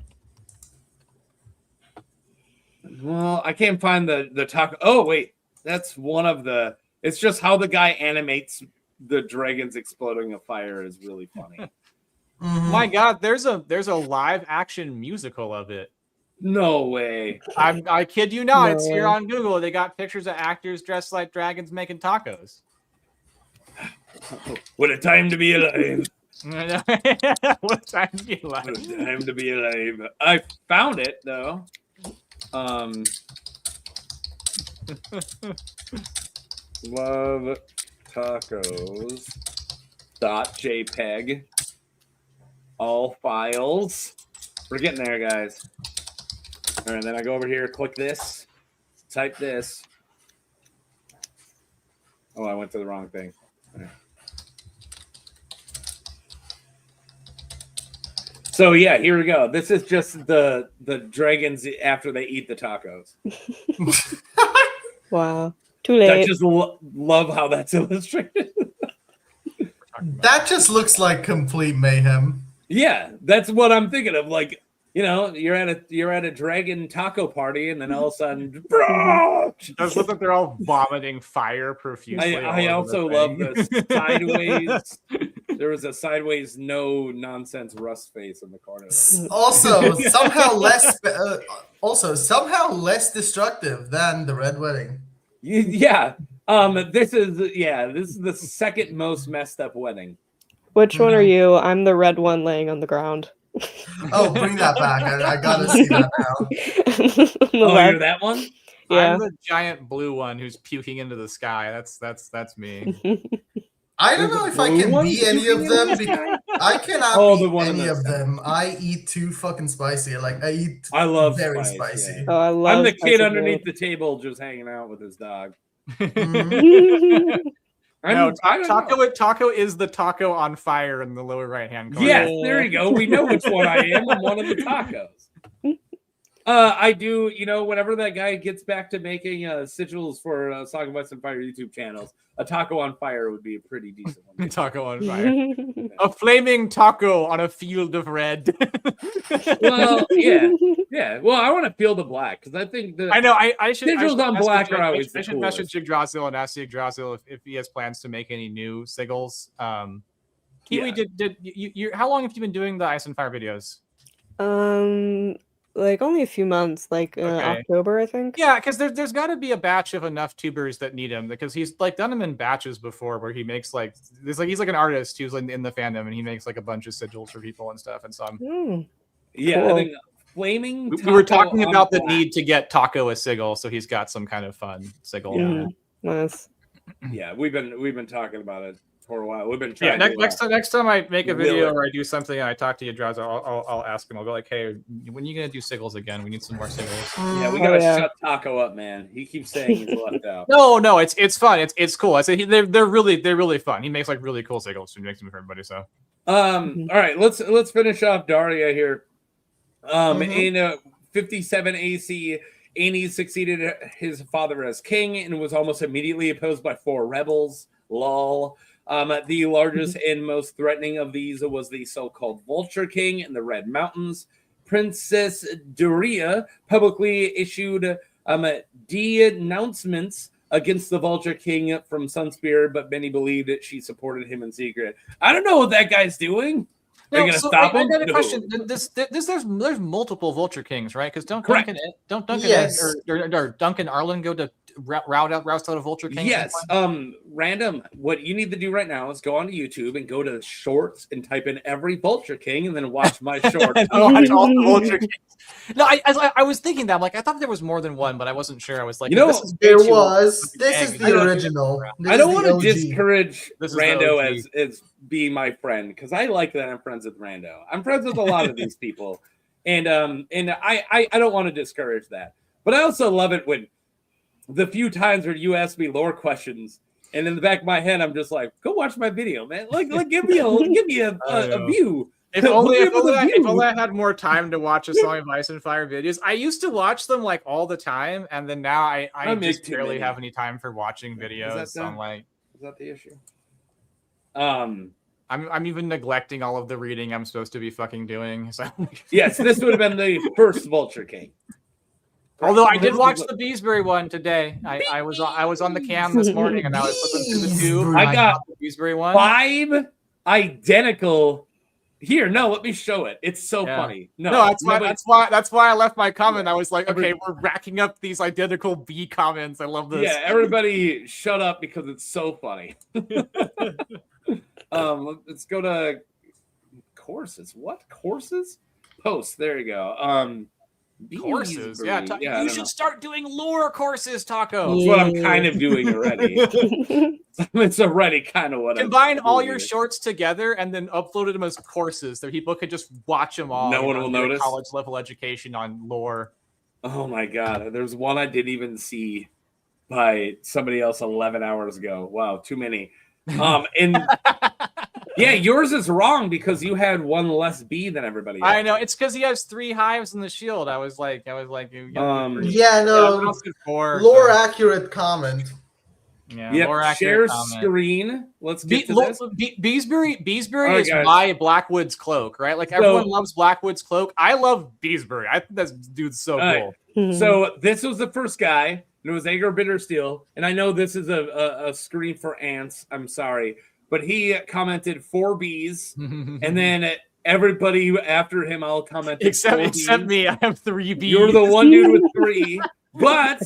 well, I can't find the taco. Oh wait, that's one of the. It's just how the guy animates the dragons exploding a fire is really funny. My God, there's a live action musical of it. No way. I kid you not. No It's here way. on Google. They got pictures of actors dressed like dragons making tacos. What a time to be alive. What a time to be alive. What a time to be alive. I found it though. Love tacos. .jpg. All files. We're getting there, guys. All right, then I go over here, click this, type this. Oh, I went to the wrong thing. Okay. So yeah, here we go. This is just the dragons after they eat the tacos. Wow. Too late. I just love how that's illustrated. That just looks like complete mayhem. Yeah, that's what I'm thinking of. Like, you know, you're at a dragon taco party, and then all of a sudden, it does look like they're all vomiting fire profusely. I also love the sideways. There was a sideways, no nonsense Rust face in the corner. Also, somehow less destructive than the Red Wedding. Yeah. This is the second most messed up wedding. Which one are you? I'm the red one laying on the ground. Oh, bring that back. I gotta see that now. You're that one? Yeah. I'm the giant blue one who's puking into the sky. That's me. I don't know if I can be any of them. Because I cannot be any of them. I eat too fucking spicy. Like I love very spicy. Yeah. Oh, I love I'm the kid spicy underneath food. the table just hanging out with his dog. No, taco is the taco on fire in the lower right hand corner. Yes, there you go. We know which one I am. I'm one of the tacos. I do, whenever that guy gets back to making sigils for Song of Ice and Fire YouTube channels, a taco on fire would be a pretty decent one. Taco on fire. A flaming taco on a field of red. Well, yeah. Well, I want a field of black because I think the I should sigils on black are always the I should message coolest. Yggdrasil and ask Yggdrasil if he has plans to make any new sigils. Kiwi, did you how long have you been doing the Ice and Fire videos? Like only a few months, like October, I think. Yeah, because there's got to be a batch of enough tubers that need him, because he's like done them in batches before, where he makes he's like an artist who's in the fandom, and he makes like a bunch of sigils for people and stuff. And so Cool. I think flaming. We were talking about the need to get Taco a sigil, so he's got some kind of fun sigil. Nice. Yeah, we've been talking about it for a while. We've been trying. Next time I make a video or I do something and I talk to you, Draws, I'll ask him. I'll go like, hey, when are you gonna do sigils again? We need some more sigils. Yeah, we gotta shut Taco up, man. He keeps saying he's left out. No, it's fun. It's cool. I say they're really fun. He makes like really cool sigils. So he makes them for everybody. So all right, let's finish off Daria here. In 57 AC, Aenys succeeded his father as king and was almost immediately opposed by 4 rebels. Lol. The largest and most threatening of these was the so-called Vulture King in the Red Mountains. Princess Meria publicly issued denouncements against the Vulture King from Sunspear, but many believed that she supported him in secret. I don't know what that guy's doing. Are you gonna stop him? I got a question. There's multiple Vulture Kings, right? Because don't Duncan or Duncan Arlen go to roust out a Vulture King? Yes. Random. What you need to do right now is go onto YouTube and go to shorts and type in every Vulture King and then watch my shorts. Watch all the Vulture Kings. No, I was thinking that. I thought there was more than one, but I wasn't sure. I was like, this is the original. I don't want to discourage Rando as being my friend, because I like that I'm friends with Rando. I'm friends with a lot of these people, and I don't want to discourage that. But I also love it when the few times where you ask me lore questions, and in the back of my head I'm just like, go watch my video, man. Like give me a view. If only I had more time to watch a Song of Ice and Fire videos. I used to watch them like all the time, and then now I just barely have any time for watching videos. Is that so I'm like, is that the issue? I'm even neglecting all of the reading I'm supposed to be fucking doing. So Yes, this would have been the first Vulture King. Although I did watch the Beesbury one today. I was on the cam this morning and I was flipping through the tube. I got the Beesbury one. 5 identical. Here, no, let me show it. It's so funny. No, that's why I left my comment. I was like, okay, we're racking up these identical B comments. I love this. Yeah, everybody shut up because it's so funny. Let's go to courses. What courses? Posts. There you go. Courses. Yeah, you should start doing lore courses, Taco. That's what I'm kind of doing already. It's already kind of what Combine all your shorts together and then upload them as courses so people can just watch them all. No one will notice. College level education on lore. Oh my god, there's one I didn't even see by somebody else 11 hours ago. Wow, too many. And yeah, yours is wrong because you had one less bee than everybody else. I know, it's because he has 3 hives in the shield. I was like, yeah, no, lore accurate comment. Yeah, yep. Share screen. Let's get to this. Beesbury is my Blackwood's cloak, right? Like everyone loves Blackwood's cloak. I love Beesbury. I think that dude's so cool. So this was the first guy, and it was Aegor Bittersteel. And I know this is a screen for ants. I'm sorry, but he commented 4 bees, and then everybody after him all commented except me. I have 3 bees. You're the one dude with 3, but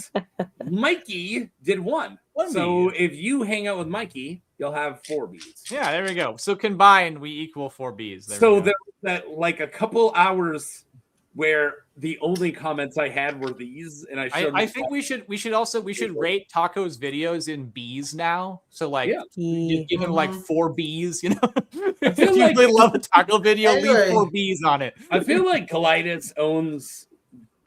Mikey did 1. So if you hang out with Mikey, you'll have 4 bees. Yeah, there we go. So combined, we equal 4 bees. There was that like a couple hours where the only comments I had were these, and I think we should rate Taco's videos in bees now. So like, you give him like 4 bees. You know, if you really love a Taco video, leave 4 bees on it. I feel like Colitis owns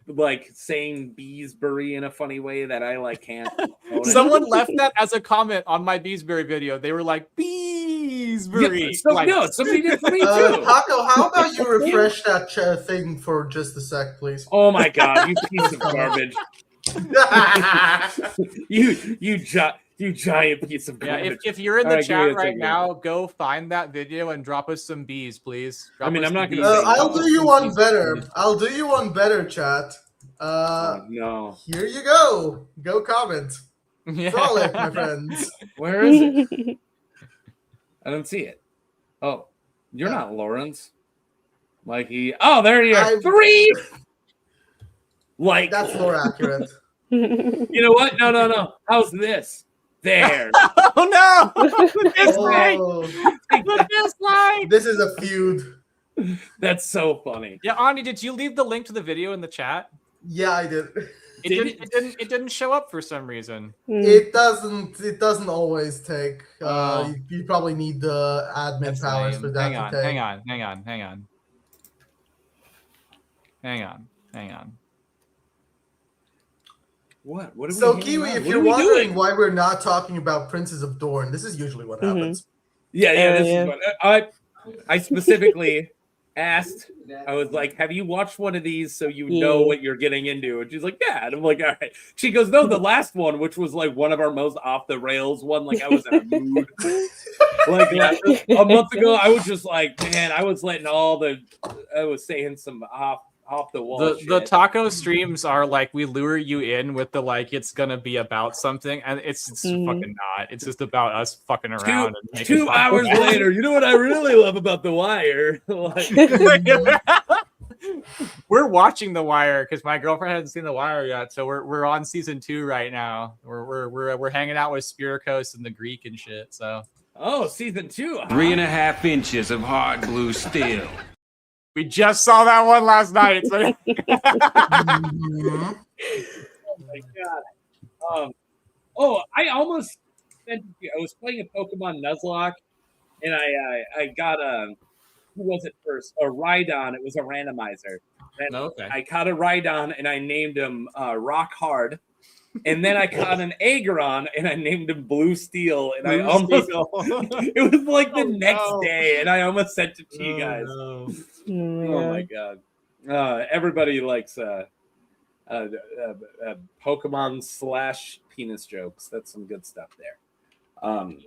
like saying Beesbury in a funny way that I like can't own it. Someone left that as a comment on my Beesbury video. They were like, Beesbury. No, somebody did for me too. Taco, how about you refresh that thing for just a sec, please? Oh my god, you piece of garbage. you giant piece of garbage. Yeah, if you're in the chat right now, go find that video and drop us some bees, please. I'm not going to. I'll do you one better. I'll do you one better, chat. No. Here you go. Go comment. Yeah. Frolic, my friends. Where is it? I don't see it. Oh, you're not Lawrence. Mikey. Oh, there you are. 3. Like that's more accurate. You know what? No. How's this? There. Oh no! This is a feud. That's so funny. Yeah, Ani, did you leave the link to the video in the chat? Yeah, I did. It didn't show up for some reason. It doesn't always take. You probably need the admin powers for that to take. Hang on. What are so, Kiwi, if you're wondering why we're not talking about Princes of Dorne, this is usually what happens. Yeah. This is what I specifically asked. I was like, "Have you watched one of these so you know what you're getting into?" And she's like, "Yeah." And I'm like, "All right." She goes, "No, the last one, which was like one of our most off the rails one. Like I was in a mood. Like a month ago, I was just like, man, I was letting I was saying some off the wall. The taco streams are like we lure you in with the like it's gonna be about something, and it's fucking not. It's just about us fucking around. And 2 hours later, you know what I really love about The Wire? We're watching The Wire because my girlfriend hasn't seen The Wire yet, so we're on season 2 right now. We're hanging out with Spirikos and the Greek and shit. So season 2, huh? 3.5 inches of hard blue steel. We just saw that one last night. Oh my god. I almost I was playing a Pokemon Nuzlocke, and I got who was it first? A Rhydon. It was a randomizer. And I caught a Rhydon, and I named him Rock Hard. And then I caught an Aegoron, and I named him Blue Steel. And I almost it was like the next day, and I almost sent it to you guys. Oh my god. Everybody likes Pokemon / penis jokes. That's some good stuff there.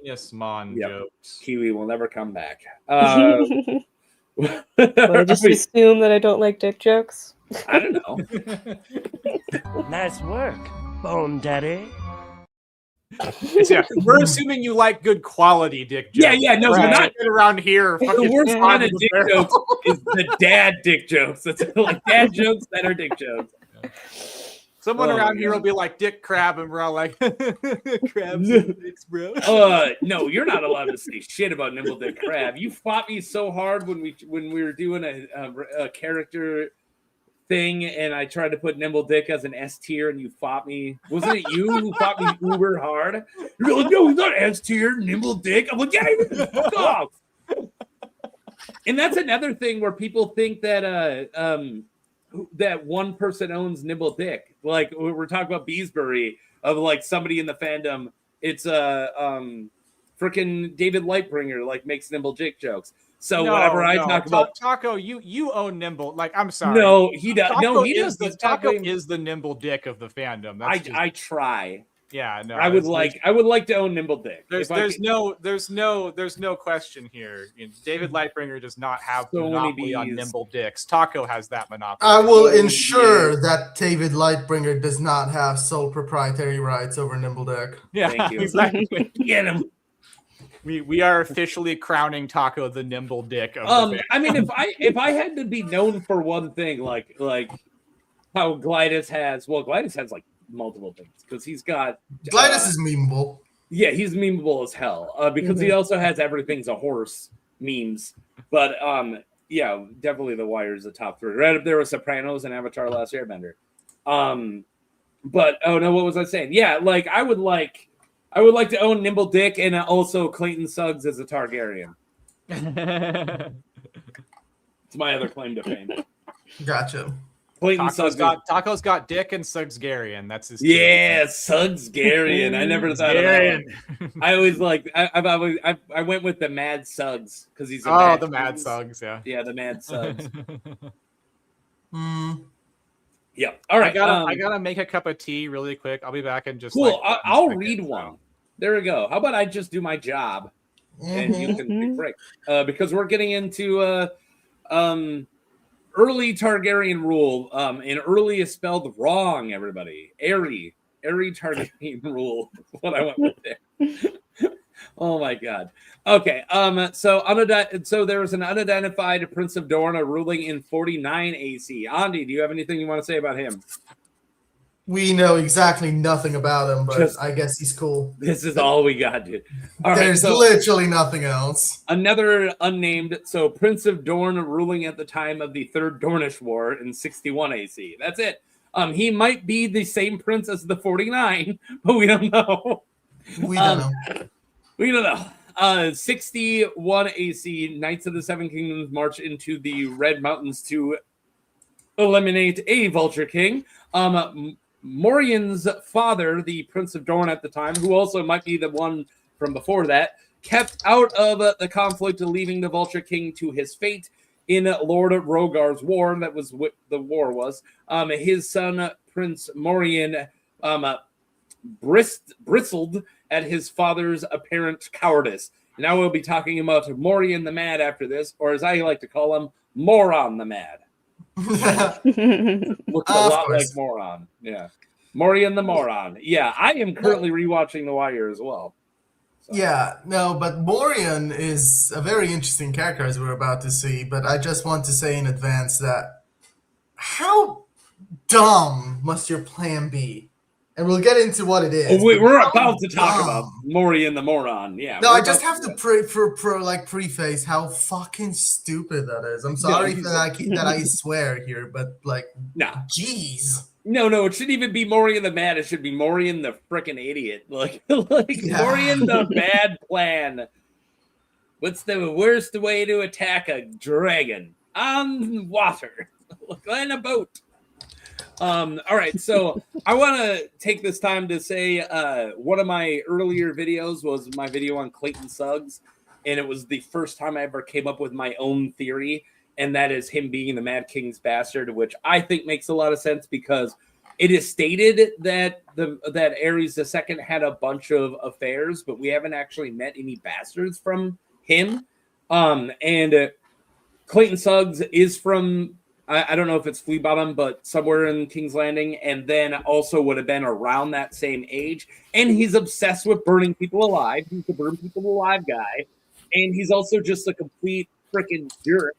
Yes, Mon jokes. Kiwi will never come back. Well, I just assume that I don't like dick jokes. I don't know. Nice work, Bone Daddy. Yeah, we're assuming you like good quality dick jokes. Yeah, no, we're not around here. The worst kind of dick jokes is the dad dick jokes. It's like dad jokes that are dick jokes. Someone around here will be like Dick Crab, and we're all like, crabs and dicks, bro. No, you're not allowed to say shit about Nimble Dick Crab. You fought me so hard when we were doing a character thing, and I tried to put Nimble Dick as an S tier, and you fought me. Wasn't it you who fought me uber hard? You're like, no, he's not S tier, Nimble Dick. I'm like, yeah, fuck off. And that's another thing where people think that that one person owns Nimble Dick. Like we're talking about Beesbury of like somebody in the fandom. It's freaking David Lightbringer like makes Nimble Dick jokes. So whenever I talk about Taco, you own Nimble. Like I'm sorry. No, he does. Taco He does. Taco is the Nimble Dick of the fandom. I try. Yeah, no. I would like to own Nimble Dick. There's no question here. David Lightbringer does not have monopoly on Nimble Dicks. Taco has that monopoly. I will ensure that David Lightbringer does not have sole proprietary rights over Nimble Dick. Yeah, thank you. Exactly. Get him. We are officially crowning Taco the Nimble Dick of the I mean, if I had to be known for one thing, like how Glidus has like multiple things because he's got Glidus is memeable. Yeah, he's memeable as hell because he also has everything's a horse memes. But yeah, definitely The Wire is the top three. Right up there with Sopranos and Avatar: Last Airbender. But oh no, what was I saying? Yeah, like I would like to own Nimble Dick and also Clayton Suggs as a Targaryen. It's my other claim to fame. Gotcha. Taco's got Dick and Suggsgarian. That's his. Yeah, Suggsgarian. I never thought of that. I always like. I went with the Mad Suggs because he's the Mad Suggs. Yeah, the Mad Suggs. Yeah. All right. I gotta make a cup of tea really quick. I'll be back in just. Cool. I'll read one. There we go. How about I just do my job, and you can take a break because we're getting into early Targaryen rule. And early is spelled wrong. Everybody, Airy Targaryen rule. That's what I went with there. Oh my god. Okay. So there was an unidentified Prince of Dorne ruling in 49 AC. Andy, do you have anything you want to say about him? We know exactly nothing about him, but I guess he's cool. This is all we got, dude. There's literally nothing else. Another unnamed. So Prince of Dorne ruling at the time of the Third Dornish War in 61 AC. That's it. He might be the same prince as the 49, but we don't know. We don't know. We don't know. 61 AC, Knights of the Seven Kingdoms march into the Red Mountains to eliminate a Vulture King. Morian's father, the Prince of Dorne at the time, who also might be the one from before that, kept out of the conflict, leaving the Vulture King to his fate in Lord Rogar's war. That was what the war was. His son, Prince Morian, bristled at his father's apparent cowardice. Now we'll be talking about Morian the Mad after this, or as I like to call him, Moron the Mad. Looks a lot like Moron. Yeah. Morian the Moron. Yeah, I am currently rewatching The Wire as well. So. Yeah, no, but Morian is a very interesting character as we're about to see, but I just want to say in advance that how dumb must your plan be? And we'll get into what it is. We're about to talk about Morian the Moron. Yeah. No, I just have to preface how fucking stupid that is. I'm sorry that I swear here, but like, jeez. No, it shouldn't even be Morian the Mad. It should be Morian the frickin' idiot. Morian the bad plan. What's the worst way to attack a dragon? On water. On a boat. All right, so I want to take this time to say one of my earlier videos was my video on Clayton Suggs, and it was the first time I ever came up with my own theory, and that is him being the Mad King's bastard, which I think makes a lot of sense because It is stated that that Ares II had a bunch of affairs, but we haven't actually met any bastards from him. And Clayton Suggs is from, I don't know if it's Flea Bottom, but somewhere in King's Landing, and then also would have been around that same age. And he's obsessed with burning people alive. He's the burn people alive guy. And he's also just a complete freaking jerk.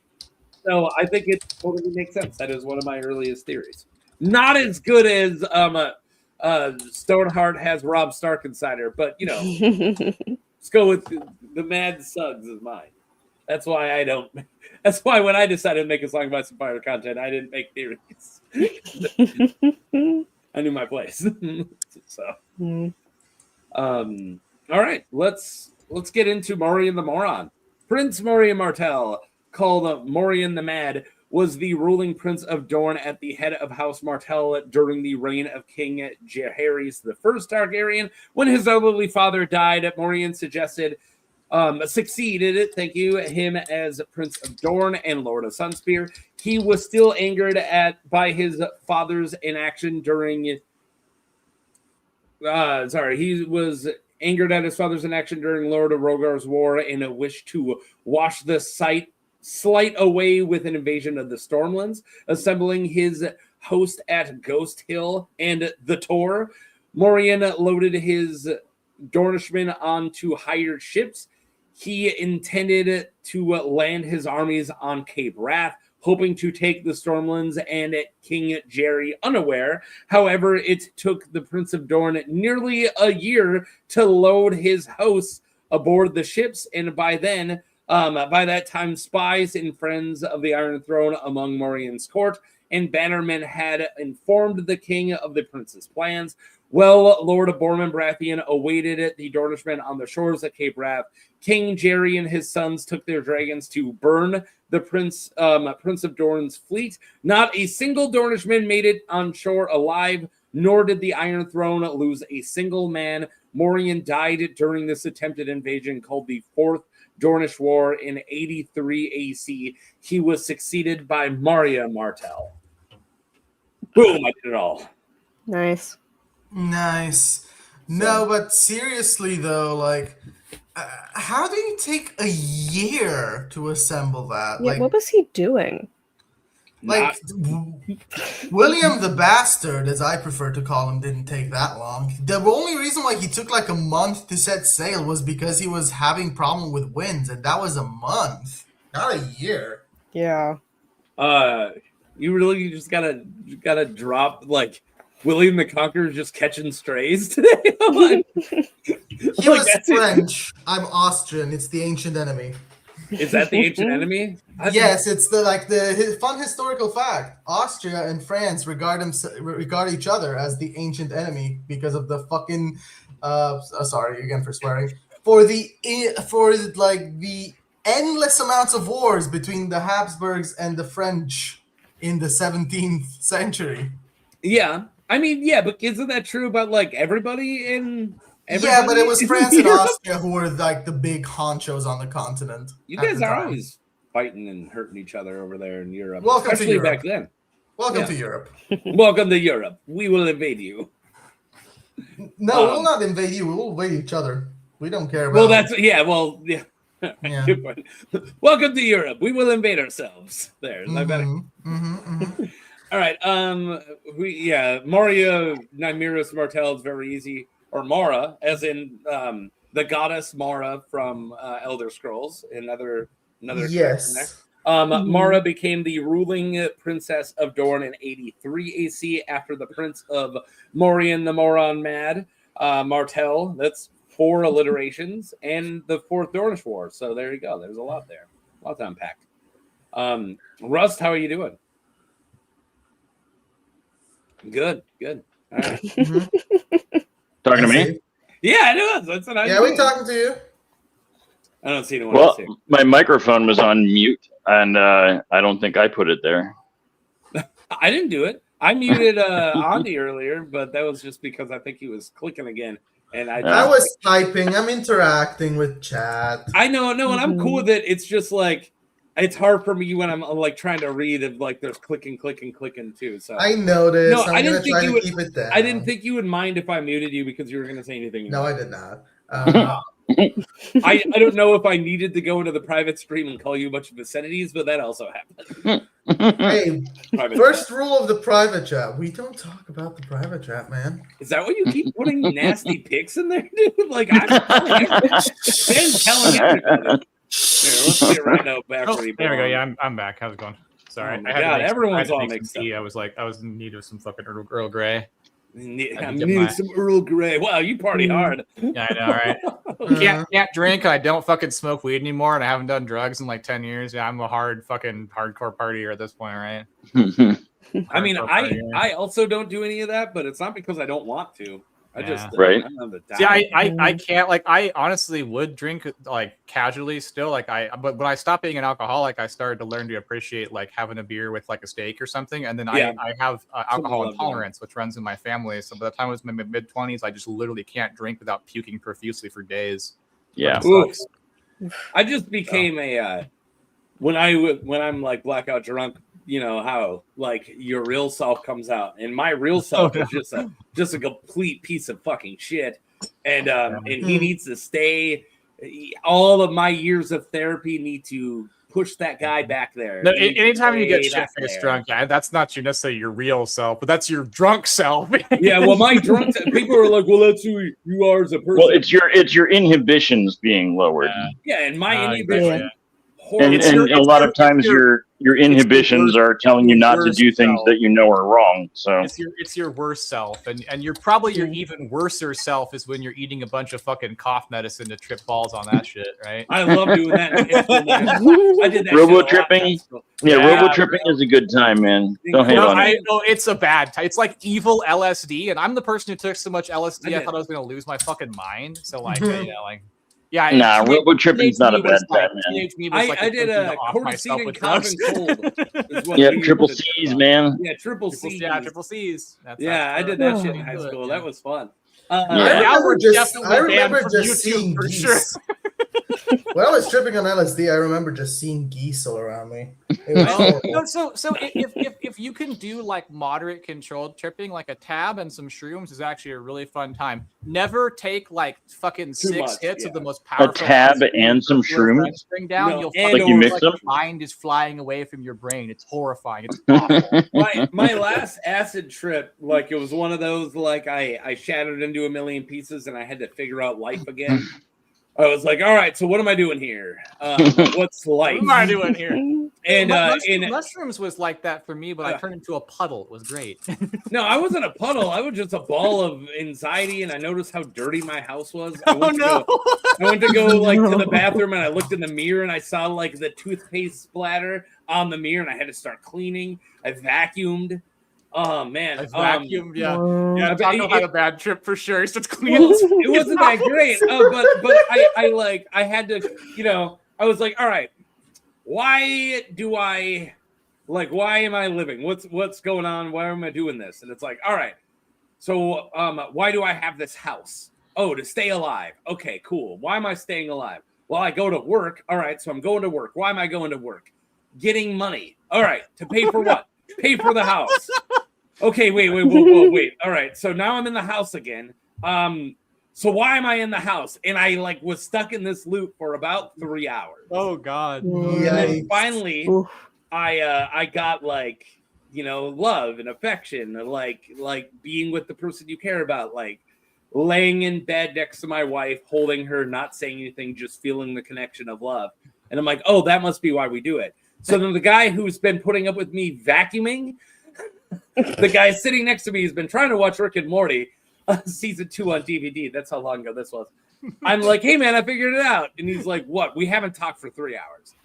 So I think it totally makes sense. That is one of my earliest theories. Not as good as Stoneheart has Rob Stark Insider, but you know, let's go with the Mad Suggs is mine. That's why I don't. That's why when I decided to make a song about some fire content, I didn't make theories. I knew my place. So, all right, let's get into Morian the Moron. Prince Meria Martell, called Morian the Mad, was the ruling prince of Dorne at the head of House Martell during the reign of King Jaehaerys I Targaryen. When his elderly father died, Morian succeeded him as Prince of Dorne and Lord of Sunspear. He was still angered by his father's inaction during. He was angered at his father's inaction during Lord of Rogar's war and a wish to wash the slight away with an invasion of the Stormlands, assembling his host at Ghost Hill and the Tor. Morian loaded his Dornishmen onto hired ships. He intended to land his armies on Cape Wrath, hoping to take the Stormlands and King Jaehaerys unaware. However, it took the Prince of Dorne nearly a year to load his hosts aboard the ships, and by that time, spies and friends of the Iron Throne among Morian's court and bannermen had informed the king of the prince's plans. Well, Lord of Borman Baratheon awaited the Dornishmen on the shores of Cape Wrath. King Jaehaerys and his sons took their dragons to burn the Prince of Dorne's fleet. Not a single Dornishman made it on shore alive, nor did the Iron Throne lose a single man. Morian died during this attempted invasion called the Fourth Dornish War in 83 AC. He was succeeded by Meria Martell. Boom, I did it all. Nice. No, but seriously though, like, how do you take a year to assemble that? Yeah, like, what was he doing? Like, William the Bastard, as I prefer to call him, didn't take that long. The only reason why he took like a month to set sail was because he was having problem with winds, and that was a month, not a year. Yeah. You really just gotta drop like William the Conqueror just catching strays today. He was French. I'm Austrian. It's the ancient enemy. Is that the ancient enemy? Yes, it's the fun historical fact. Austria and France regard each other as the ancient enemy because of the fucking sorry again for swearing. For the endless amounts of wars between the Habsburgs and the French in the 17th century. Yeah. I mean, yeah, but isn't that true about like everybody in Yeah, but it was France and Austria who were like the big honchos on the continent. You guys are always fighting and hurting each other over there in Europe. Welcome especially to Europe. Back then. Welcome to Europe. Welcome to Europe. We will invade you. No, we'll not invade you. We'll invade each other. We don't care about. Well, that's yeah. Good point. Welcome to Europe. We will invade ourselves. There, is that better? All right. Moria Nymeria Martell is very easy. Or Mara, as in the goddess Mara from Elder Scrolls, another yes. Mara became the ruling princess of Dorne in 83 AC after the Prince of Morian the Moron Mad Martell. That's 4 alliterations and the Fourth Dornish War. So there you go. There's a lot there. A lot to unpack. Rust, how are you doing? Good. All right. Talking to me? Yeah, it was. That's what I Yeah, we're talking to you. I don't see anyone Well, else here. my microphone was on mute, and I don't think I put it there. I didn't do it. I muted Andy earlier, but that was just because I think he was clicking again. And I was typing. I'm interacting with chat. I know, and I'm cool with it. It's just like it's hard for me when I'm like trying to read if like there's clicking too. So I noticed. No, I'm I didn't gonna think try you to would. keep it down. I didn't think you would mind if I muted you because you were going to say anything. No, I did not. I don't know if I needed to go into the private stream and call you a bunch of obscenities, but that also happened. Hey, Private first chat. rule of the private chat: we don't talk about the private chat, man. Is that why you keep putting nasty pics in there, dude? Like I'm telling everybody. Here, let's get Rhino back. There we go. Yeah, I'm back. How's it going? Sorry. Oh my God, everyone's all mixed up. I was in need of some fucking Earl Grey. I need some Earl Grey. Wow, you party hard. Yeah, I know, right? Can't drink. I don't fucking smoke weed anymore, and I haven't done drugs in like 10 years. Yeah, I'm a hardcore partier at this point, right? I mean, I also don't do any of that, but it's not because I don't want to. I just right. See, I can't, like, I honestly would drink like casually still, like but when I stopped being an alcoholic, I started to learn to appreciate like having a beer with like a steak or something, and then I have alcohol intolerance, which runs in my family. So by the time I was in my mid-20s, I just literally can't drink without puking profusely for days. Yeah, I just became a when I'm like blackout drunk. You know how like your real self comes out, and my real self is just a complete piece of fucking shit, and he needs to stay. All of my years of therapy need to push that guy back there. No, anytime you get shit-faced drunk, that's not necessarily your real self, but that's your drunk self. Yeah, well, my drunk people are like, well, that's who you are as a person. Well, it's your inhibitions being lowered. Yeah, and my inhibition. And a lot of times your inhibitions are telling you not to do things that you know are wrong. So it's your worst self, and you're probably your even worser self is when you're eating a bunch of fucking cough medicine to trip balls on that shit, right? I love doing that. I did that. Robo tripping. Yeah, robo tripping is a good time, man. Don't hate on it. No, it's a bad time. It's like evil LSD, and I'm the person who took so much LSD, I thought I was gonna lose my fucking mind. So like, yeah, nah, robo tripping's not a bad time, man. I did a cortisone and common cold. Yeah, triple C's, man. Yeah, triple C's. Yeah, triple C's. I did that shit in high school. That was fun. I remember just seeing geese. When I was tripping on LSD, I remember just seeing geese all around me. So if you can do like moderate controlled tripping, like a tab and some shrooms is actually a really fun time. Never take like fucking 6 hits of the most powerful. A tab and some shrooms. Down, you'll like you mix them. Your mind is flying away from your brain. It's horrifying. It's awful. my last acid trip, like it was one of those like I shattered into a million pieces and I had to figure out life again. I was like, all right, so what am I doing here? What's life? What am I doing here? And mushrooms was like that for me, but I turned into a puddle. It was great. No, I wasn't a puddle. I was just a ball of anxiety, and I noticed how dirty my house was. I went to go like to the bathroom, and I looked in the mirror, and I saw like the toothpaste splatter on the mirror, and I had to start cleaning. I vacuumed. Oh man, I vacuumed. Yeah. Taco had a bad trip for sure. It's clean. Well, it wasn't that great, but I had to, I was like, all right, why am I living? What's going on? Why am I doing this? And it's like, all right, so why do I have this house? Oh, to stay alive. Okay, cool. Why am I staying alive? Well, I go to work. All right, so I'm going to work. Why am I going to work? Getting money. All right, to pay for what? Pay for the house. Okay, wait. All right, so now I'm in the house again. So why am I in the house? And I was stuck in this loop for about 3 hours. Oh God. And then finally I got love and affection, like being with the person you care about, like laying in bed next to my wife, holding her, not saying anything, just feeling the connection of love. And I'm like, oh, that must be why we do it. So then the guy who's been putting up with me vacuuming, the guy sitting next to me has been trying to watch Rick and Morty, season 2 on DVD. That's how long ago this was. I'm like, hey, man, I figured it out. And he's like, what? We haven't talked for 3 hours.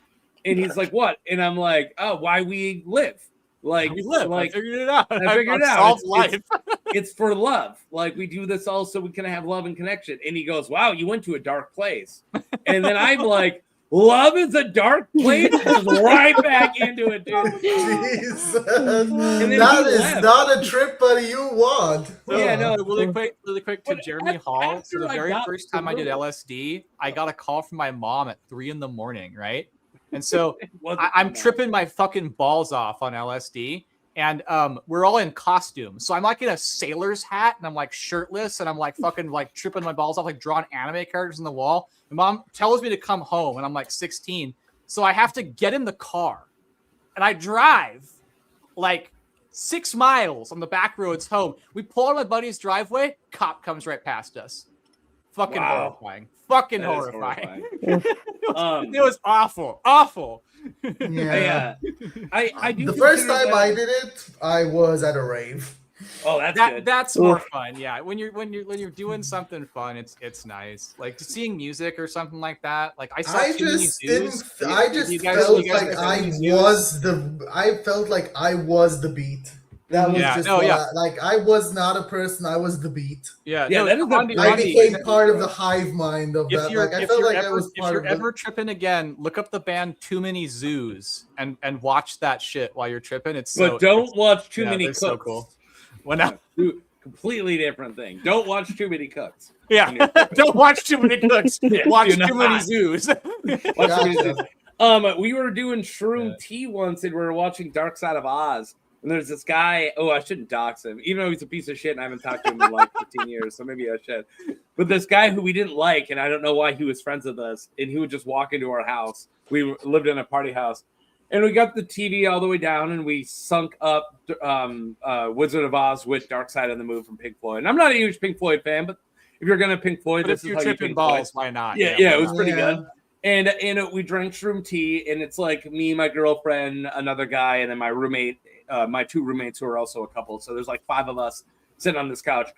And he's like, what? And I'm like, oh, why we live. Like, we live. Like, I figured it out. I figured it out. Life. It's for love. Like, we do this all so we can have love and connection. And he goes, wow, you went to a dark place. And then I'm like, love is a dark place. Just right back into it, dude. Jesus. That is not a trip buddy you want. Yeah, no, really quick to Jeremy Hall. So the very first time I did LSD, I got a call from my mom at 3 a.m, right? And so I'm tripping my fucking balls off on LSD. And we're all in costume. So I'm like in a sailor's hat and I'm like shirtless and I'm like fucking like tripping my balls off, like drawing anime characters on the wall. And mom tells me to come home and I'm like 16. So I have to get in the car and I drive like 6 miles on the back roads home. We pull out my buddy's driveway. Cop comes right past us. Fucking horrifying. Fucking horrifying. It was awful. Awful. Yeah. I do. The first time I did it, I was at a rave. Oh, that's good. That's more fun. Yeah, when you're doing something fun, it's nice. Like seeing music or something like that. Like I just felt like I was the beat. That was I was not a person. I was the beat. Yeah. I became part of the hive mind of that. Like I felt like I was part of it. If you're ever tripping again, look up the band Too Many Zoos and watch that shit while you're tripping. But don't watch Too Many Cooks. So cool. Completely different thing. Don't watch Too Many Cooks. Yeah. Don't watch Too Many Cooks. Watch Too Many Zoos. We were doing shroom tea once and we were watching Dark Side of Oz. And there's this guy, I shouldn't dox him, even though he's a piece of shit and I haven't talked to him in like 15 years, so maybe I should. But this guy who we didn't like, and I don't know why he was friends with us, and he would just walk into our house. We lived in a party house. And we got the TV all the way down, and we sunk up Wizard of Oz with Dark Side of the Moon from Pink Floyd. And I'm not a huge Pink Floyd fan, but if you're going to Pink Floyd, this is how you Pink balls, Floyd. Why not? Yeah, it was pretty good. And we drank shroom tea, and it's like me, my girlfriend, another guy, and then my roommate, my 2 roommates who are also a couple. So there's like 5 of us sitting on this couch.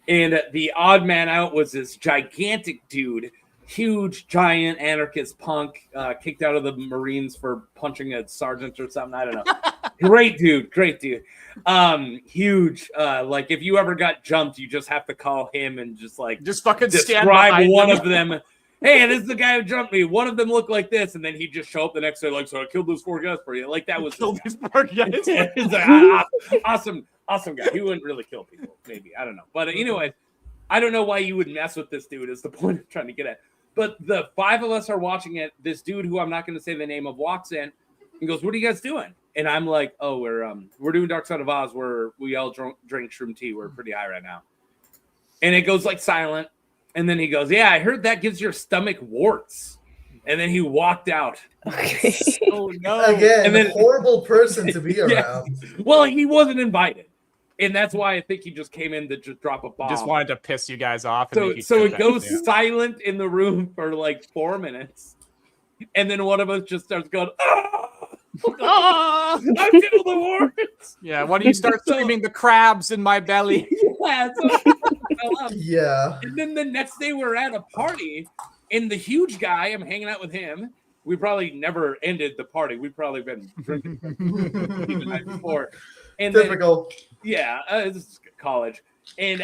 And the odd man out was this gigantic dude, huge, giant anarchist punk, kicked out of the Marines for punching a sergeant or something. I don't know. Great dude. Huge. Like if you ever got jumped, you just have to call him and just fucking describe one of them. Hey, this is the guy who jumped me. One of them looked like this, and then he'd just show up the next day like, so I killed those 4 guys for you. Like that was killed these 4 guys. He's an awesome guy. He wouldn't really kill people, maybe. I don't know. But anyway, I don't know why you would mess with this dude is the point I'm trying to get at. But the 5 of us are watching it. This dude who I'm not going to say the name of walks in and goes, "What are you guys doing?" And I'm like, "Oh, we're doing Dark Side of Oz. Where we all drink shroom tea. We're pretty high right now." And it goes like silent. And then he goes, "Yeah, I heard that gives your stomach warts." And then he walked out. Okay. Oh no! Again, and then, a horrible person to be around. Well, he wasn't invited. And that's why I think he just came in to just drop a bomb. Just wanted to piss you guys off. So it goes silent in the room for like 4 minutes. And then one of us just starts going, I feel the warts. Yeah, why don't you start screaming the crabs in my belly? Yeah. And then the next day we're at a party, and the huge guy, I'm hanging out with him. We probably never ended the party. We've probably been drinking the night before. And typical. Then, it's college. And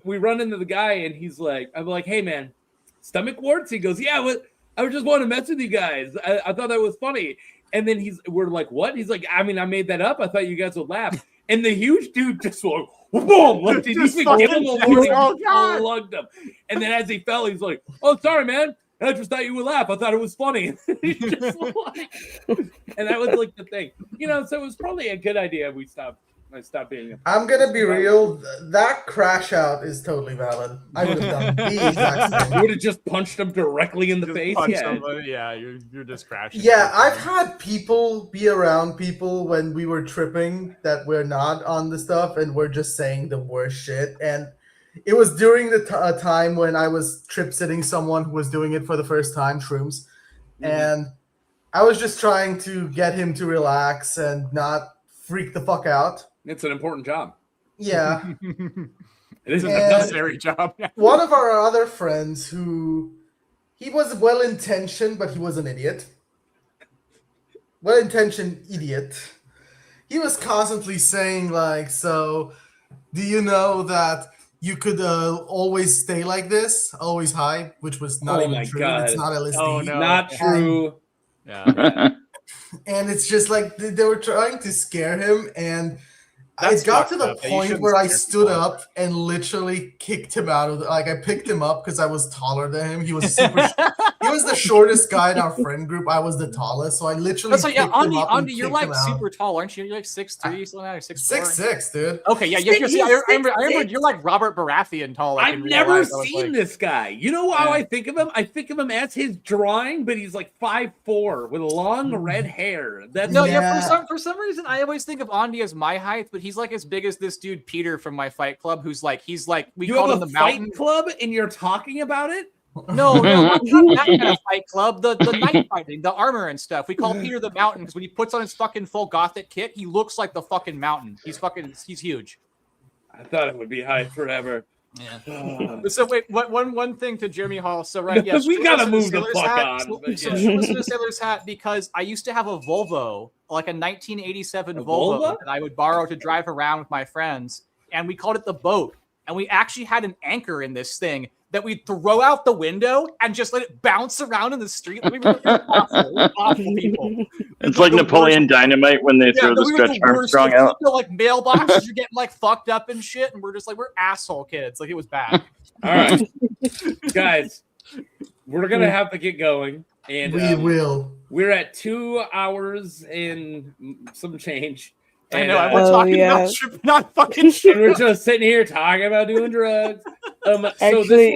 we run into the guy, and he's like, I'm like, "Hey, man, stomach warts?" He goes, "Yeah, I just want to mess with you guys. I thought that was funny." And then we're like, "What?" He's like, "I mean, I made that up. I thought you guys would laugh." And the huge dude just went, boom! Like, did you even give him a warning? Lugged him. And then as he fell, he's like, "Oh, sorry, man. I just thought you would laugh. I thought it was funny." And that was like the thing, So it was probably a good idea we stopped being. I'm gonna be real. That crash out is totally valid. I would have done the exact same. You would have just punched him directly in the face. Yeah, you're just crashing. Yeah, I've had people be around people when we were tripping that we're not on the stuff and we're just saying the worst shit. And it was during the time when I was trip sitting someone who was doing it for the first time, shrooms, and I was just trying to get him to relax and not freak the fuck out. It's an important job. Yeah. It is a necessary job. One of our other friends he was well-intentioned, but he was an idiot. Well-intentioned idiot. He was constantly saying like, "So, do you know that you could always stay like this, always high," which was not even true. God. It's not LSD. Oh, no. Not true. And it's just like they were trying to scare him, and it got to the point where I stood up and literally kicked him out of I picked him up because I was taller than him. He was super was the shortest guy in our friend group. I was the tallest, so I literally. That's like, yeah, picked him up and Andy, you're kicked like him out. super tall, aren't you? You're like 6'3", something like that, 6'6", dude. Okay, yeah, I remember you're like Robert Baratheon tall. Like, I've never seen this guy. You know how I think of him? I think of him as his drawing, but he's like 5'4" with long red hair. For some reason I always think of Andy as my height, but he's like as big as this dude Peter from my Fight Club, who's like we call him the Mountain Club, and you're talking about it. No, not that kind of Fight Club. The night fighting, the armor and stuff. We call Peter the Mountain because when he puts on his fucking full gothic kit, he looks like the fucking mountain. He's huge. I thought it would be high forever. Yeah. So wait, one thing to Jeremy Hall. So right, yes, we gotta move the fuck on. So listen to Sailor's hat because I used to have a Volvo, like a 1987 Volvo that I would borrow to drive around with my friends, and we called it the Boat. And we actually had an anchor in this thing that we'd throw out the window and just let it bounce around in the street. Like we were awful people. It's like Napoleon Dynamite when they throw the Stretch Armstrong out. Like mailboxes are getting like fucked up and shit, and we're just like we're asshole kids. Like it was bad. All right, guys, we're gonna have to get going, and we will. We're at 2 hours and some change. I know. We're talking about not fucking shit. We're just sitting here talking about doing drugs. Actually,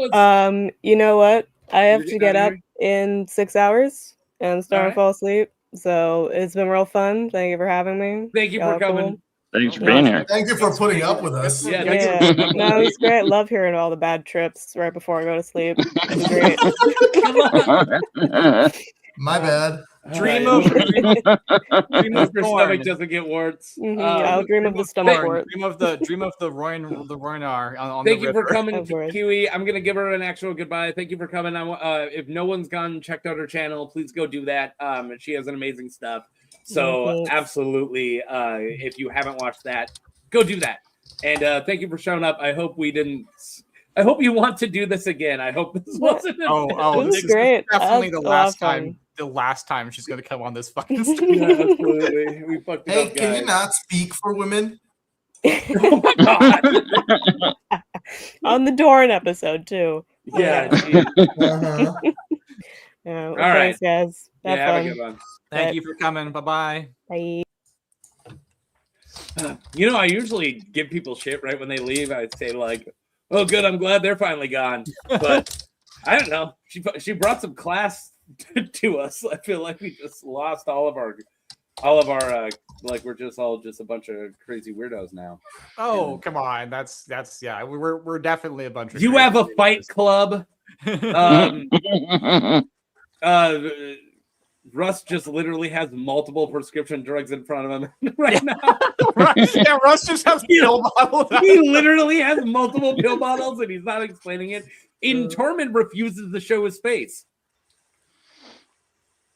you know what? I have to get up in 6 hours and start to fall asleep. So it's been real fun. Thank you for having me. Thank you for coming. Cool. Thanks for being here. Thank you for putting up with us. Yeah. No, it's great. I love hearing all the bad trips right before I go to sleep. It's great. My bad. Dream of your stomach doesn't get warts. I'll dream of the stomach wart. Dream of the Roinar on Thank the you river. for coming, Kiwi. I'm gonna give her an actual goodbye. Thank you for coming. If no one's checked out her channel, please go do that. She has an amazing stuff. So absolutely, if you haven't watched that, go do that. And thank you for showing up. I hope you want to do this again. I hope this wasn't. This is great. Definitely the last time. The last time she's gonna come on this fucking stream. Yeah, absolutely. We fucked it up, can you not speak for women? Oh my god! On the Dorne episode too. Yeah. All right, thanks, guys. Have have fun. a good one. Thank you for coming. Bye. Bye. You know, I usually give people shit right when they leave. I say like, "Oh, good. I'm glad they're finally gone." But I don't know. She brought some class to us. I feel like we just lost all of our like we're just all just a bunch of crazy weirdos now. Oh, come on. That's yeah. We're definitely a bunch of. You have a fight club. Russ just literally has multiple prescription drugs in front of him right now. Russ just has pill bottles. He literally has multiple pill bottles and he's not explaining it. Tormund refuses to show his face.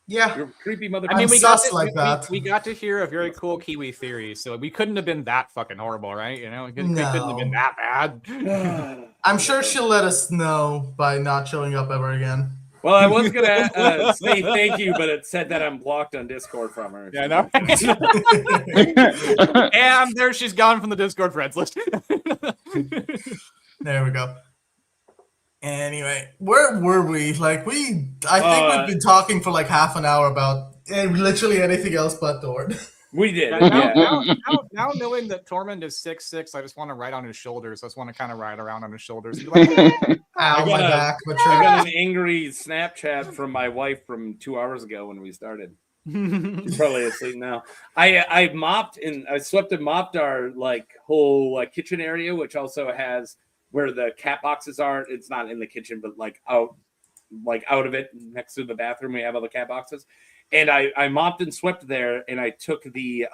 Yeah, you're a creepy motherfucker. I mean, we that. got to hear a very cool Kiwi theory, so we couldn't have been that fucking horrible, right? You know, we couldn't have been that bad. I'm sure she'll let us know by not showing up ever again. Well, I was gonna say thank you, but it said that I'm blocked on Discord from her. Yeah, no. And there she's gone from the Discord friends list. There we go. Anyway, where were we? Like I think we've been talking for like half an hour about literally anything else but Dorne. We did. Now knowing that Tormund is 6'6", I just want to ride on his shoulders. I just want to kind of ride around on his shoulders. And be like, I got an angry Snapchat from my wife from 2 hours ago when we started. She's probably asleep now. I mopped and I swept and mopped our like whole kitchen area, which also has where the cat boxes are. It's not in the kitchen, but like out of it next to the bathroom. We have all the cat boxes. And I mopped and swept there, and I took the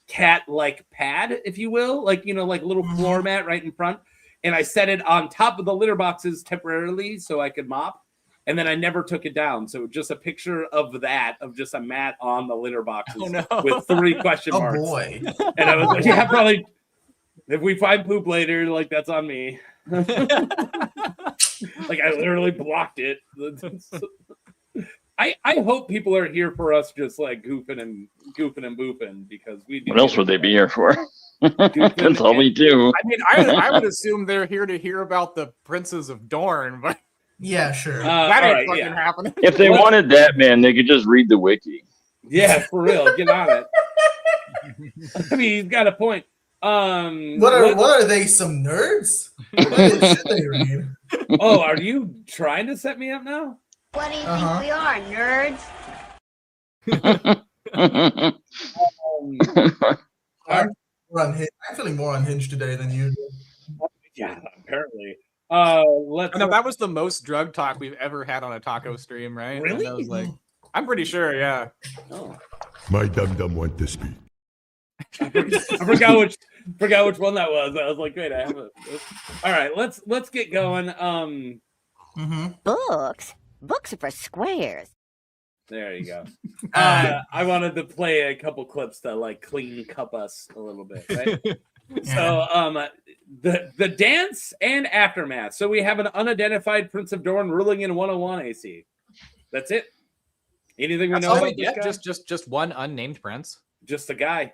cat-like pad, if you will, like little floor mat right in front, and I set it on top of the litter boxes temporarily so I could mop, and then I never took it down. So just a picture of that, of just a mat on the litter boxes with 3 question marks. Oh boy! And I was like, yeah, probably. If we find poop later, like that's on me. Like I literally blocked it. I hope people are here for us just like goofing and boofing because we do. What else would they be here for? That's all we do. I mean, I would assume they're here to hear about the Princes of Dorne, but Yeah, sure. That ain't right, fucking happening. If they wanted that, man, they could just read the wiki. Yeah, for real. Get on it. I mean, he's got a point. What are they? Some nerds? What should they read? Oh, are you trying to set me up now? What do you think we are, nerds? I'm feeling more unhinged today than usual. Yeah, apparently. No, that was the most drug talk we've ever had on a taco stream, right? Really? And I was like, I'm pretty sure, yeah. Oh. My dum-dum want to speak. I forgot which one that was. I was like, wait, I have it. All right, let's get going. Books are for squares. There you go. I wanted to play a couple clips to like clean cup us a little bit, right? So the dance and aftermath. So we have an unidentified Prince of Dorne ruling in 101 AC. That's it. Anything we know about this guy? Just one unnamed prince. Just a guy.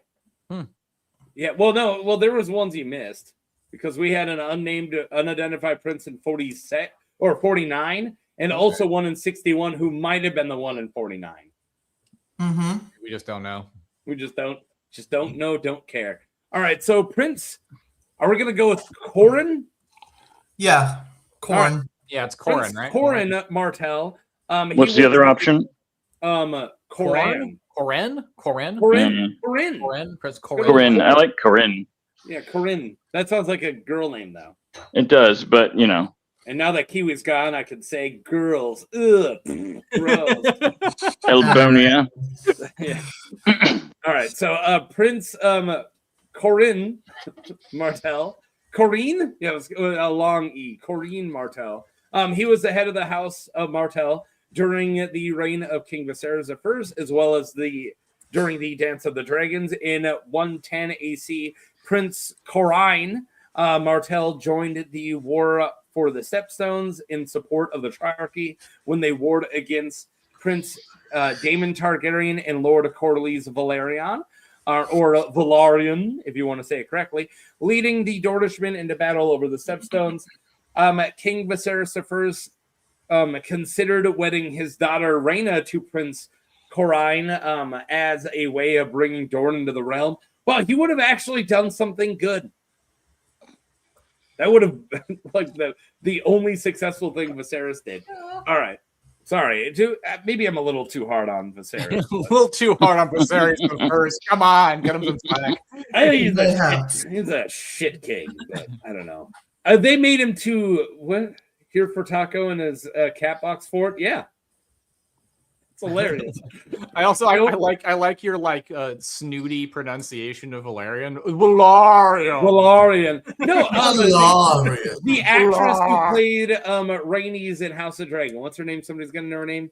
Yeah. Well, there was ones you missed because we had an unidentified prince in 46 or 49, and also one in 61 who might have been the one in 49. We just don't know. We just don't know. Don't care. All right. So Prince, are we gonna go with Corin? Yeah, Corin. Right. Yeah, it's Corin, right? Corin Martell. What's the other option? Corin. Corin. Prince Corin. I like Corin. Yeah, Corin. That sounds like a girl name, though. It does, but you know. And now that Kiwi's gone, I could say girls. Ugh, gross. Elbonia. Yeah. All right. So Prince Corin Martell. Corinne? Yeah, it was a long E. Corinne Martell. He was the head of the House of Martell during the reign of King Viserys I, as well as during the Dance of the Dragons in 110 AC. Prince Corin Martell joined the war for the Stepstones in support of the Triarchy when they warred against Prince Daemon Targaryen and Lord Corlys Velaryon, or Velaryon, if you want to say it correctly, leading the Dornishmen into battle over the Stepstones. King Viserys I considered wedding his daughter Rhaena to Prince Corin as a way of bringing Dorne into the realm. Well, he would have actually done something good. That would have been like the only successful thing Viserys did. All right. Sorry. Maybe I'm a little too hard on Viserys. A little too hard on Viserys first. Come on. Get him some slack. I think he's a shit king, but I don't know. They made him here for Taco in his cat box fort. Yeah. It's hilarious. I like your snooty pronunciation of Valerian. Valerian. No, the actress who played Rhaenys in House of Dragon. What's her name? Somebody's gonna know her name.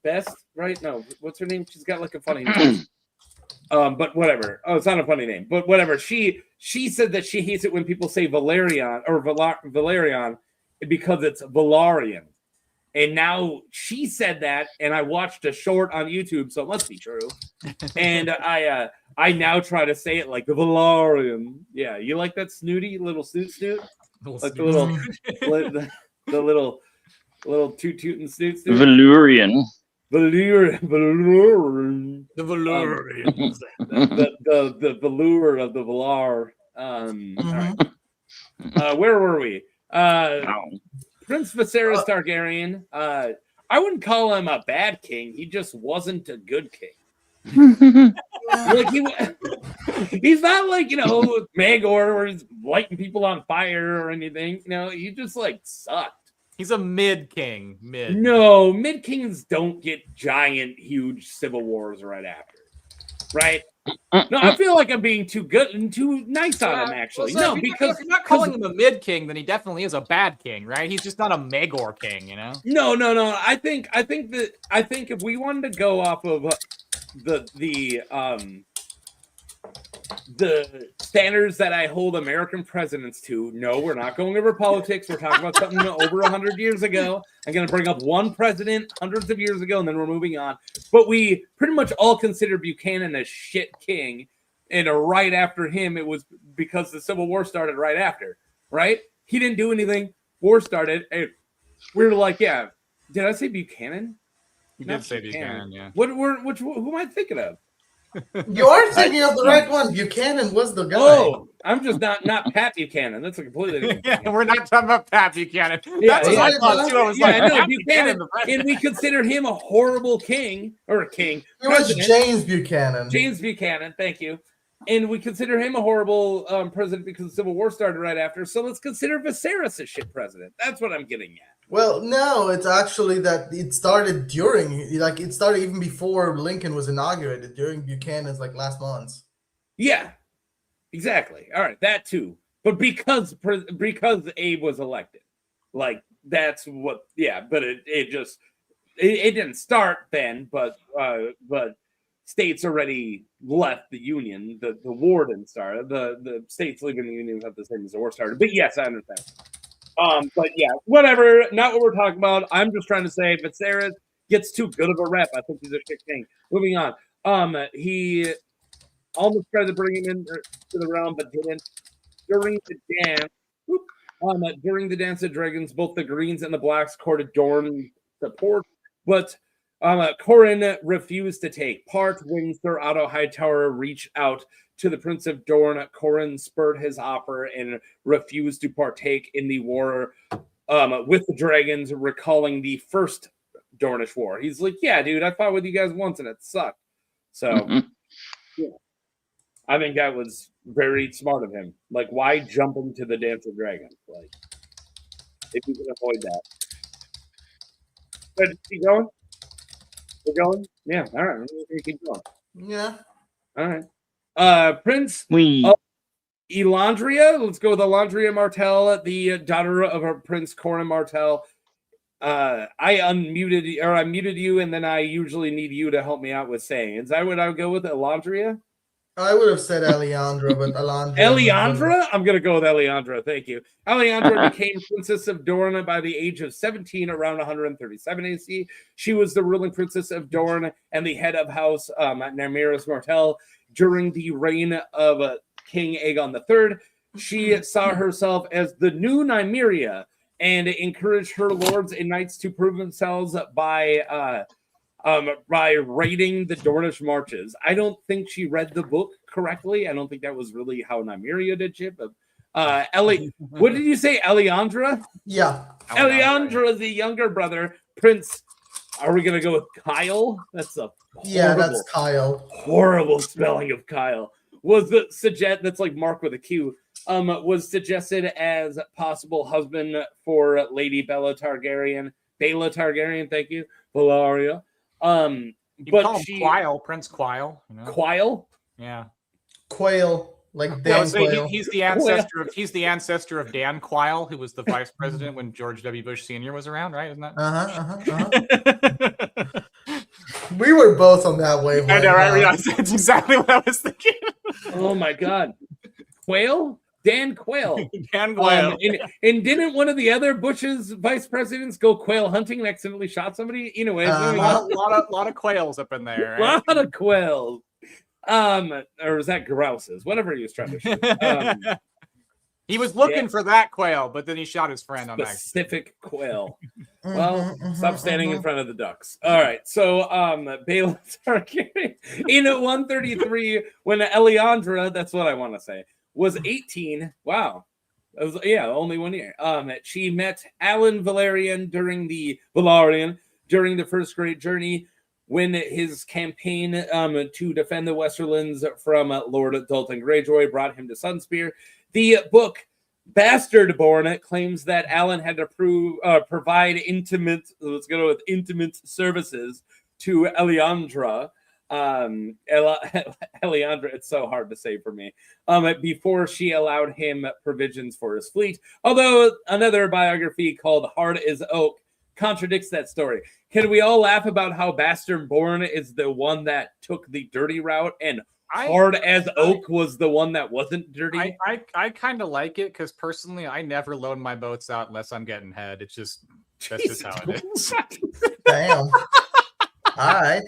Best, right? No, what's her name? She's got like a funny name. But whatever. Oh, it's not a funny name. But whatever. She said that she hates it when people say Valerian or Valerian because it's Valarian. And now she said that, and I watched a short on YouTube, so it must be true. And I now try to say it like the Valarian. Yeah, you like that snooty little snoot? Like the little toot and snoot. Valurian. The Valurians. The velour of the Valar. All right. Where were we? Prince Viserys Targaryen. I wouldn't call him a bad king. He just wasn't a good king. Like he's not like Magor, where he's lighting people on fire or anything. He just like sucked. He's a mid king. No, mid kings don't get giant, huge civil wars right after. Right? No, I feel like I'm being too good and too nice on him, actually. Well, because if you're not calling him a mid king, then he definitely is a bad king, right? He's just not a Magor king, No. I think if we wanted to go off of the standards that I hold American presidents to, no, we're not going over politics. We're talking about something over 100 years ago. I'm going to bring up one president hundreds of years ago, and then we're moving on. But we pretty much all consider Buchanan a shit king. And right after him, it was because the Civil War started right after, right? He didn't do anything. War started. Hey, we were like, yeah. Did I say Buchanan? You did say Buchanan, yeah. Who am I thinking of? You're thinking of the right one. Buchanan was the guy. Oh, I'm just not Pat Buchanan. That's a completely different. Yeah, we're not talking about Pat Buchanan. Yeah, That's what I thought too. I was like, no, Buchanan, and we considered him a horrible king. It was James Buchanan. James Buchanan, thank you. And we consider him a horrible president because the Civil War started right after. So let's consider Viserys a shit president. That's what I'm getting at. Well, no, it's actually that it started it started even before Lincoln was inaugurated, during Buchanan's last months. Yeah, exactly. All right, that too. But because Abe was elected, that's what. Yeah, but it didn't start then. But states already left the Union. The war didn't start. The states leaving the Union was not the same as the war started. But yes, I understand. But yeah, whatever. Not what we're talking about. I'm just trying to say, if Viserys gets too good of a rep, I think he's a shit king. Moving on. He almost tried to bring him into the realm, but didn't. During the dance of dragons, both the Greens and the Blacks courted Dorne support, but Corin refused to take part. When Sir Otto Hightower reached out to the Prince of Dorne, Corin spurred his offer and refused to partake in the war with the dragons, recalling the first Dornish war. He's like, yeah, dude, I fought with you guys once and it sucked. So, yeah. I think that was very smart of him. Why jump into the Dance of Dragons? If you can avoid that. But keep going? We're going? Yeah, all right. Keep going. Yeah. All right. Prince of Elandria. Let's go with Elandria Martell, the daughter of Prince Corin Martell. I muted you, and then I usually need you to help me out with saying. Is that what I would go with, Elandria? I would have said Eliandra, but Elandria. Eliandra? I'm going to go with Eliandra. Thank you. Eliandra became Princess of Dorne by the age of 17, around 137 AC. She was the ruling Princess of Dorne and the head of House Nymeria Martell during the reign of King Aegon III. She saw herself as the new Nymeria and encouraged her lords and knights to prove themselves by raiding the Dornish marches. I don't think she read the book correctly. I don't think that was really how Nymeria did shit. But what did you say, Eliandra? Yeah, Eliandra, the younger brother, Prince. Are we gonna go with Kyle? That's that's Kyle. Horrible spelling of Kyle. Was the suggest that's like Mark with a Q. Was suggested as possible husband for Lady Bella Targaryen. Thank you, Valeria. You call him Quail, Prince Quail. You know? Quail? Yeah. Quail, like Dan Quail. He's the ancestor of Dan Quail, who was the vice president when George W. Bush Sr. was around, right? Isn't that? We were both on that wavelength. I know, right? Yeah, that's exactly what I was thinking. Oh my God. Quail? Dan Quail. Dan Quail. And didn't one of the other Bush's vice presidents go quail hunting and accidentally shot somebody? Anyway, a lot of quails up in there. A lot of quails. Or was that grouses? Whatever he was trying to shoot. He was looking for that quail, but then he shot his friend on accident. Specific quail. Well, stop standing in front of the ducks. All right. So, Baelor Targaryen in 133, when Eliandra, that's what I want to say, was 18. Wow. That was, only 1 year. She met Alan Valerian during the First Great Journey, when his campaign to defend the Westerlands from Lord Dalton Greyjoy brought him to Sunspear. The book Bastard Born claims that Alan had to provide intimate services to Eliandra. Eliandra, it's so hard to say for me. Before she allowed him provisions for his fleet. Although another biography called Hard as Oak contradicts that story. Can we all laugh about how Bastard Born is the one that took the dirty route and Hard as Oak was the one that wasn't dirty? I kind of like it because personally, I never load my boats out unless I'm getting head. It's just that's just how it is. Damn. All right.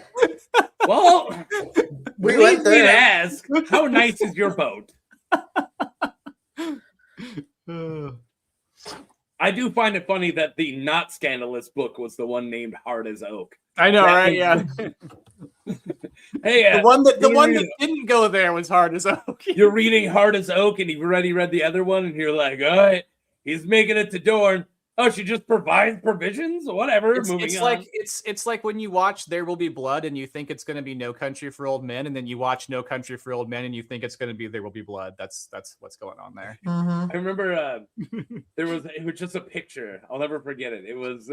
Well, we went there. Ask, how nice is your boat? I do find it funny that the not scandalous book was the one named Hard as Oak. I know, right? Yeah. Hey, the one that didn't go there was Hard as Oak. You're reading Hard as Oak, and you've already read the other one, and you're like, all right, he's making it to Dorne. Oh, she just provides provisions? Whatever. Moving on. It's like when you watch There Will Be Blood and you think it's going to be No Country for Old Men, and then you watch No Country for Old Men and you think it's going to be There Will Be Blood. That's what's going on there. I remember it was just a picture. I'll never forget it. It was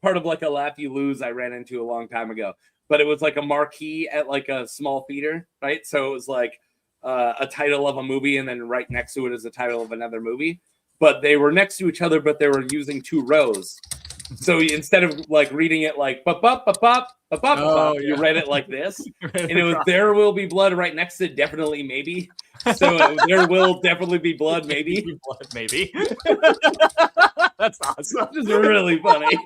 part of like a laugh you lose I ran into a long time ago. But it was like a marquee at like a small theater, right? So it was like a title of a movie, and then right next to it is the title of another movie. But they were next to each other, but they were using two rows. So instead of like reading it like you read it like this, and it was There Will Be Blood right next to Definitely Maybe. So There Will Definitely Be Blood, maybe. Blood, maybe. That's awesome. This is really funny.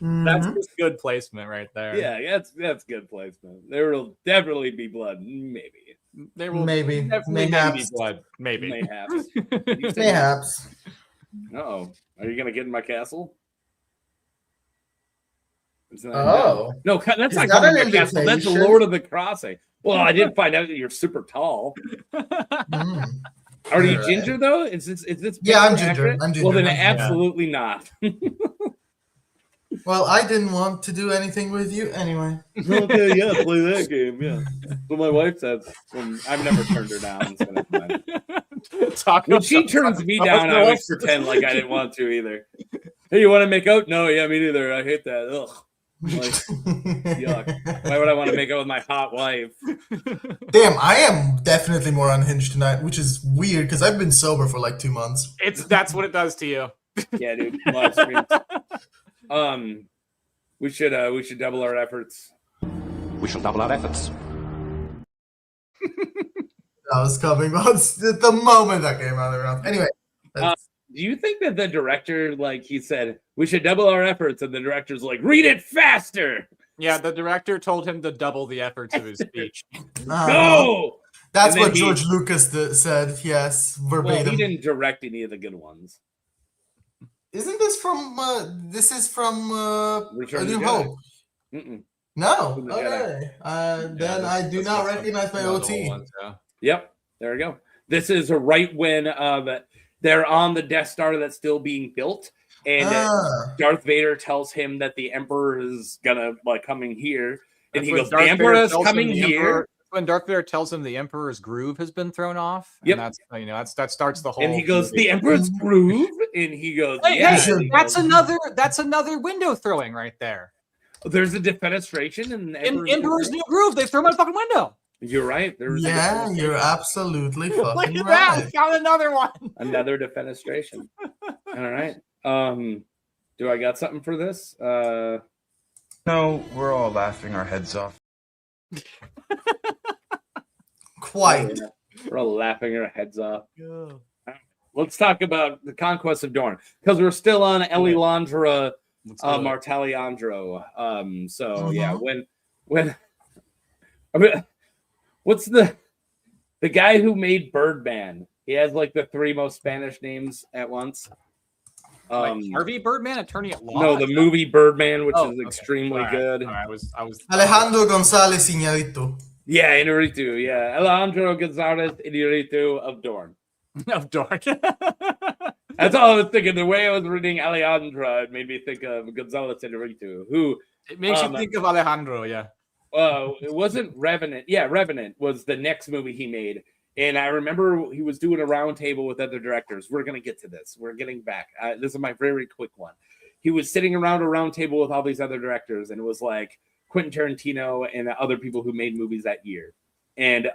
That's just good placement right there. Yeah, that's good placement. There will definitely be blood, maybe. There will maybe definitely be blood, maybe. Mayhaps. Mayhaps. Uh-oh. Are you gonna get in my castle? No, that's not coming in my castle. That's the Lord of the Crossing. Well, I did find out that you're super tall. Are you ginger though? Is this? Yeah, I'm ginger. Well, then absolutely not. Well, I didn't want to do anything with you anyway. Okay, yeah, play that game. Yeah, but my wife said I've never turned her down. So that's fine. When she turns me down, I always pretend like I didn't want to either. Hey, you want to make out? No, yeah, me neither. I hate that. Ugh. Like, yuck. Why would I want to make out with my hot wife? Damn, I am definitely more unhinged tonight, which is weird because I've been sober for like 2 months. That's what it does to you. Yeah, dude. Live streams. We should double our efforts. We shall double our efforts. That was coming on the moment that came out of their mouth. Anyway. Do you think that the director, like he said, we should double our efforts, and the director's like, read it faster? Yeah, the director told him to double the efforts of his speech. No! That's what George Lucas said, yes, verbatim. Well, he didn't direct any of the good ones. Isn't this from, Return A New to Hope? Mm-mm. No? Okay. Then I do not recognize my OT. Ones, yeah. Yep, there we go. This is right when they're on the Death Star that's still being built, and Darth Vader tells him that the Emperor is gonna coming here, and he goes, "The Emperor is coming here." When Darth Vader tells him the Emperor's groove has been thrown off, yep, and that starts the whole. And he goes, "The Emperor's groove," and he goes, "Yeah." Hey, that's another window throwing right there. There's a defenestration in Emperor's New Groove. They threw my fucking window. You're right. Yeah, you're absolutely fucking Look at right. that. Got another one. Another defenestration. All right. Do I got something for this? No, we're all laughing our heads off. Quite. We're all laughing our heads off. Yeah. Let's talk about the conquest of Dorne, because we're still on Eliandra Martelliandro. Yeah, when I mean, what's the guy who made Birdman? He has like the 3 most Spanish names at once. Harvey Birdman, attorney at law. No, the movie Birdman, which is extremely good. I was Alejandro González Iñárritu. Yeah, Iñárritu. Yeah, Alejandro González Iñárritu of Dorne. Of Dorne. That's all I was thinking. The way I was reading Alejandra, it made me think of González Iñárritu, who it makes you think of Alejandro. Yeah. It wasn't Revenant. Yeah, Revenant was the next movie he made. And I remember he was doing a round table with other directors. We're going to get to this. We're getting back. This is my very quick one. He was sitting around a round table with all these other directors, and it was like Quentin Tarantino and other people who made movies that year. And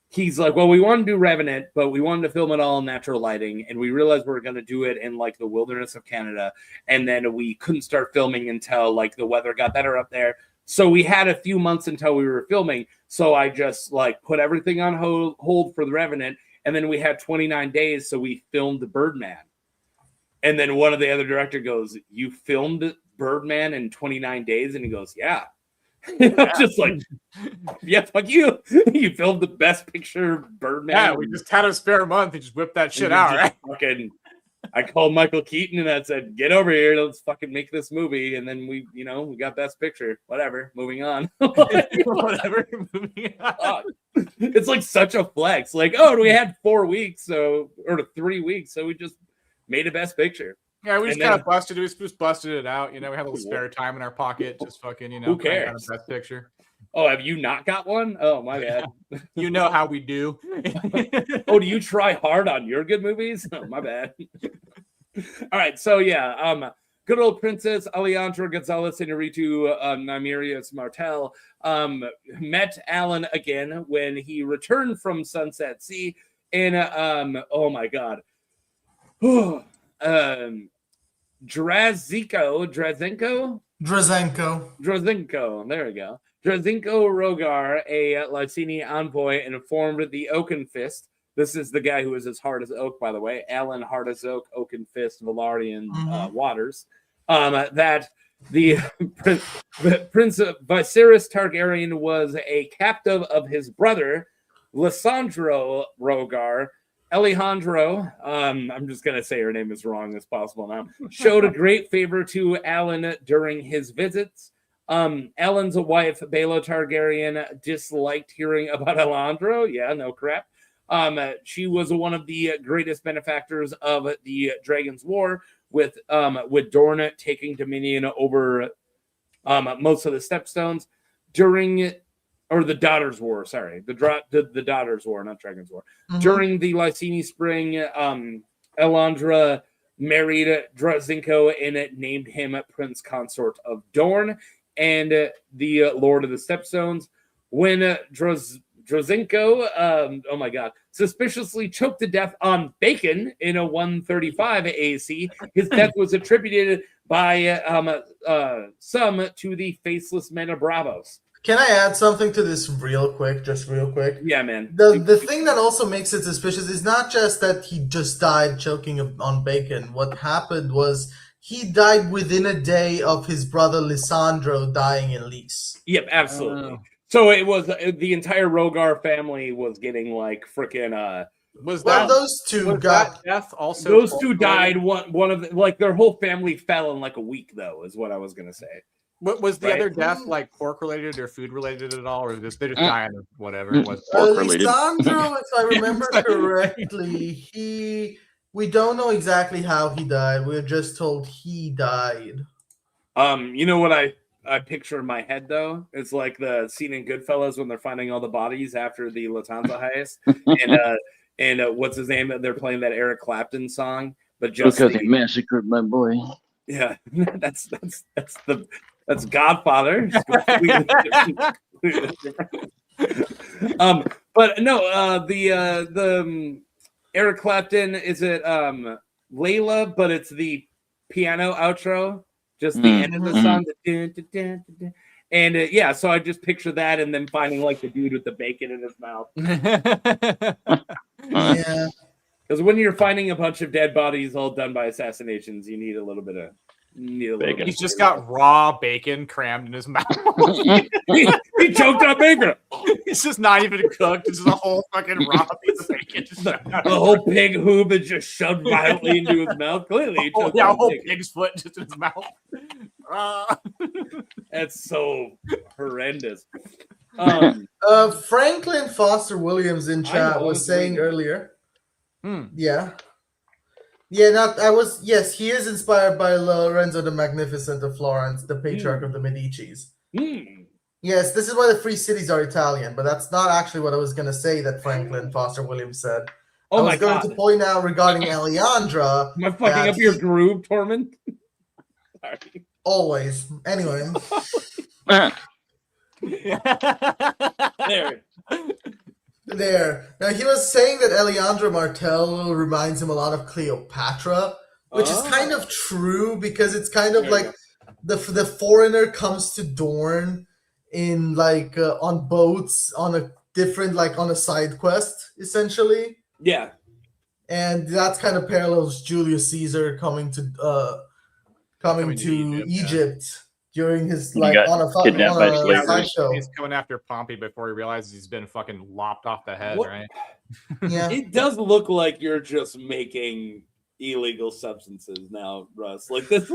he's like, well, we want to do Revenant, but we wanted to film it all in natural lighting. And we realized we were going to do it in like the wilderness of Canada. And then we couldn't start filming until like the weather got better up there. So we had a few months until we were filming. So I just like put everything on hold for the Revenant. And then we had 29 days. So we filmed the Birdman. And then one of the other director goes, you filmed Birdman in 29 days? And he goes, yeah. Just like, yeah, fuck you. You filmed the best picture Birdman. Yeah, we just had a spare month and just whipped that shit out, right? Fucking, I called Michael Keaton and I said, get over here, let's fucking make this movie. And then we got best picture. Whatever, moving on. Whatever, moving on. It's like such a flex. Like, oh, we had 4 weeks, or 3 weeks, so we just made a best picture. Yeah, we just kind of busted it. We just busted it out. We had a little spare time in our pocket. Just fucking, who cares? Best picture. Oh, have you not got one? Oh, my bad. You know how we do. Oh, do you try hard on your good movies? Oh, my bad. All right, so yeah, good old Princess Alejandra Gonzalez Inarritu Nymeria of Martell met Alan again when he returned from Sunset Sea in oh my god. Drazenko. There we go. Drazenko Rogar, a Lysini envoy, informed the Oaken Fist. This is the guy who is as hard as oak, by the way. Alan Hard as Oak, Oaken Fist, Valarian Waters. That the Prince of Viserys Targaryen was a captive of his brother, Lysandro Rogar. Alejandro, I'm just going to say her name as wrong as possible now, showed a great favor to Alan during his visits. Alan's wife, Baela Targaryen, disliked hearing about Alejandro. Yeah, no crap. She was one of the greatest benefactors of the Dragon's War, with Dorne taking dominion over most of the Stepstones during... Or the Daughters' War, sorry. The Daughters' War, not Dragon's War. Mm-hmm. During the Lysini Spring, Elandra married Drazenko and named him Prince Consort of Dorne and the Lord of the Stepstones. When Drazenko, oh my god, suspiciously choked to death on bacon in a 135 AC, his death was attributed by some to the faceless men of Bravos. Can I add something to this real quick? Yeah, man. The thing that also makes it suspicious is not just that he just died choking on bacon. What happened was he died within a day of his brother Lysandro dying in Lys. Yep, absolutely. So it was the entire Rogar family was getting like freaking those two got death also. Those two died. One of the, like their whole family fell in like a week though, is what I was gonna say. What was the other death like pork related or food related at all, or just they just dying of whatever it was? Lysandro, if I remember correctly, we don't know exactly how he died. We're just told he died. You know what I picture in my head though? It's like the scene in Goodfellas when they're finding all the bodies after the Lufthansa heist, and what's his name? They're playing that Eric Clapton song, but just because they massacred my boy. Yeah, that's Godfather. But no, the Eric Clapton, is it Layla, but it's the piano outro, just the end of the song. And yeah, so I just picture that, and then finding like the dude with the bacon in his mouth. Yeah, because when you're finding a bunch of dead bodies all done by assassinations, you need a little bit of. Bacon. He's just got raw bacon crammed in his mouth. he choked on bacon. It's just not even cooked. It's just a whole fucking raw piece of bacon. The whole pig hoof is just shoved violently into his mouth. Clearly, a whole pig's foot just in his mouth. That's so horrendous. Franklin Foster Williams in chat was saying earlier. Yeah. Yeah, yes, he is inspired by Lorenzo the Magnificent of Florence, the patriarch of the Medicis. Yes, this is why the free cities are Italian, but that's not actually what I was going to say that Franklin Foster Williams said. I was going to point out regarding Alejandra. Am I fucking up your groove, Tormund? Sorry. Always. Anyway. There. Now, he was saying that Alejandra Martell reminds him a lot of Cleopatra, which is kind of true because it's kind of like the foreigner comes to Dorne in like on boats on a different, like on a side quest, essentially. Yeah. And that's kind of parallels Julius Caesar coming to Egypt during his He like got on a kidnapped by slavers. sideshow. He's going after Pompey before he realizes he's been fucking lopped off the head, right? Yeah. It does look like you're just making illegal substances now, Russ. Like this it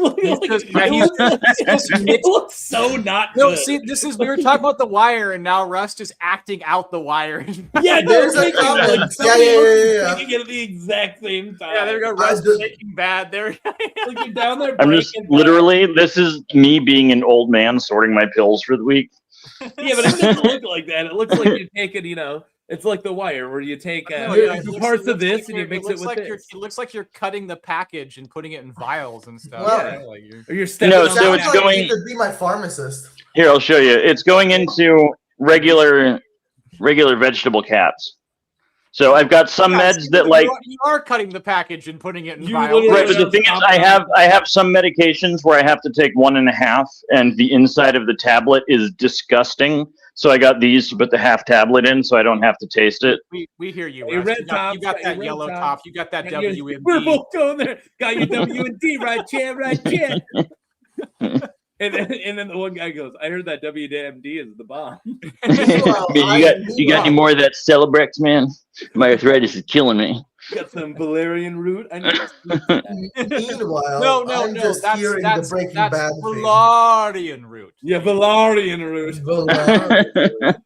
looks so not No, good. see, this is we were talking about The Wire, and now Rust is acting out The Wire. Yeah, There's a comment. Yeah. Taking it at the exact same time. Yeah, there we go. Rust is Breaking Bad. There. Like you're down there. I'm just literally. This is me being an old man sorting my pills for the week. Yeah, but it doesn't look like that. It looks like you're taking, it's like The Wire, where you take parts of this and you mix it with this. It looks like you're cutting the package and putting it in vials and stuff. Well, like you're stepping no, on so it's going. You could be my pharmacist. Here, I'll show you. It's going into regular vegetable caps. So I've got some meds that you are cutting the package and putting it in vials. Right, but the thing is, I have some medications where I have to take 1.5, and the inside of the tablet is disgusting. So I got these to put the half tablet in, so I don't have to taste it. We hear you. Your Rust. red You got that yellow top. You got that WMD. We're both going there. Got your W&D right here, right here. And then the one guy goes, I heard that WMD is the bomb. You got any more of that Celebrex, man? My arthritis is killing me. Got some valerian root. I know. Meanwhile, No. Just That's Bad Valarian root. Yeah, valerian root.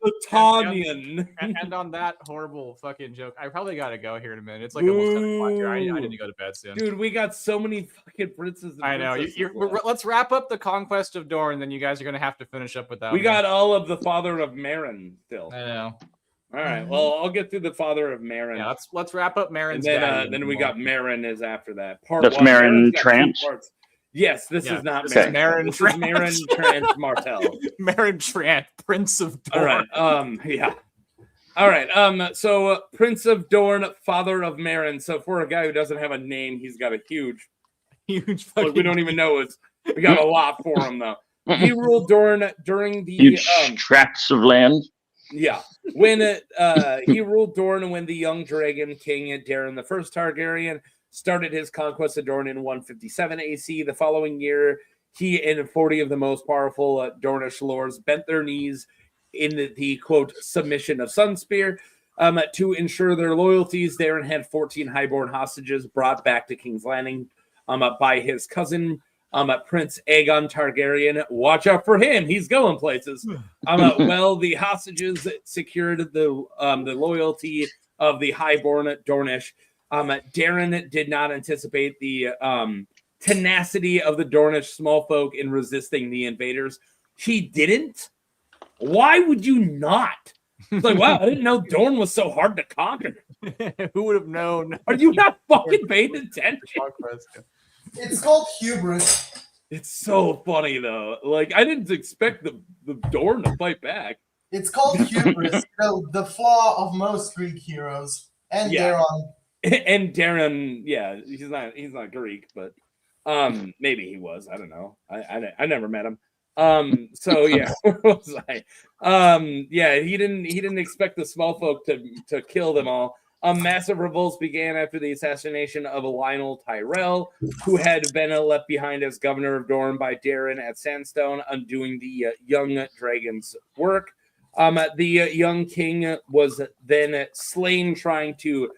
Latonian. And on that horrible fucking joke, I probably gotta go here in a minute. It's like almost 10 o'clock here. I need to go to bed soon. Dude, we got so many fucking princes. I know. Let's wrap up the conquest of Dorne, then you guys are gonna have to finish up with that. We got all of the father of Maron still. I know. All right. Well, I'll get through the father of Maron. Yeah, let's wrap up Maron's. And then we got Maron is after that. That's Maron Trant. Yes, this is not Maron. Maron. This is Maron Trant Martell. Maron Trant, Prince of Dorne. All right. Yeah. All right. So Prince of Dorne, father of Maron. So for a guy who doesn't have a name, he's got a huge. Fucking. We don't even know we got a lot for him though. He ruled Dorne during the huge tracts of land. Yeah, when he ruled Dorne when the young dragon king Doran the First Targaryen started his conquest of Dorne in 157 AC. The following year, he and 40 of the most powerful Dornish lords bent their knees in the quote submission of Sunspear. To ensure their loyalties, Doran had 14 highborn hostages brought back to King's Landing by his cousin. Prince Aegon Targaryen. Watch out for him. He's going places. Well, the hostages secured the loyalty of the highborn Dornish. Doran did not anticipate the tenacity of the Dornish small folk in resisting the invaders. He didn't? Why would you not? It's like, wow, I didn't know Dorne was so hard to conquer. Who would have known? Are you not fucking paying attention? It's called hubris. It's so funny though. Like I didn't expect the Dorne to fight back. It's called hubris. The flaw of most Greek heroes. And Daron. And Daron, yeah, he's not Greek, but maybe he was. I don't know. I never met him. So yeah, where was I? Yeah, he didn't expect the small folk to kill them all. Massive revolts began after the assassination of Lionel Tyrell, who had been left behind as governor of Dorne by Daron at Sandstone, undoing the young dragon's work. The young king was then slain trying to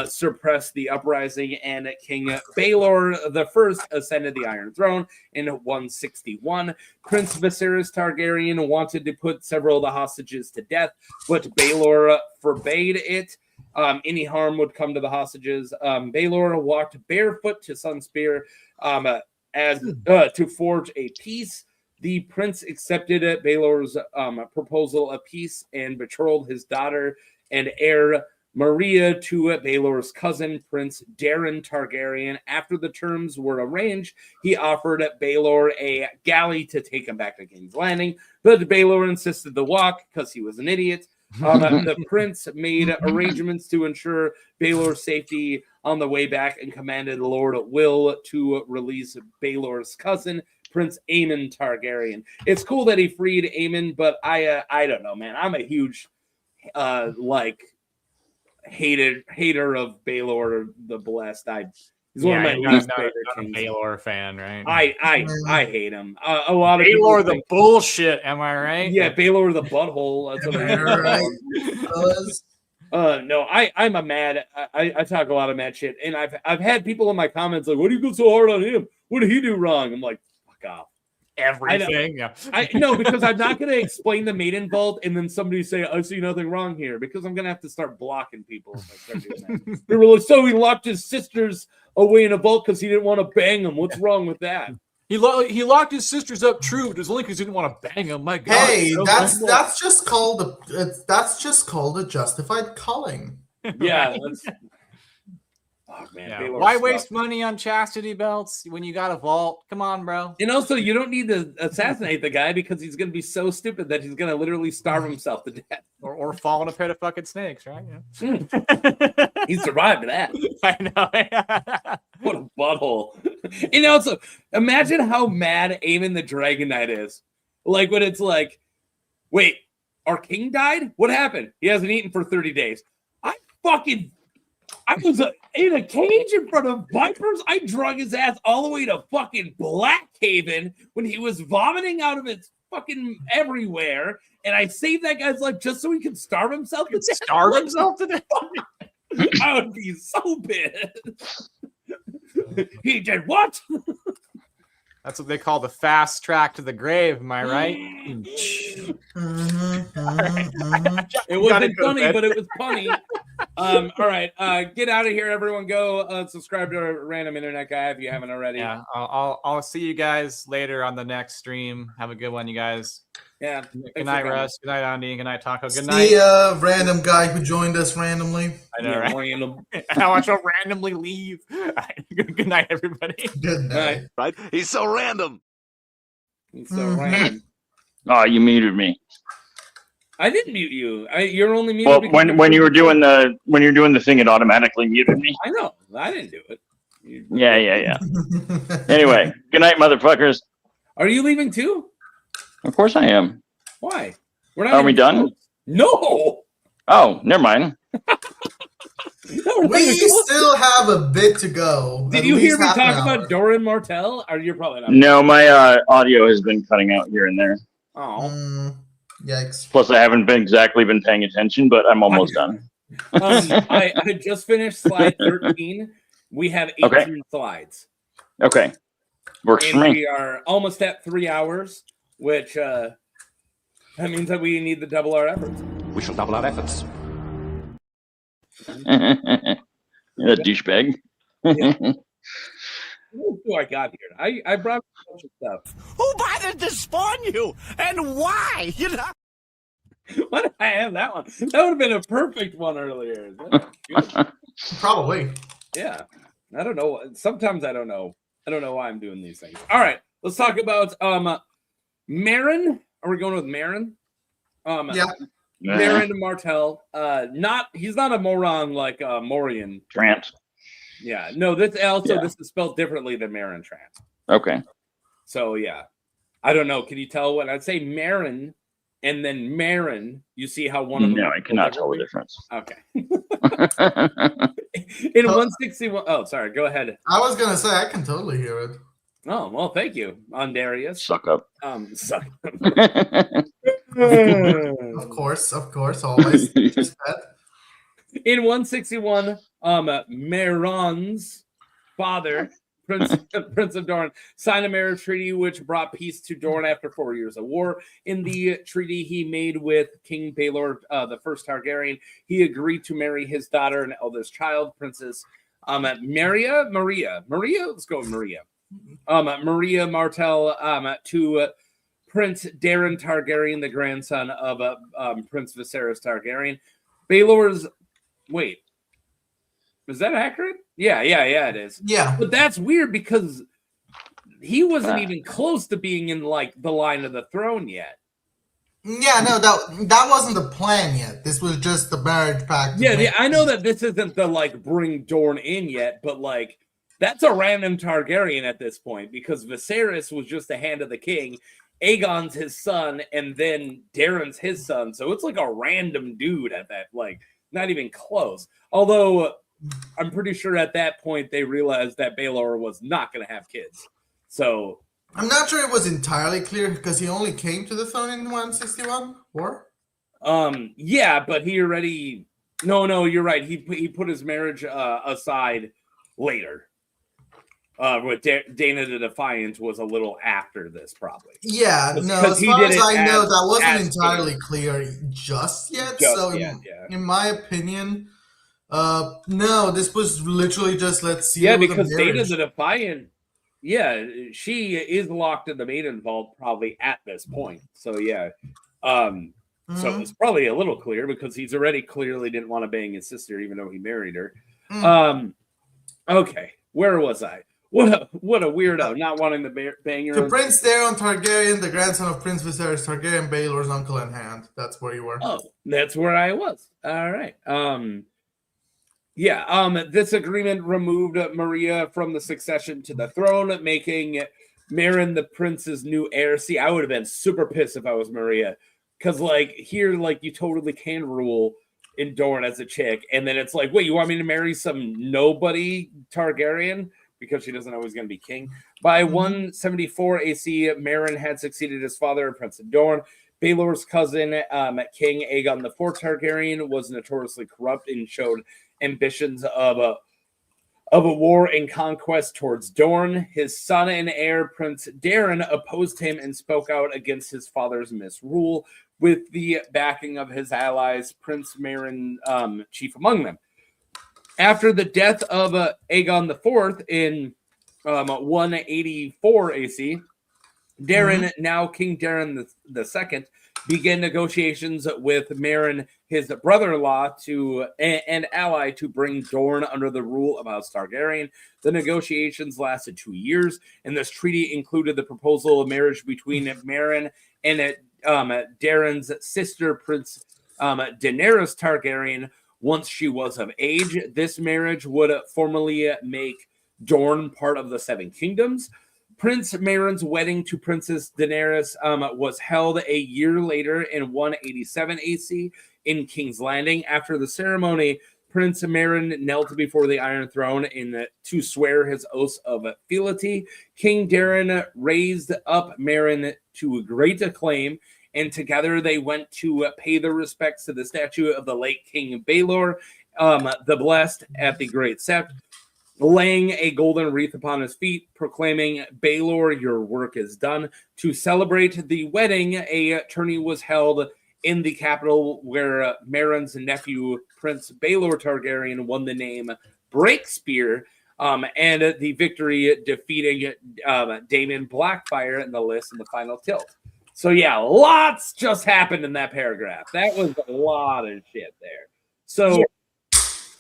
suppress the uprising, and King Baelor I ascended the Iron Throne in 161. Prince Viserys Targaryen wanted to put several of the hostages to death, but Baelor forbade it. Any harm would come to the hostages. Baelor walked barefoot to Sunspear to forge a peace. The prince accepted Baelor's proposal of peace and betrothed his daughter and heir Maria to Baelor's cousin, Prince Doran Targaryen. After the terms were arranged, he offered Baelor a galley to take him back to King's Landing, but Baelor insisted the walk because he was an idiot. The prince made arrangements to ensure Baelor's safety on the way back and commanded Lord Will to release Baelor's cousin, Prince Aemon Targaryen. It's cool that he freed Aemon, but I don't know, man. I'm a huge hater of Baelor the Blessed. He's one of my least favorite not a Baelor fan, right? I hate him. A lot of Baelor people the bullshit. Am I right? Yeah, Baelor the butthole. That's what no, I'm a mad. I talk a lot of mad shit, and I've had people in my comments like, "What do you go so hard on him? What did he do wrong?" I'm like, "Fuck off." Everything. I know, because I'm not going to explain the Maiden Vault and then somebody say, "I see nothing wrong here," because I'm going to have to start blocking people if I start doing that. They were like, "So he locked his sisters away in a vault because he didn't want to bang them. What's wrong with that?" He locked his sisters up. True, it was only because he didn't want to bang them. My God. Hey, that's just called a justified culling. Yeah. Oh, man, yeah. Why waste money on chastity belts when you got a vault? Come on, bro. And also, you don't need to assassinate the guy because he's going to be so stupid that he's going to literally starve himself to death. Or fall in a pit of fucking snakes, right? Yeah. He survived that. I know. What a butthole. And also, imagine how mad Aemon the Dragon Knight is. Like, when it's like, wait, our king died? What happened? He hasn't eaten for 30 days. I was in a cage in front of vipers. I drug his ass all the way to fucking Blackhaven when he was vomiting out of his fucking everywhere. And I saved that guy's life just so he could starve himself to death. Starve himself to death? I would be so pissed. He did what? That's what they call the fast track to the grave. Am I right? It wasn't funny, but it was funny. All right, get out of here, everyone. Go subscribe to our Random Internet Guy if you haven't already. Yeah, I'll see you guys later on the next stream. Have a good one, you guys. Yeah. Good night, Russ. Good night, Andy. Good night, Taco. Good night. See random guy who joined us randomly. I know, right? Random. I want to randomly leave. Good night, everybody. Good night. Right? He's so random. He's so random. Oh, you muted me. I didn't mute you. You're only muted. Well, when you were doing the thing, it automatically muted me. I know. I didn't do it. Yeah. Anyway, good night, motherfuckers. Are you leaving too? Of course I am. Why? We're not. Are we done? No. Oh, never mind. We still have a bit to go. Did you hear me talk about Doran Martell? Or you're probably not. No, my audio has been cutting out here and there. Oh. Yikes. Plus, I haven't exactly been paying attention, but I'm almost done. I just finished slide 13. We have 18 slides. Okay. Works for me. We are almost at 3 hours, which that means that we need to double our efforts. We shall double our efforts. You're a douchebag. Yeah. Who I got here? I brought a bunch of stuff. Who bothered to spawn you, and why? You know. Why did I have that one? That would have been a perfect one earlier. Probably. Yeah. I don't know. Sometimes I don't know. I don't know why I'm doing these things. All right. Let's talk about Maron. Are we going with Maron? Yeah. Maron Martell. He's not a moron like Morian. Trant. Yeah. No, this is spelled differently than Maron Trant. Okay. So yeah. I don't know. Can you tell what I'd say Maron and then Maron? You see how one of them. No, I cannot tell the difference. Okay. In 161. Oh, sorry. Go ahead. I was gonna say I can totally hear it. Oh well, thank you, Ondarius. Suck up. Suck up. Of course, always. In 161, Maron's father, Prince of Dorne, signed a marriage treaty which brought peace to Dorne after 4 years of war. In the treaty he made with King Baelor, the first Targaryen, he agreed to marry his daughter and eldest child, Princess Meria. Let's go with Maria. Meria Martell to Prince Doran Targaryen, the grandson of Prince Viserys Targaryen. Baelor's wait, is that accurate? Yeah, it is. Yeah, but that's weird because he wasn't even close to being in like the line of the throne yet. Yeah, no, that wasn't the plan yet. This was just the marriage pact. Yeah, I know that this isn't the like bring Dorne in yet, but like that's a random Targaryen at this point because Viserys was just the hand of the king. Aegon's his son, and then Darren's his son. So it's like a random dude at that, like not even close. Although I'm pretty sure at that point they realized that Baelor was not going to have kids. So I'm not sure it was entirely clear because he only came to the throne in 161 war. Yeah, but he already. No, you're right. He put his marriage aside later. With Dana the Defiant was a little after this, probably. Yeah, no. As far as I know, that wasn't entirely clear just yet. In my opinion, no, this was literally just let's see. Yeah, because Dana the Defiant, she is locked in the Maiden Vault probably at this point. So yeah, so it's probably a little clear because he's already clearly didn't want to bang his sister, even though he married her. Okay, where was I? What a weirdo, not wanting to bang her. To Prince Daron Targaryen, the grandson of Prince Viserys Targaryen, Baelor's uncle and hand. That's where you were. Oh, that's where I was. All right. This agreement removed Meria from the succession to the throne, making Maron the prince's new heir. See, I would have been super pissed if I was Meria. Because, here, you totally can rule in Dorne as a chick. And then it's like, wait, you want me to marry some nobody Targaryen? Because she doesn't know he's going to be king. By 174 AC, Maron had succeeded his father, Prince of Dorne. Baelor's cousin, King Aegon IV Targaryen, was notoriously corrupt and showed ambitions of a war and conquest towards Dorne. His son and heir, Prince Daron, opposed him and spoke out against his father's misrule, with the backing of his allies, Prince Maron chief among them. After the death of Aegon IV in 184 AC, Daron, now King Daron II, began negotiations with Maron, his brother-in-law, and ally, to bring Dorne under the rule of House Targaryen. The negotiations lasted 2 years, and this treaty included the proposal of marriage between Maron and Daron's sister, Prince Daenerys Targaryen, once she was of age. This marriage would formally make Dorne part of the Seven Kingdoms. Prince Maron's wedding to Princess Daenerys was held a year later in 187 AC in King's Landing. After the ceremony, Prince Maron knelt before the Iron Throne to swear his oath of fealty. King Daron raised up Maron to great acclaim, and together they went to pay their respects to the statue of the late King Baelor, the Blessed, at the Great Sept, laying a golden wreath upon his feet, proclaiming, "Baelor, your work is done." To celebrate the wedding, a tourney was held in the capital where Maron's nephew, Prince Baelor Targaryen, won the name Breakspear, and the victory defeating Daemon Blackfyre in the list in the final tilt. So yeah, lots just happened in that paragraph. That was a lot of shit there. So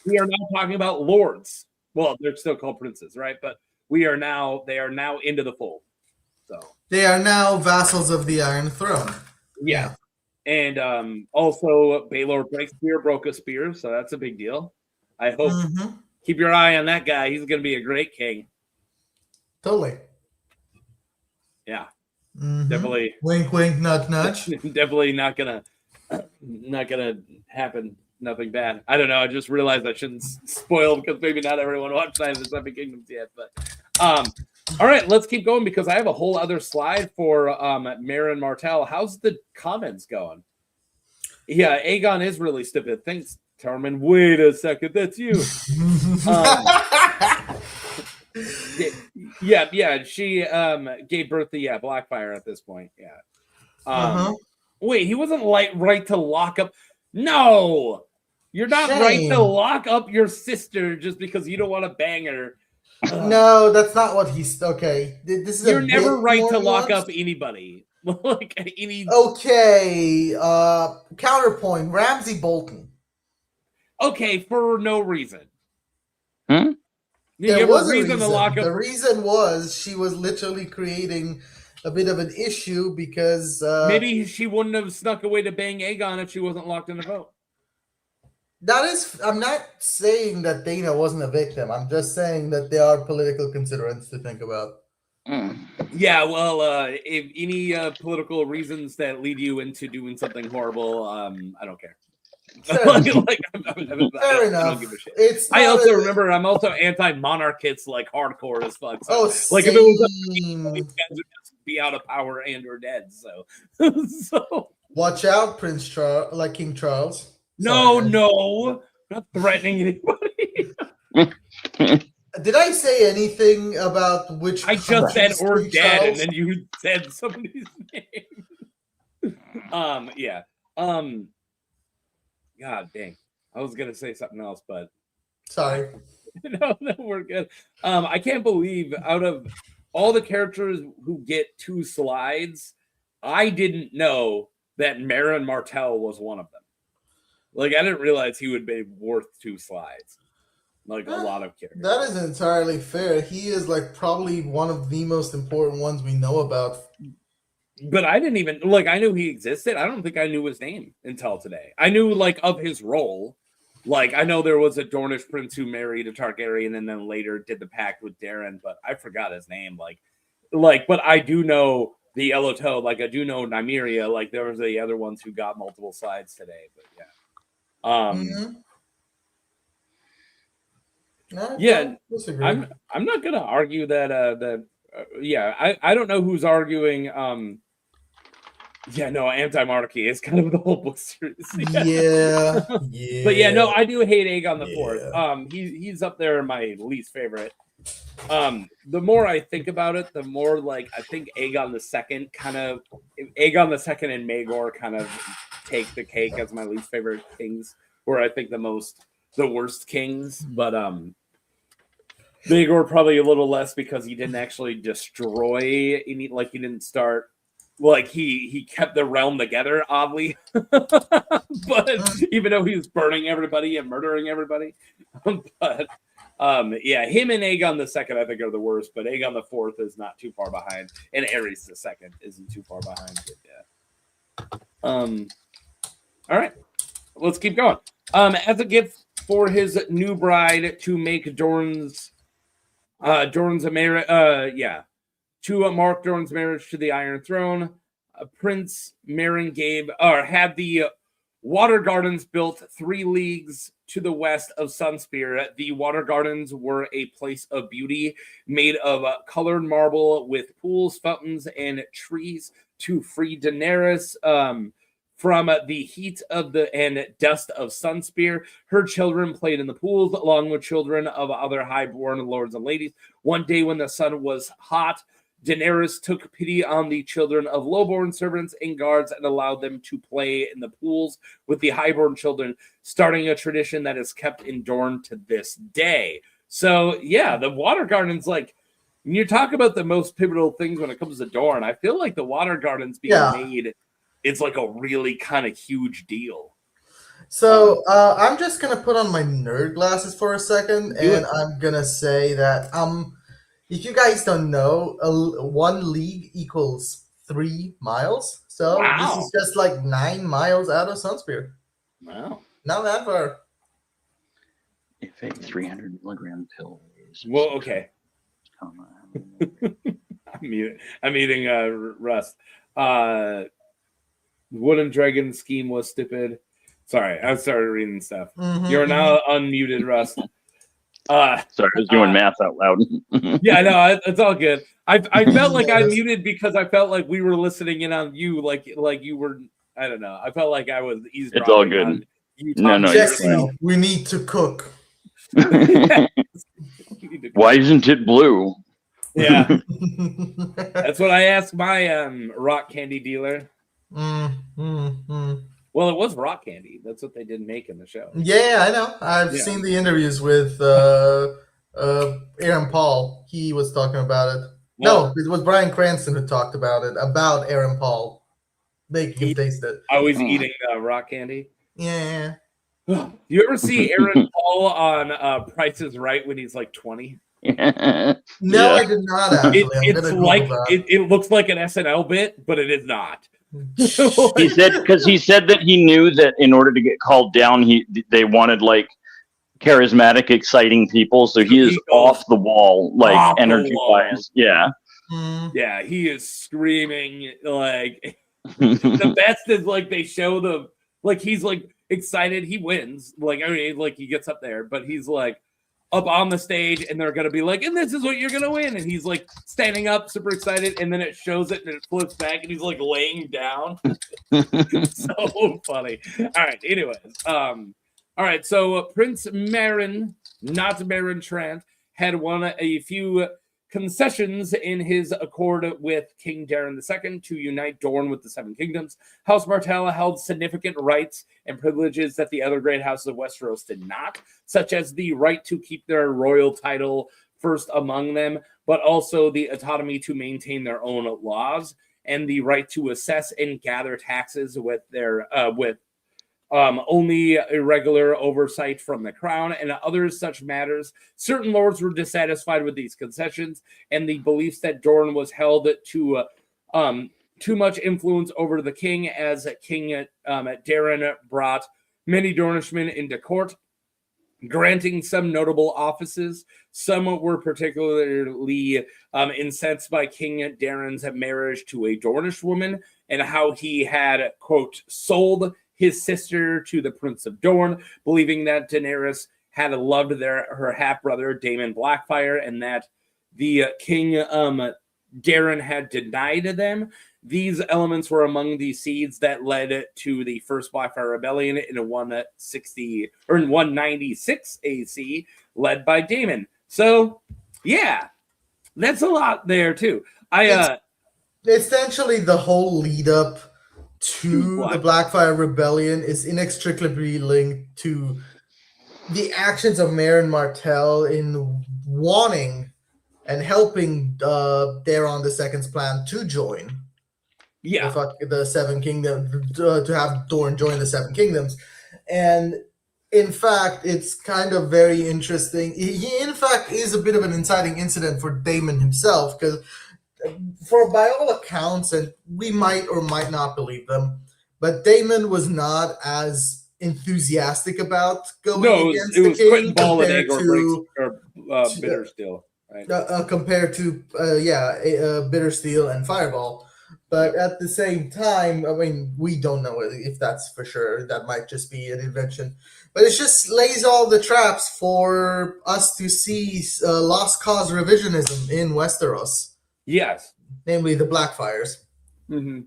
we are now talking about lords. Well, they're still called princes, right? But they are now into the fold. So they are now vassals of the Iron Throne. Yeah. And also Baelor Breakspear broke a spear, so that's a big deal. I hope keep your eye on that guy. He's gonna be a great king. Totally. Yeah. Definitely. Wink, wink, nudge, nudge. Definitely not gonna happen. Nothing bad. I don't know. I just realized I shouldn't spoil because maybe not everyone watched Night of the Seven Kingdoms yet. But all right, let's keep going because I have a whole other slide for Maron Martell. How's the comments going? Yeah, Aegon is really stupid. Thanks, Tormund. Wait a second, that's you. Yeah. She gave birth to Blackfyre at this point. Yeah. Wait, he wasn't right to lock up. No, you're not right to lock up your sister just because you don't want to bang her. No, that's not what he's. Okay, this is. You're never right to lock up anybody. Okay. Counterpoint: Ramsay Bolton. Okay, for no reason. There was a reason to lock up. The reason was she was literally creating a bit of an issue because maybe she wouldn't have snuck away to bang Aegon if she wasn't locked in the vote. I'm not saying that Dana wasn't a victim. I'm just saying that there are political considerants to think about. Yeah, well, if any political reasons that lead you into doing something horrible, I don't care. Fair enough. I also remember I'm also anti-monarchists like hardcore as fuck. So, like if it was these guys would just be out of power and or dead. So, watch out, King Charles. No, I'm not threatening anybody. Did I say anything about which? I just said or dead, and then you said somebody's name. Yeah. God dang. I was gonna say something else, but sorry. No, we're good. I can't believe out of all the characters who get 2 slides, I didn't know that Maron Martell was one of them. Like I didn't realize he would be worth 2 slides. Like a lot of characters. That is entirely fair. He is like probably one of the most important ones we know about. But I didn't even I knew he existed. I don't think I knew his name until today. I knew of his role. Like I know there was a Dornish prince who married a Targaryen and then later did the pact with Doran, but I forgot his name. But I do know the Yellow Toad. Like I do know Nymeria. Like there was the other ones who got multiple sides today. But yeah. I'm not gonna argue that I don't know who's arguing anti-monarchy is kind of the whole book series. Yeah. But I do hate Aegon the Fourth. He's up there in my least favorite. The more I think about it, the more I think Aegon the Second and Maegor kind of take the cake as my least favorite kings, or I think the worst kings, but Maegor probably a little less because he didn't actually destroy any, he didn't start, he kept the realm together, oddly. But even though he was burning everybody and murdering everybody. But him and Aegon the Second I think are the worst, but Aegon the Fourth is not too far behind, and Aerys the Second isn't too far behind. But all right, let's keep going. As a gift for his new bride to make Dorne's marriage, to mark Dorne's marriage to the Iron Throne, Prince Meria had the Water Gardens built 3 leagues to the west of Sunspear. The Water Gardens were a place of beauty made of colored marble with pools, fountains, and trees to free Daenerys from the heat and dust of Sunspear. Her children played in the pools along with children of other highborn lords and ladies. One day when the sun was hot, Daenerys took pity on the children of lowborn servants and guards and allowed them to play in the pools with the highborn children, starting a tradition that is kept in Dorne to this day. So, the Water Gardens, when you talk about the most pivotal things when it comes to Dorne, I feel like the Water Gardens being made is a really kind of huge deal. So, I'm just going to put on my nerd glasses for a second, and I'm going to say that if you guys don't know, 1 league equals 3 miles. So this is just 9 miles out of Sunspear. Wow. Not that far. If a 300 milligram pill is... Well, okay. I'm eating Rust. Wooden Dragon scheme was stupid. Sorry, I started reading stuff. You're now unmuted, Rust. Sorry, I was doing math out loud. No, it's all good. I felt like I muted because I felt like we were listening in on you, like you were. I don't know. I felt like I was eavesdropping. It's all good. No, Jesse, we need to cook. Why isn't it blue? Yeah, that's what I asked my rock candy dealer. Well, it was rock candy. That's what they didn't make in the show. Yeah, I know. I've seen the interviews with Aaron Paul. He was talking about it. No, it was Bryan Cranston who talked about it, about Aaron Paul making him taste it. Always eating rock candy. Yeah. You ever see Aaron Paul on Price is Right when he's 20? No, I did not actually. It looks like an SNL bit, but it is not. He said that he knew that in order to get called down, they wanted charismatic, exciting people. So he is off the wall, energy wise. Yeah. Yeah, he is screaming the best is they show the he's excited. He wins. Like, I mean, like he gets up there, but he's like up on the stage, and they're gonna be like, and this is what you're gonna win. And he's like standing up, super excited, and then it shows it and it flips back, and he's like laying down. So funny. All right. Anyways, all right. So Prince Maron, not Maron Trant, had won a few concessions in his accord with King Doran II to unite Dorne with the Seven Kingdoms. House Martell held significant rights and privileges that the other great houses of Westeros did not, such as the right to keep their royal title first among them, but also the autonomy to maintain their own laws and the right to assess and gather taxes with their only irregular oversight from the crown and other such matters. Certain lords were dissatisfied with these concessions and the beliefs that Dorne was held to too much influence over the king, as King Doran brought many Dornishmen into court, granting some notable offices. Some were particularly incensed by King Doran's marriage to a Dornish woman and how he had, quote, sold his sister to the Prince of Dorne, believing that Daenerys had loved her half-brother, Daemon Blackfyre, and that the King Doran had denied them. These elements were among the seeds that led to the First Blackfyre Rebellion in 196 AC, led by Daemon. So, yeah, that's a lot there, too. Essentially, the whole lead-up to the Blackfyre Rebellion is inextricably linked to the actions of Maron Martell in wanting and helping Doran II's plan to join the Seven Kingdoms, to have Dorne join the Seven Kingdoms. And in fact, it's kind of very interesting. He in fact is a bit of an inciting incident for Daemon himself, because by all accounts, and we might or might not believe them, but Daemon was not as enthusiastic about going against the king compared to Bittersteel, right? Compared to Bittersteel and Fireball. But at the same time, I mean, we don't know if that's for sure. That might just be an invention. But it just lays all the traps for us to see lost cause revisionism in Westeros. Yes. Namely the Blackfyres. Mm-hmm.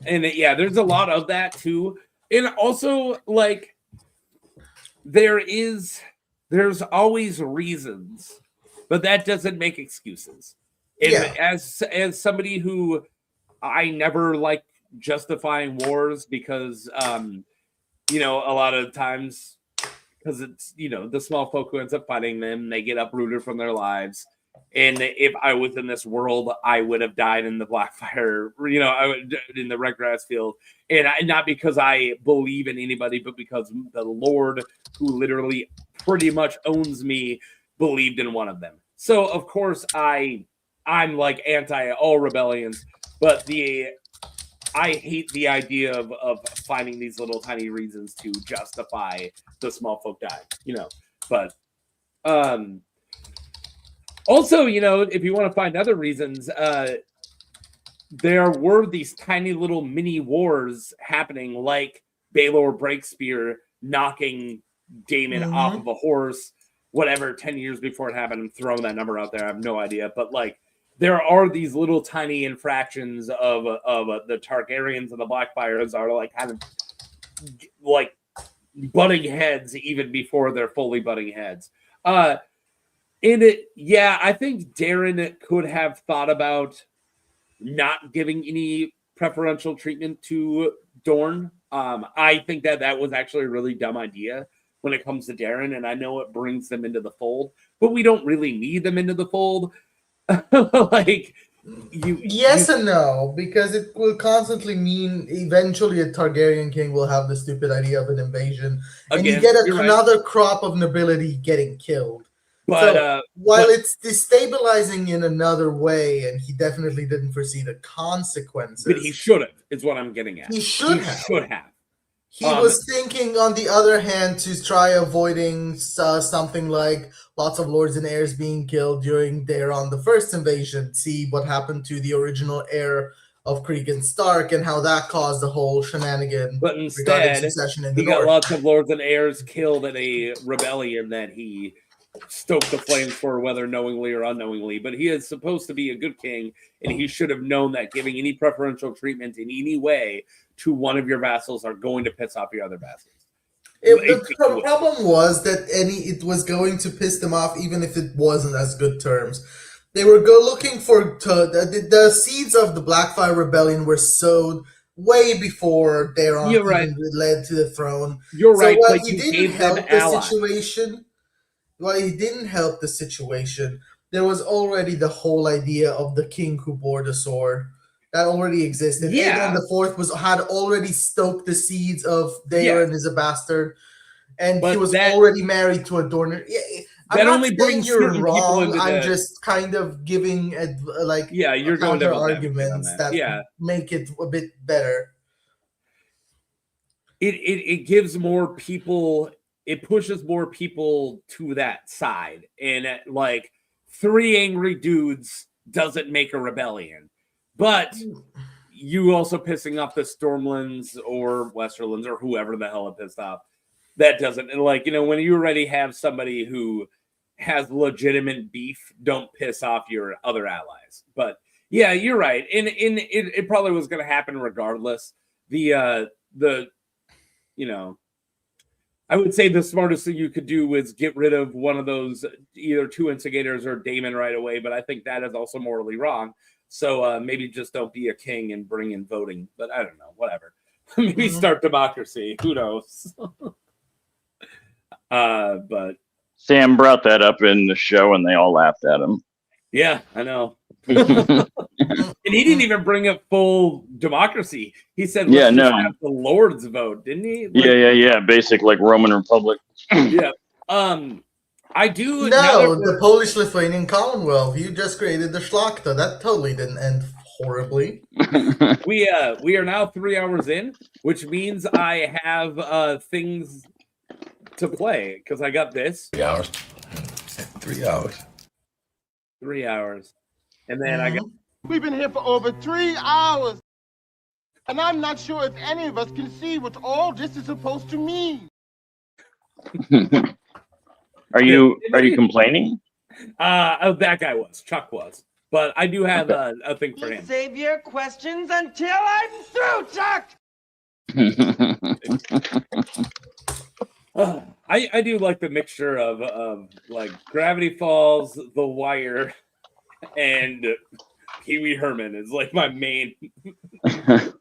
And there's a lot of that too. And also, like, there's always reasons, but that doesn't make excuses. And as somebody who I never like justifying wars, because a lot of times, because it's the small folk who ends up fighting them, they get uprooted from their lives. And if I was in this world, I would have died in the Blackfyre, I would in the Red Grass Field. And not because I believe in anybody, but because the Lord, who literally pretty much owns me, believed in one of them. So, of course, I'm like anti all rebellions, but I hate the idea of finding these little tiny reasons to justify the small folk dying, But also, if you want to find other reasons, there were these tiny little mini wars happening, like Baelor Breakspear knocking Daemon off of a horse, 10 years before it happened. I'm throwing that number out there. I have no idea. But, like, there are these little tiny infractions of the Targaryens and the Blackfyres are, like, kind of, like, butting heads even before they're fully butting heads. I think Doran could have thought about not giving any preferential treatment to Dorne. I think that was actually a really dumb idea when it comes to Doran, and I know it brings them into the fold, but we don't really need them into the fold. Yes and no, because it will constantly mean eventually a Targaryen king will have the stupid idea of an invasion, and you get another crop of nobility getting killed. But while it's destabilizing in another way, and he definitely didn't foresee the consequences. But he should have, is what I'm getting at. He should have. He Um, was thinking, on the other hand, to try avoiding something like lots of lords and heirs being killed during Daeron the First invasion. See what happened to the original heir of Cregan Stark and how that caused the whole shenanigan but regarding instead, succession in the he got North. lots of lords and heirs killed in a rebellion that he stoked the flames for, whether knowingly or unknowingly. But he is supposed to be a good king, and he should have known that giving any preferential treatment in any way to one of your vassals are going to piss off your other vassals. The problem was that it was going to piss them off, even if it wasn't as good terms. They were looking for the seeds of the Blackfire Rebellion were sowed way before Daron even led to the throne. You're right. While Like he didn't help the situation, there was already the whole idea of the king who bore the sword that already existed. Yeah. Aegon the IV had already stoked the seeds of Daron as a bastard, and he was already married to a Dorne. Yeah, I'm not saying you're wrong. I'm just kind of giving you're going counter arguments that make it a bit better. It gives more people. It pushes more people to that side, and like 3 angry dudes doesn't make a rebellion, but you also pissing off the Stormlands or Westerlands or whoever the hell it pissed off. That doesn't, and like, you know, when you already have somebody who has legitimate beef, don't piss off your other allies. But yeah, you're right. And it probably was going to happen regardless. The you know, I would say the smartest thing you could do is get rid of one of those, either 2 instigators or Daemon right away. But I think that is also morally wrong. So maybe just don't be a king and bring in voting. But I don't know, whatever. Maybe start democracy. Who knows? But Sam brought that up in the show and they all laughed at him. Yeah, I know. And he didn't even bring up full democracy. He said, let's just have the lords vote, didn't he? Like, yeah. Basic like Roman Republic. Yeah. I do. No, the Polish-Lithuanian Commonwealth. You just created the Szlachta. That totally didn't end horribly. We are now 3 hours in, which means I have things to play because I got this. 3 hours. 3 hours. 3 hours. And then I got. We've been here for over 3 hours. And I'm not sure if any of us can see what all this is supposed to mean. Are you complaining? That guy was. Chuck was. But I do have a thing for him. Save your questions until I'm through, Chuck! I do like the mixture of like Gravity Falls, The Wire, and Pee-wee Herman is like my main. and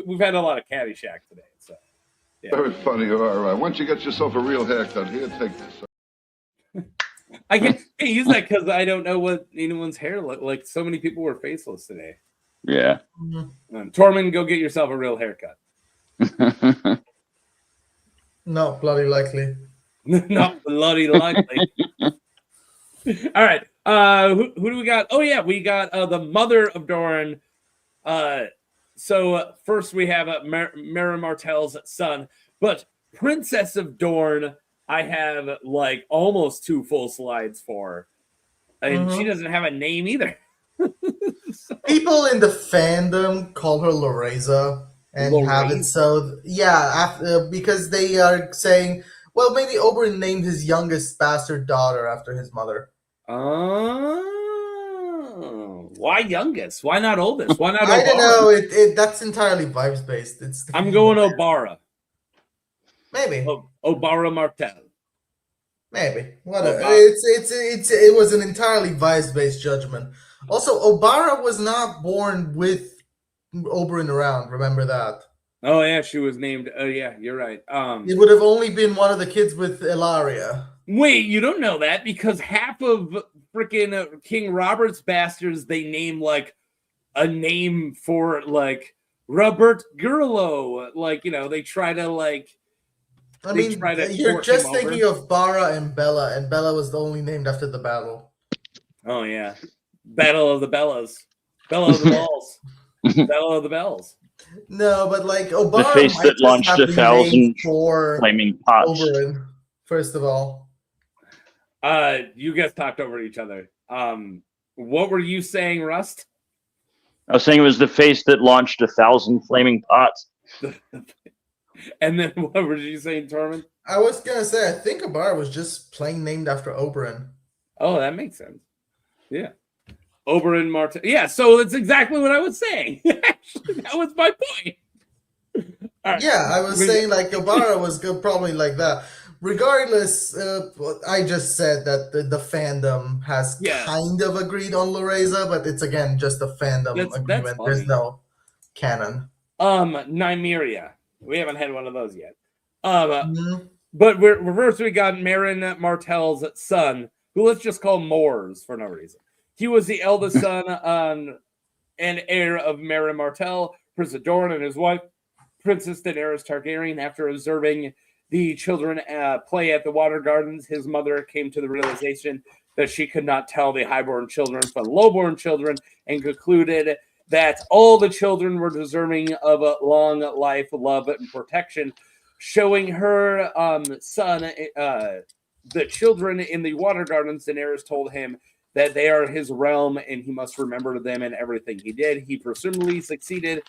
we've had a lot of Caddyshack today. So yeah. Very funny you are. Why don't you get yourself a real haircut? Here, take this. I can't use that because I don't know what anyone's hair looked like. So many people were faceless today. Yeah. Tormund, go get yourself a real haircut. Not bloody likely. Not bloody likely. All right. Who do we got? Oh yeah, we got the mother of Doran. So first we have Maron Martell's son, but Princess of Dorne, I have like almost 2 full slides for, and she doesn't have a name either. People in the fandom call her Loreza and have it so because they are saying, well, maybe Oberyn named his youngest bastard daughter after his mother. Oh, why youngest? Why not oldest? Why not? I don't know. That's entirely vibes based. I'm going Obara. Maybe Obara Martell. Maybe whatever. It was an entirely vibes based judgment. Also, Obara was not born with Oberyn around. Remember that? Oh yeah, she was named. Oh yeah, you're right. It would have only been one of the kids with Ilaria. Wait, you don't know that because half of freaking King Robert's bastards they name like a name for like Robert Gurlo. Like, you know, they try to like. I mean, you're just thinking of Bara and Bella was only named after the battle. Oh yeah, Battle of the Bellas, Bella of the Balls, Bella of the Bells. No, but like Obama, the face that launched 1,000 flaming pots. Oberyn, first of all, you guys talked over each other. What were you saying, Rust? I was saying it was the face that launched 1,000 flaming pots. And then what were you saying, Tormund? I was gonna say, I think Abar was just plain named after Oberyn. Oh, that makes sense. Yeah. Oberyn Martell. Yeah, so that's exactly what I was saying. Actually, that was my point. Right. Yeah, I was saying like Obara was good, probably like that. Regardless, I just said that the fandom has kind of agreed on Loreza, but it's again just a fandom agreement. There's no canon. Nymeria. We haven't had one of those yet. But reverse, we got Maron Martell's son, who let's just call Mors for no reason. He was the eldest son and heir of Maron Martell, Prince of Dorne, and his wife, Princess Daenerys Targaryen. After observing the children play at the water gardens, his mother came to the realization that she could not tell the highborn children from lowborn children and concluded that all the children were deserving of a long life, love, and protection, showing her son the children in the water gardens. Daenerys told him that they are his realm and he must remember them in everything he did. He presumably succeeded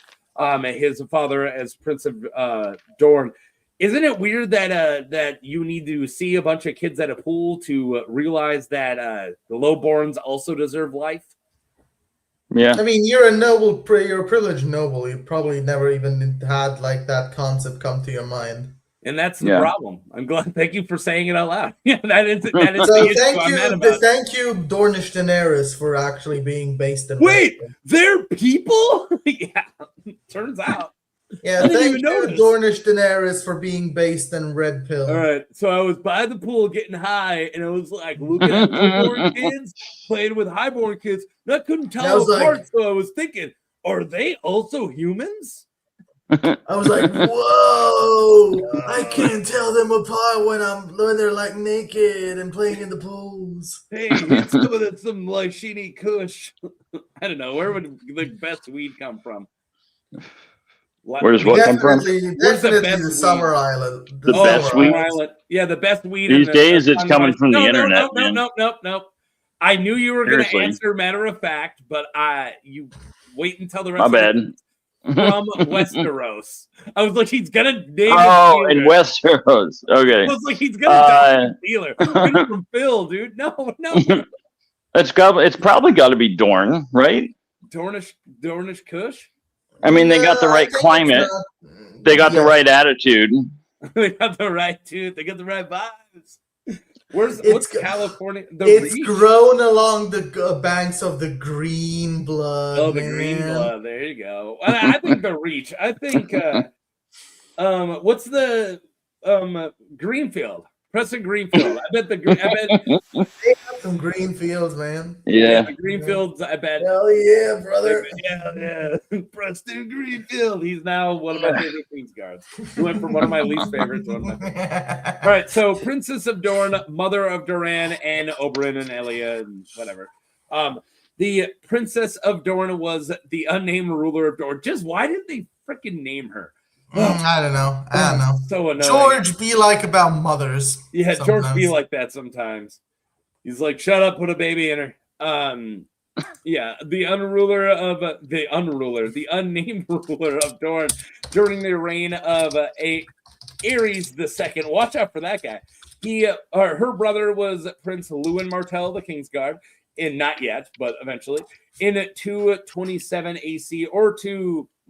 his father as Prince of Dorne. Isn't it weird that that you need to see a bunch of kids at a pool to realize that the lowborns also deserve life? Yeah. I mean, you're a noble, you're a privileged noble. You probably never even had like that concept come to your mind. And that's the problem. I'm glad. Thank you for saying it out loud. Yeah, that is So the issue I'm mad about. Thank you, Dornish Daenerys, for actually being based in. Wait, they're people? Yeah, turns out. Yeah, thank you, Dornish Daenerys, for being based in Red Pill. All right, so I was by the pool getting high, and I was like looking at lowborn kids playing with highborn kids, and I couldn't tell them apart. So I was thinking, are they also humans? I was like, whoa! I can't tell them apart when they're like naked and playing in the pools. Hey, it's some like sheeny Kush. I don't know, where would the best weed come from? Where does what come from? Where's the best the Summer Island? The best weed. Island. Yeah, the best weed. These days, it's coming from the internet. No. I knew you were going to answer matter of fact, but you wait until the rest. My bad. From Westeros. I was like, he's gonna name. Oh, in Westeros. Okay. I was like, he's gonna die dealer. From Phil, dude. No. It's probably got to be Dorne, right? Dornish Kush. I mean, they got the right climate. They got the right attitude. They got the right dude. They got the right vibes. What's California? It's grown along the banks of the Green Blood. Oh, the Green Blood. There you go. I think the Reach. I think. What's the Greenfield? Preston Greenfield. I bet they have some green fields, man. Yeah. The Greenfields. I bet. Hell yeah, brother. Yeah. Preston Greenfield. He's now one of my favorite Queen's guards. He went from one of my least favorites to one of my favorites. All right, so Princess of Dorne, mother of Doran and Oberyn and Elia and whatever. The Princess of Dorne was the unnamed ruler of Dorne. Just why didn't they freaking name her? I don't know. So annoying. George be like about mothers. Yeah, sometimes. George be like that sometimes. He's like, shut up, put a baby in her. Yeah, the unnamed ruler of Dorne during the reign of Aerys II. Watch out for that guy. Her brother was Prince Lewin Martell, the King's Guard, and not yet, but eventually in 227 AC or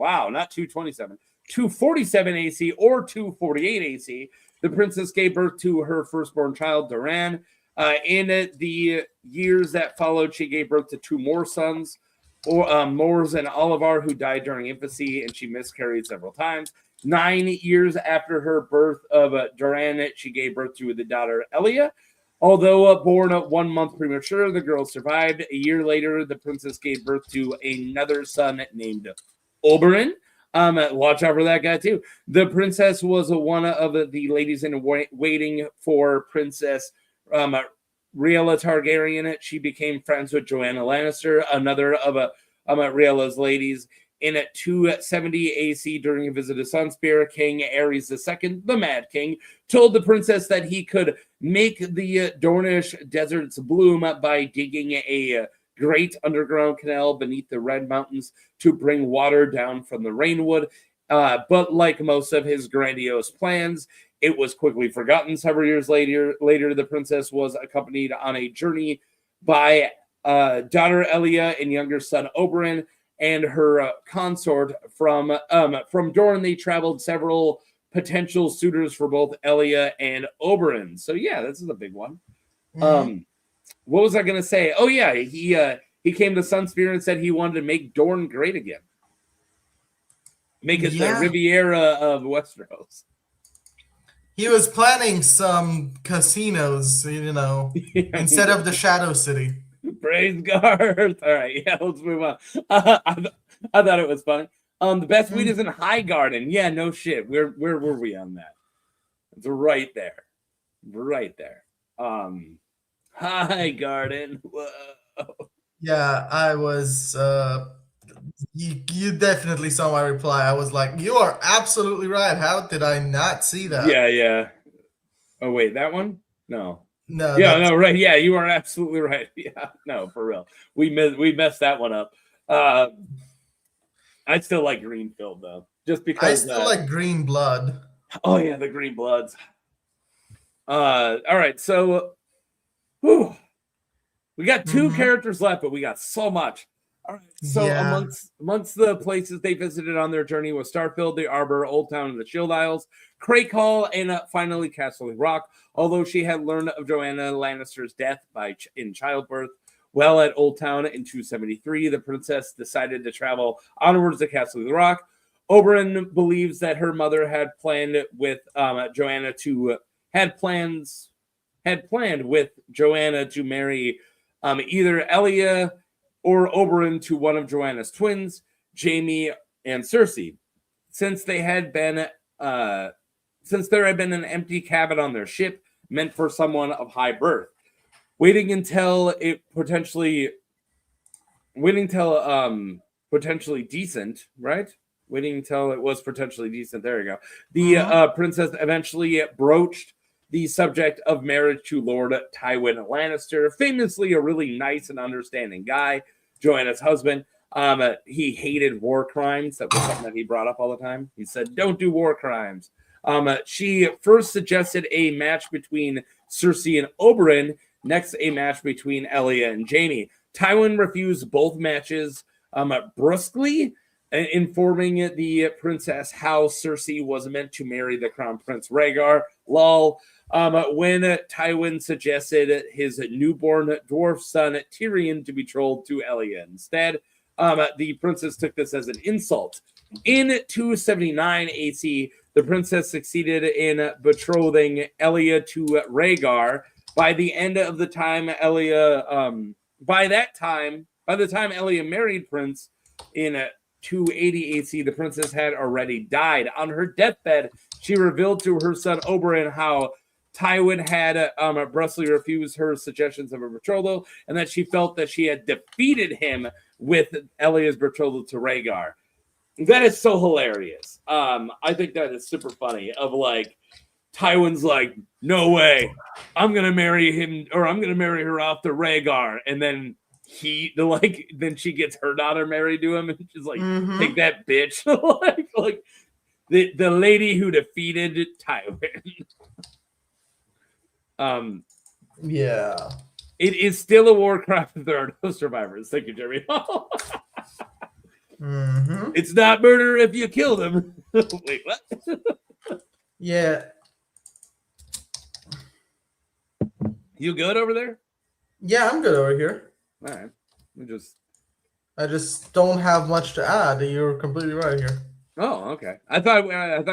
not 227. 247 AC or 248 AC, the princess gave birth to her firstborn child, Doran. In the years that followed, she gave birth to two more sons, Mors and Oliver, who died during infancy, and she miscarried several times. 9 years after her birth of Doran, she gave birth to the daughter Elia. Although born 1 month premature, the girl survived. A year later, the princess gave birth to another son named Oberyn. Watch out for that guy too. The princess was one of the ladies in waiting for Princess Rhaella Targaryen. She became friends with Joanna Lannister, another of Rhaella's ladies. In 270 AC, during a visit to Sunspear, King Aerys II, the Mad King, told the princess that he could make the Dornish deserts bloom by digging a great underground canal beneath the Red Mountains to bring water down from the Rainwood. But like most of his grandiose plans, it was quickly forgotten. Several years later, the princess was accompanied on a journey by daughter Elia and younger son Oberyn and her consort from Dorne. They traveled several potential suitors for both Elia and Oberyn. So yeah, this is a big one. What was I going to say? Oh yeah, he came to Sunspear and said he wanted to make Dorne great again. Make it the Riviera of Westeros. He was planning some casinos, instead of the Shadow City. Praise Garth. All right, yeah, let's move on. I thought it was funny. The best weed is in High Garden. Yeah, no shit. Where were we on that? It's right there. Right there. High Garden. Whoa. Yeah, I was you definitely saw my reply. I was like, you are absolutely right. How did I not see that? Yeah. Oh wait, that one? No. No. Yeah, no, right. Yeah, you are absolutely right. Yeah, no, for real. We messed that one up. I still like Greenfield though, just because I still like Green Blood. Oh yeah, the Green Bloods. All right, so we got two characters left, but we got so much. All right, so amongst the places they visited on their journey was Starfield, the Arbor, Old Town, and the Shield Isles, Crake Hall, and finally Castle Rock. Although she had learned of Joanna Lannister's death in childbirth, well, at Old Town in 273, the princess decided to travel onwards to Castle Rock. Oberyn believes that her mother had planned with Joanna with Joanna to marry either Elia or Oberyn to one of Joanna's twins, Jaime and Cersei. Since there had been an empty cabin on their ship meant for someone of high birth, waiting until potentially decent, right? Waiting until it was potentially decent. There you go. The princess eventually broached the subject of marriage to Lord Tywin Lannister, famously a really nice and understanding guy, Joanna's husband. He hated war crimes. That was something that he brought up all the time. He said, don't do war crimes. She first suggested a match between Cersei and Oberyn, next a match between Elia and Jaime. Tywin refused both matches brusquely, informing the princess how Cersei was meant to marry the crown prince Rhaegar. Lol. When Tywin suggested his newborn dwarf son Tyrion to be betrothed to Elia instead, the princess took this as an insult. In 279 AC, the princess succeeded in betrothing Elia to Rhaegar. By the time Elia married Prince in 280 AC, the princess had already died. On her deathbed, she revealed to her son Oberyn how Tywin had brusquely refused her suggestions of a betrothal, and that she felt that she had defeated him with Elia's betrothal to Rhaegar. That is so hilarious. I think that is super funny. Of like, Tywin's like, no way, I'm gonna marry him, or I'm gonna marry her off to Rhaegar, and then then she gets her daughter married to him, and she's like, take that, bitch. like the lady who defeated Tywin. Yeah. It is still a war crime if there are no survivors. Thank you, Jeremy. It's not murder if you kill them. Wait, what? Yeah. You good over there? Yeah, I'm good over here. All right. I just don't have much to add. You're completely right here. Oh, okay. I thought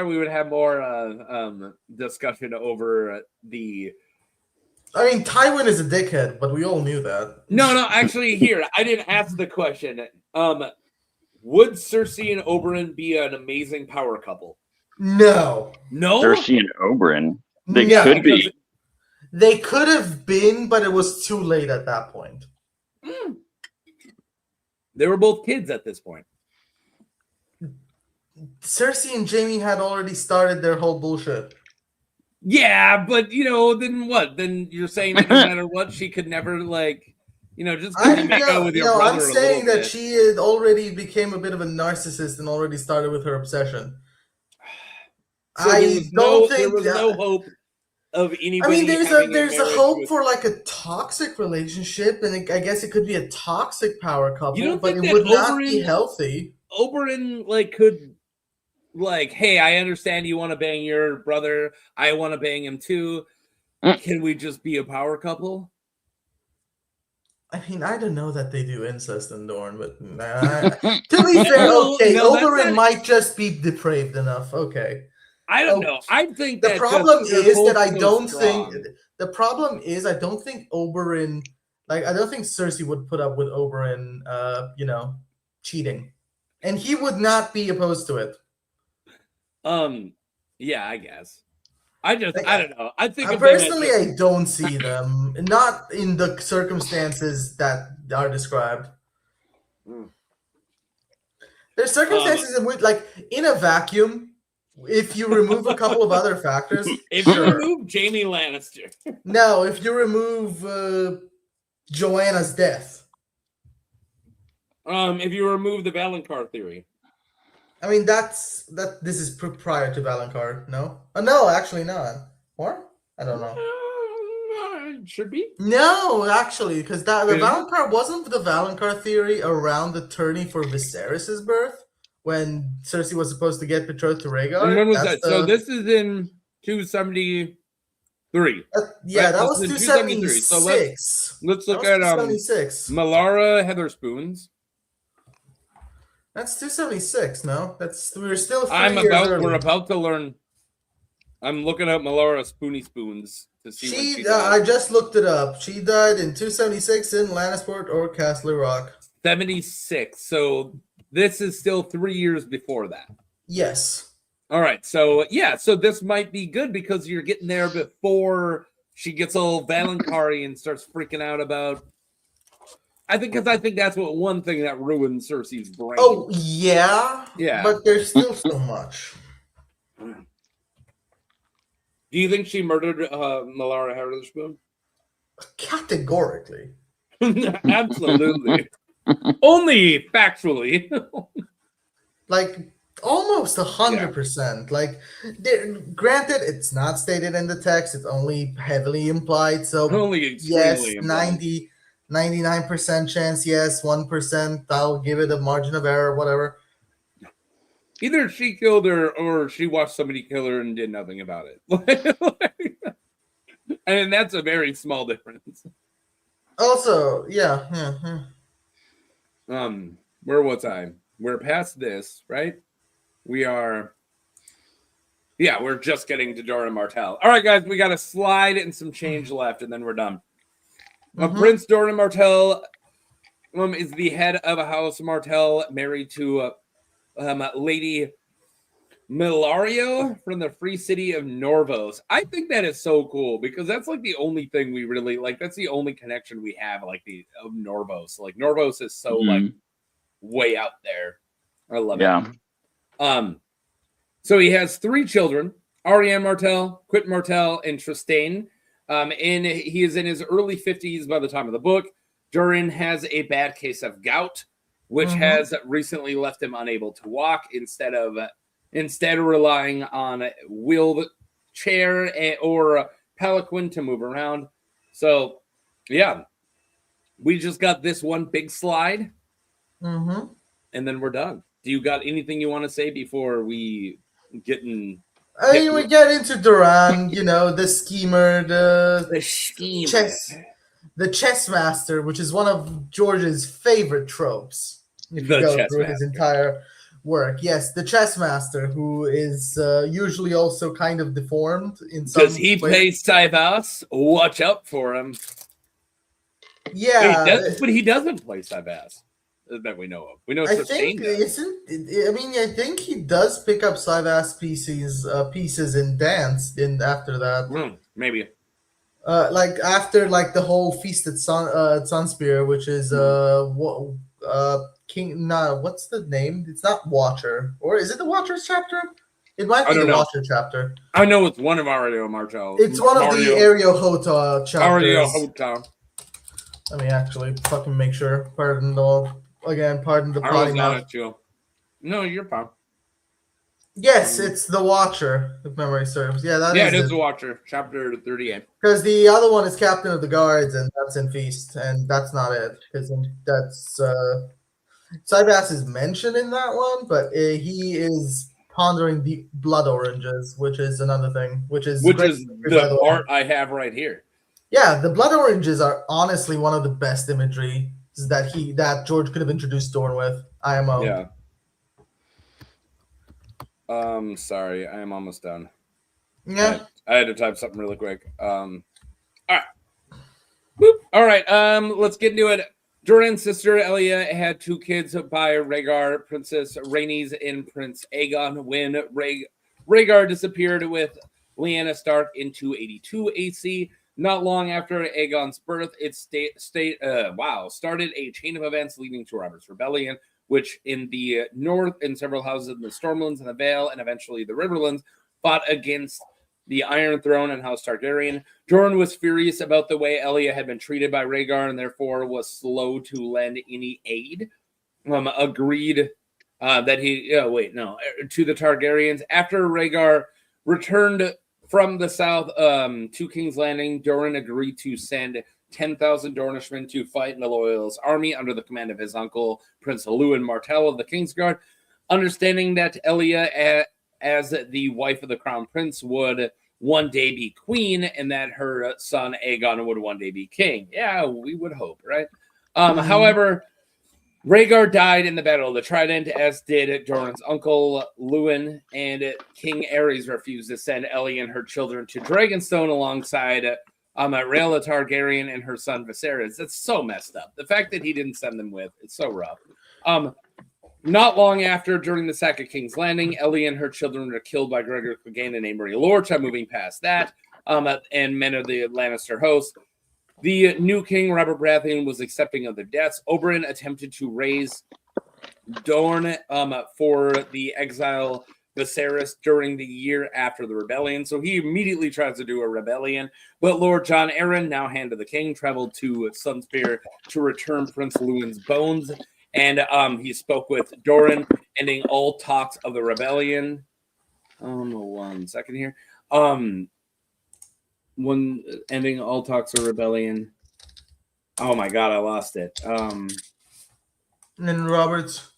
we would have more discussion over the. I mean, Tywin is a dickhead, but we all knew that. No. Actually, here I didn't ask the question. Would Cersei and Oberyn be an amazing power couple? No. Cersei and Oberyn, they could be. They could have been, but it was too late at that point. They were both kids at this point. Cersei and Jaime had already started their whole bullshit. Yeah, but then what? Then you're saying that no matter what, she could never You know, just make out with your brother. I'm saying that she had already became a bit of a narcissist and already started with her obsession. So I don't think there was no hope of anybody. I mean, there's a hope for like a toxic relationship, and I guess it could be a toxic power couple, but it would not be healthy. Oberyn could hey, I understand you want to bang your brother. I want to bang him too. Can we just be a power couple? I mean, I don't know that they do incest in Dorne, but to be fair, okay, Oberyn might just be depraved enough. Okay. I don't know. I think the problem is that I don't think the problem is I don't think Oberyn, I don't think Cersei would put up with Oberyn, cheating, and he would not be opposed to it. Yeah, I guess. I don't know. I think personally, I don't see them not in the circumstances that are described. There's circumstances in which, in a vacuum. If you remove a couple of other factors, if you remove Jaime Lannister, no. If you remove Joanna's death, if you remove the Valonqar theory, I mean this is prior to Valonqar. No, no, actually not. Or I don't know. It should be no, actually, because the Valonqar wasn't the Valonqar theory around the tourney for Viserys' birth. When Cersei was supposed to get betrothed to Rhaegar. And when was that? So this is in 273. Yeah, that was 273. So let's look at Melara Heatherspoons. That's 276. No, we're still. We're about to learn. I'm looking up Melara Spoony Spoons to see. She I just looked it up. She died in 276 in Lannisport or Castle Rock. 76. So. This is still 3 years before that. Yes. All right. So, so this might be good because you're getting there before she gets all Valonqar and starts freaking out about... I think that's one thing that ruined Cersei's brain. Oh, yeah? Yeah. But there's still so much. Do you think she murdered Melara Heatherspoon? Categorically. Absolutely. Only factually. Almost 100%. Granted, it's not stated in the text. It's only heavily implied. So only yes, implied. 99% chance, yes, 1%. I'll give it a margin of error, whatever. Either she killed her or she watched somebody kill her and did nothing about it. And that's a very small difference. Also, yeah. Where was I? We're past this, right? We're just getting to Doran Martell. All right, guys, we got a slide and some change left, and then we're done. Prince Doran Martell is the head of a house Martell, married to Lady Milario from the free city of Norvos. I think that is so cool because that's the only thing we really that's the only connection we have of Norvos. Norvos is so way out there. I love it. So he has 3 children: Arianne Martell, Quentin Martell, and Tristane. And he is in his early 50s by the time of the book. Doran has a bad case of gout, which has recently left him unable to walk. Instead relying on a wheelchair or palanquin to move around. So, we just got this one big slide, and then we're done. Do you got anything you want to say before we get in? We get into Doran, the schemer, the chess master, which is one of George's favorite tropes. If you go through his entire work. Yes, the chess master, who is usually also kind of deformed in some Does he play Saivas? Watch out for him. Yeah. But he doesn't play Saivas that we know of. We know I think he does pick up Saivas pieces in dance after that. Maybe. After the whole Feast at Sunspear, which is King. No, what's the name? It's not Watcher, or is it the Watcher's chapter? It might be the Watcher chapter. I know it's one of Ario Martell. It's one of the Ario Hota chapters. Ario Hota. Let me actually fucking make sure. Pardon the potty mouth. No, you're fine. Yes, it's the Watcher, if memory serves. Yeah, it is the Watcher, chapter 38. Because the other one is Captain of the Guards, and that's in Feast, and that's not it. Because that's Sybass is mentioned in that one, but he is pondering the blood oranges, which is another thing. Which is the art I have right here. Yeah, the blood oranges are honestly one of the best imagery that George could have introduced Dorne with. IMO. Yeah. Sorry, I am almost done. Yeah. I had to type something really quick. All right. Boop. All right. Let's get into it. Doran's sister Elia had 2 kids by Rhaegar, Princess Rhaenys and Prince Aegon. When Rhaegar disappeared with Lyanna Stark in 282 AC, not long after Aegon's birth, it started a chain of events leading to Robert's Rebellion, which in the north, in several houses in the Stormlands and the Vale, and eventually the Riverlands, fought against the Iron Throne and House Targaryen. Doran was furious about the way Elia had been treated by Rhaegar and therefore was slow to lend any aid. Agreed that to the Targaryens. After Rhaegar returned from the south to King's Landing, Doran agreed to send 10,000 Dornishmen to fight in the Loyalist army under the command of his uncle, Prince Doran Martell of the Kingsguard, understanding that Elia, as the wife of the Crown Prince, would one day be queen and that her son Aegon would one day be king. Yeah, we would hope, right? However, Rhaegar died in the Battle of the Trident, as did Doran's uncle, Luwin, and King Aerys refused to send Elia and her children to Dragonstone alongside Rhaella Targaryen and her son Viserys. That's so messed up. The fact that he didn't send them with, it's so rough. Not long after, during the sack of King's Landing, Elia and her children were killed by Gregor Clegane and Amory Lorcha. Moving past that, and men of the Lannister host, the new king, Robert Baratheon, was accepting of their deaths. Oberyn attempted to raise Dorne for the exile Viserys during the year after the rebellion. So he immediately tries to do a rebellion. But Lord Jon Arryn, now Hand of the King, traveled to Sunspear to return Prince Lewin's bones. And he spoke with Doran, ending all talks of the rebellion. 1 second here. Ending all talks of rebellion. Oh my god, I lost it. And then Roberts.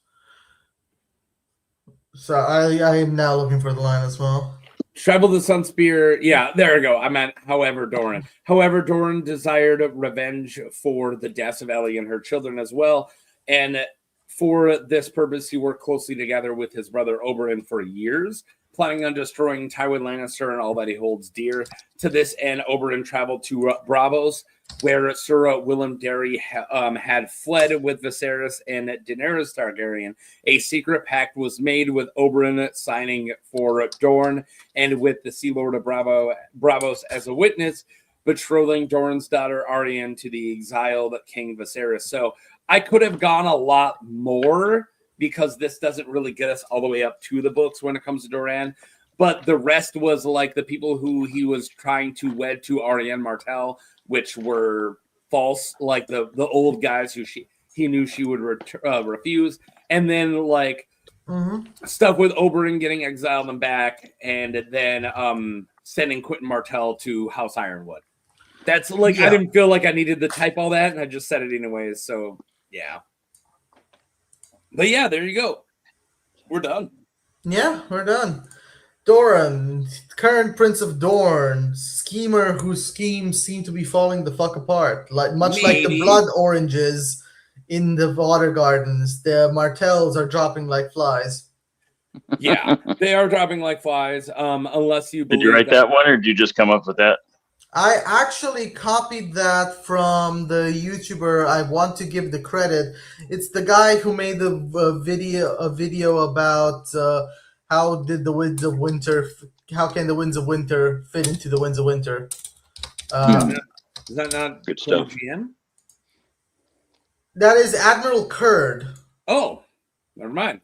So I am now looking for the line as well. Travel to Sunspear. Yeah, there we go. I meant, however, Doran. However, Doran desired revenge for the deaths of Ellie and her children as well. And for this purpose, he worked closely together with his brother Oberyn for years, planning on destroying Tywin Lannister and all that he holds dear. To this end, Oberyn traveled to Braavos, where Sir Willem Darry had fled with Viserys and Daenerys Targaryen. A secret pact was made with Oberyn signing for Dorne, and with the Sea Lord of Braavos as a witness, betrothing Doran's daughter Arianne to the exiled King Viserys. So I could have gone a lot more, because this doesn't really get us all the way up to the books when it comes to Doran. But the rest was like the people who he was trying to wed to Arianne Martell, which were false, like the old guys who he knew she would refuse. And then like stuff with Oberyn getting exiled and back, and then sending Quentin Martell to House Ironwood. That's like, I didn't feel like I needed to type all that, and I just said it anyways. So yeah. But yeah, there you go. We're done. Yeah, we're done. Doran, current Prince of Dorne, schemer whose schemes seem to be falling the fuck apart. Like the blood oranges in the water gardens, the Martells are dropping like flies. Yeah, they are dropping like flies. Unless you believe. Did you write that one, or did you just come up with that? I actually copied that from the YouTuber. I want to give the credit. It's the guy who made the video about how can the winds of winter fit into the winds of winter. Is that not good stuff? GM? That is Admiral Kurd. Oh, never mind.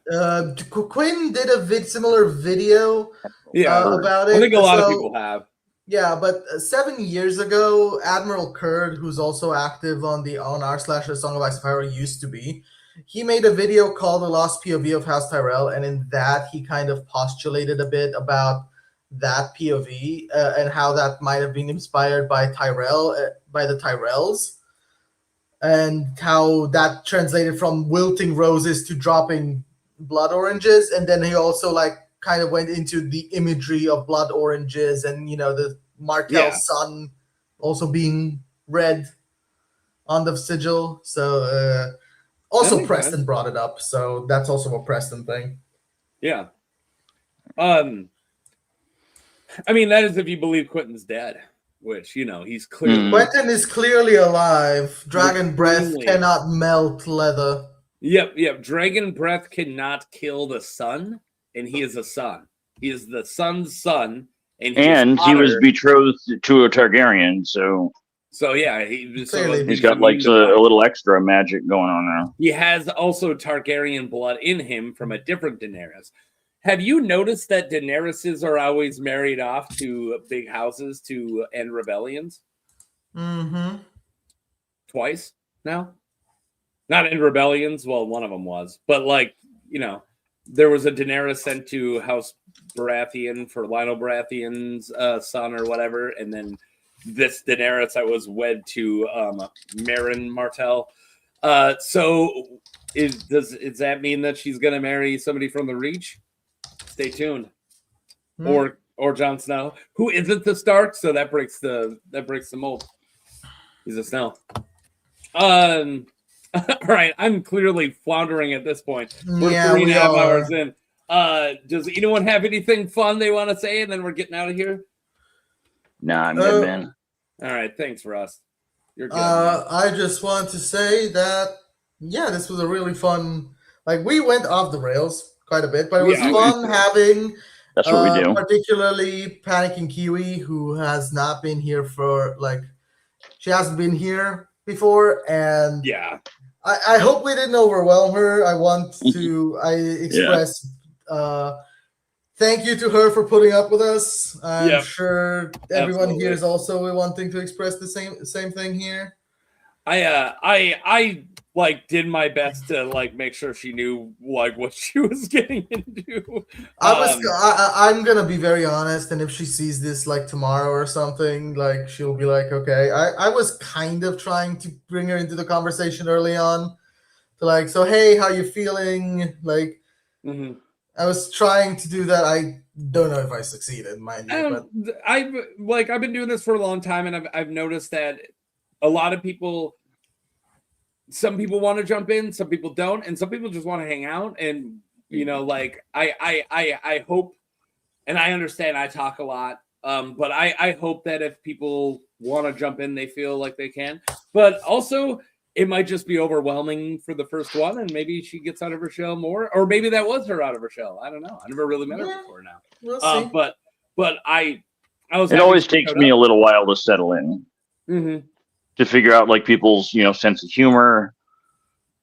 Quinn did a similar video about it. I think a lot of people have. Yeah, but 7 years ago, Admiral Kurd, who's also active on r/A Song of Ice and Fire, used to be. He made a video called The Lost POV of House Tyrell, and in that he kind of postulated a bit about that POV and how that might have been inspired by by the Tyrells, and how that translated from wilting roses to dropping blood oranges. And then he also kind of went into the imagery of blood oranges and the Martell sun also being red on the sigil. So also Preston brought it up, so that's also a Preston thing. Yeah. I mean, that is if you believe Quentin's dead, which, he's clearly... Quentin is clearly alive. Dragon breath cannot melt leather. Yep. Dragon breath cannot kill the sun, and he is a son. He is the sun's son, and he was betrothed to a Targaryen, so yeah, he's got a little extra magic going on now. He has also Targaryen blood in him from a different Daenerys. Have you noticed that Daenerys's are always married off to big houses to end rebellions? Mm-hmm. Twice now? Not end rebellions. Well, one of them was. But, there was a Daenerys sent to House Baratheon for Lionel Baratheon's son or whatever. And then this Daenerys that was wed to Maron Martell. So does that mean that she's going to marry somebody from the Reach? Stay tuned. Or Jon Snow, who isn't the Stark, so that breaks the mold. He's a Snow. All right, I'm clearly floundering at this point. We're 3.5 hours in. Does anyone have anything fun they want to say, and then we're getting out of here? Nah, I'm good, man. All right, thanks, Russ. You're good. I just want to say that this was a really fun. We went off the rails quite a bit, but it was fun having. That's what we do. Particularly Panicking Kiwi, who has not been here for she hasn't been here before, and I hope we didn't overwhelm her. I express thank you to her for putting up with us. I'm sure everyone here is also wanting to express the same thing here. I did my best to make sure she knew what she was getting into. I'm gonna be very honest, and if she sees this tomorrow or something, she'll be okay. I was kind of trying to bring her into the conversation early on, to so hey, how you feeling? I was trying to do that. I don't know if I succeeded, mind you. But I've been doing this for a long time, and I've noticed that a lot of people. Some people want to jump in, some people don't, and some people just want to hang out. And I hope, and I understand I talk a lot, but I hope that if people want to jump in, they feel like they can. But also, it might just be overwhelming for the first one, and maybe she gets out of her shell more, or maybe that was her out of her shell. I don't know. I never really met her before now. We'll see. But I was. It always takes me a little while to settle in. Mm-hmm. To figure out people's sense of humor,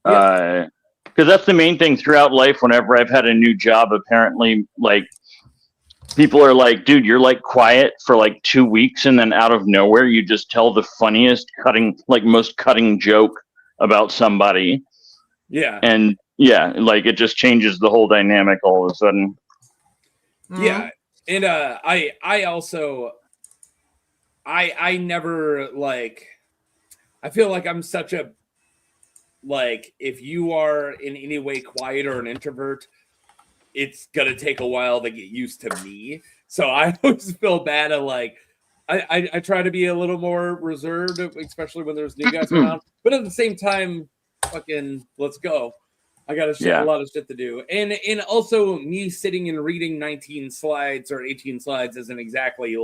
because that's the main thing throughout life. Whenever I've had a new job, apparently people are dude, you're quiet for 2 weeks, and then out of nowhere you just tell the funniest most cutting joke about somebody. And it just changes the whole dynamic all of a sudden. And I also I never I feel like I'm such a if you are in any way quiet or an introvert, it's gonna take a while to get used to me. So I always feel bad at I try to be a little more reserved, especially when there's new guys around. But at the same time, fucking let's go. I got a lot of shit to do. And also me sitting and reading 19 slides or 18 slides isn't exactly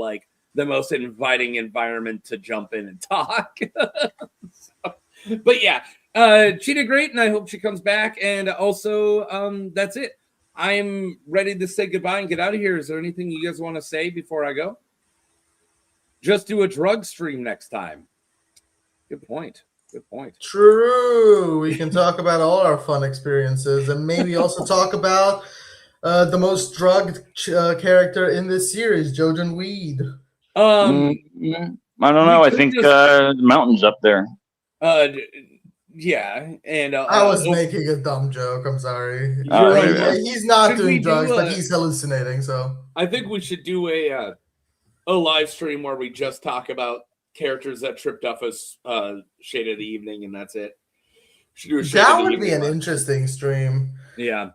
the most inviting environment to jump in and talk. But she did great, and I hope she comes back. And also, that's it. I'm ready to say goodbye and get out of here. Is there anything you guys want to say before I go? Just do a drug stream next time. Good point. True. We can talk about all our fun experiences, and maybe also talk about the most drugged character in this series, Jojen Weed. I don't know. I think the mountain's up there. Yeah, and I was making a dumb joke. I'm sorry. He's not doing drugs, but he's hallucinating. So I think we should do a live stream where we just talk about characters that tripped off us Shade of the Evening, and that's it. That would be an interesting stream. Yeah.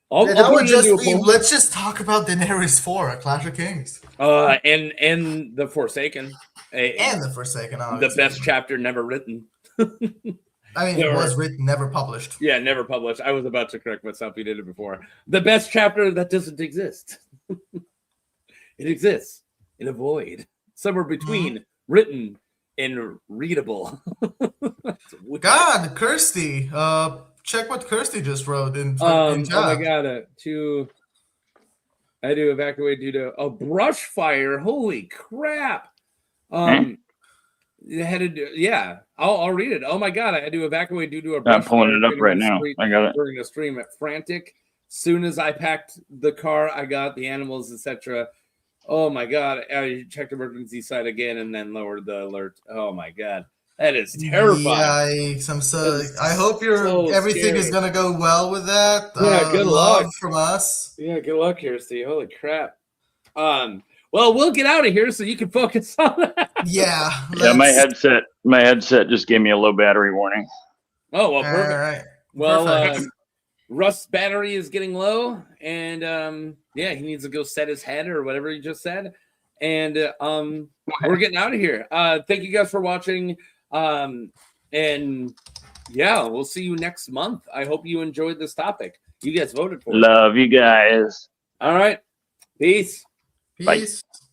That would just be, let's just talk about Daenerys 4, A Clash of Kings. And The Forsaken. And The Forsaken, obviously. The best chapter never written. I mean, it was written, never published. Yeah, never published. I was about to correct myself. We did it before. The best chapter that doesn't exist. It exists in a void. Somewhere between written and readable. God, Kirsty. Check what Kirsty just wrote in chat. Oh my god, I had to evacuate due to a brush fire. Holy crap. I'll read it. Oh my god, I had to evacuate due to a brush fire. I'm pulling it up right now. I got it. During the stream at Frantic. Soon as I packed the car, I got the animals, etc. Oh my god, I checked emergency site again and then lowered the alert. Oh my god. That is terrifying. Yikes. I hope everything is gonna go well with that. Yeah, good luck from us. Yeah, good luck, Kirsty. Holy crap. Well, we'll get out of here so you can focus on that. Yeah. Yeah, my headset just gave me a low battery warning. Oh, well, perfect. All right. Well, Rust's battery is getting low, and he needs to go set his head or whatever he just said. And we're getting out of here. Thank you guys for watching. And we'll see you next month. I hope you enjoyed this topic. You guys voted for it. Love you guys. All right. Peace. Peace. Bye.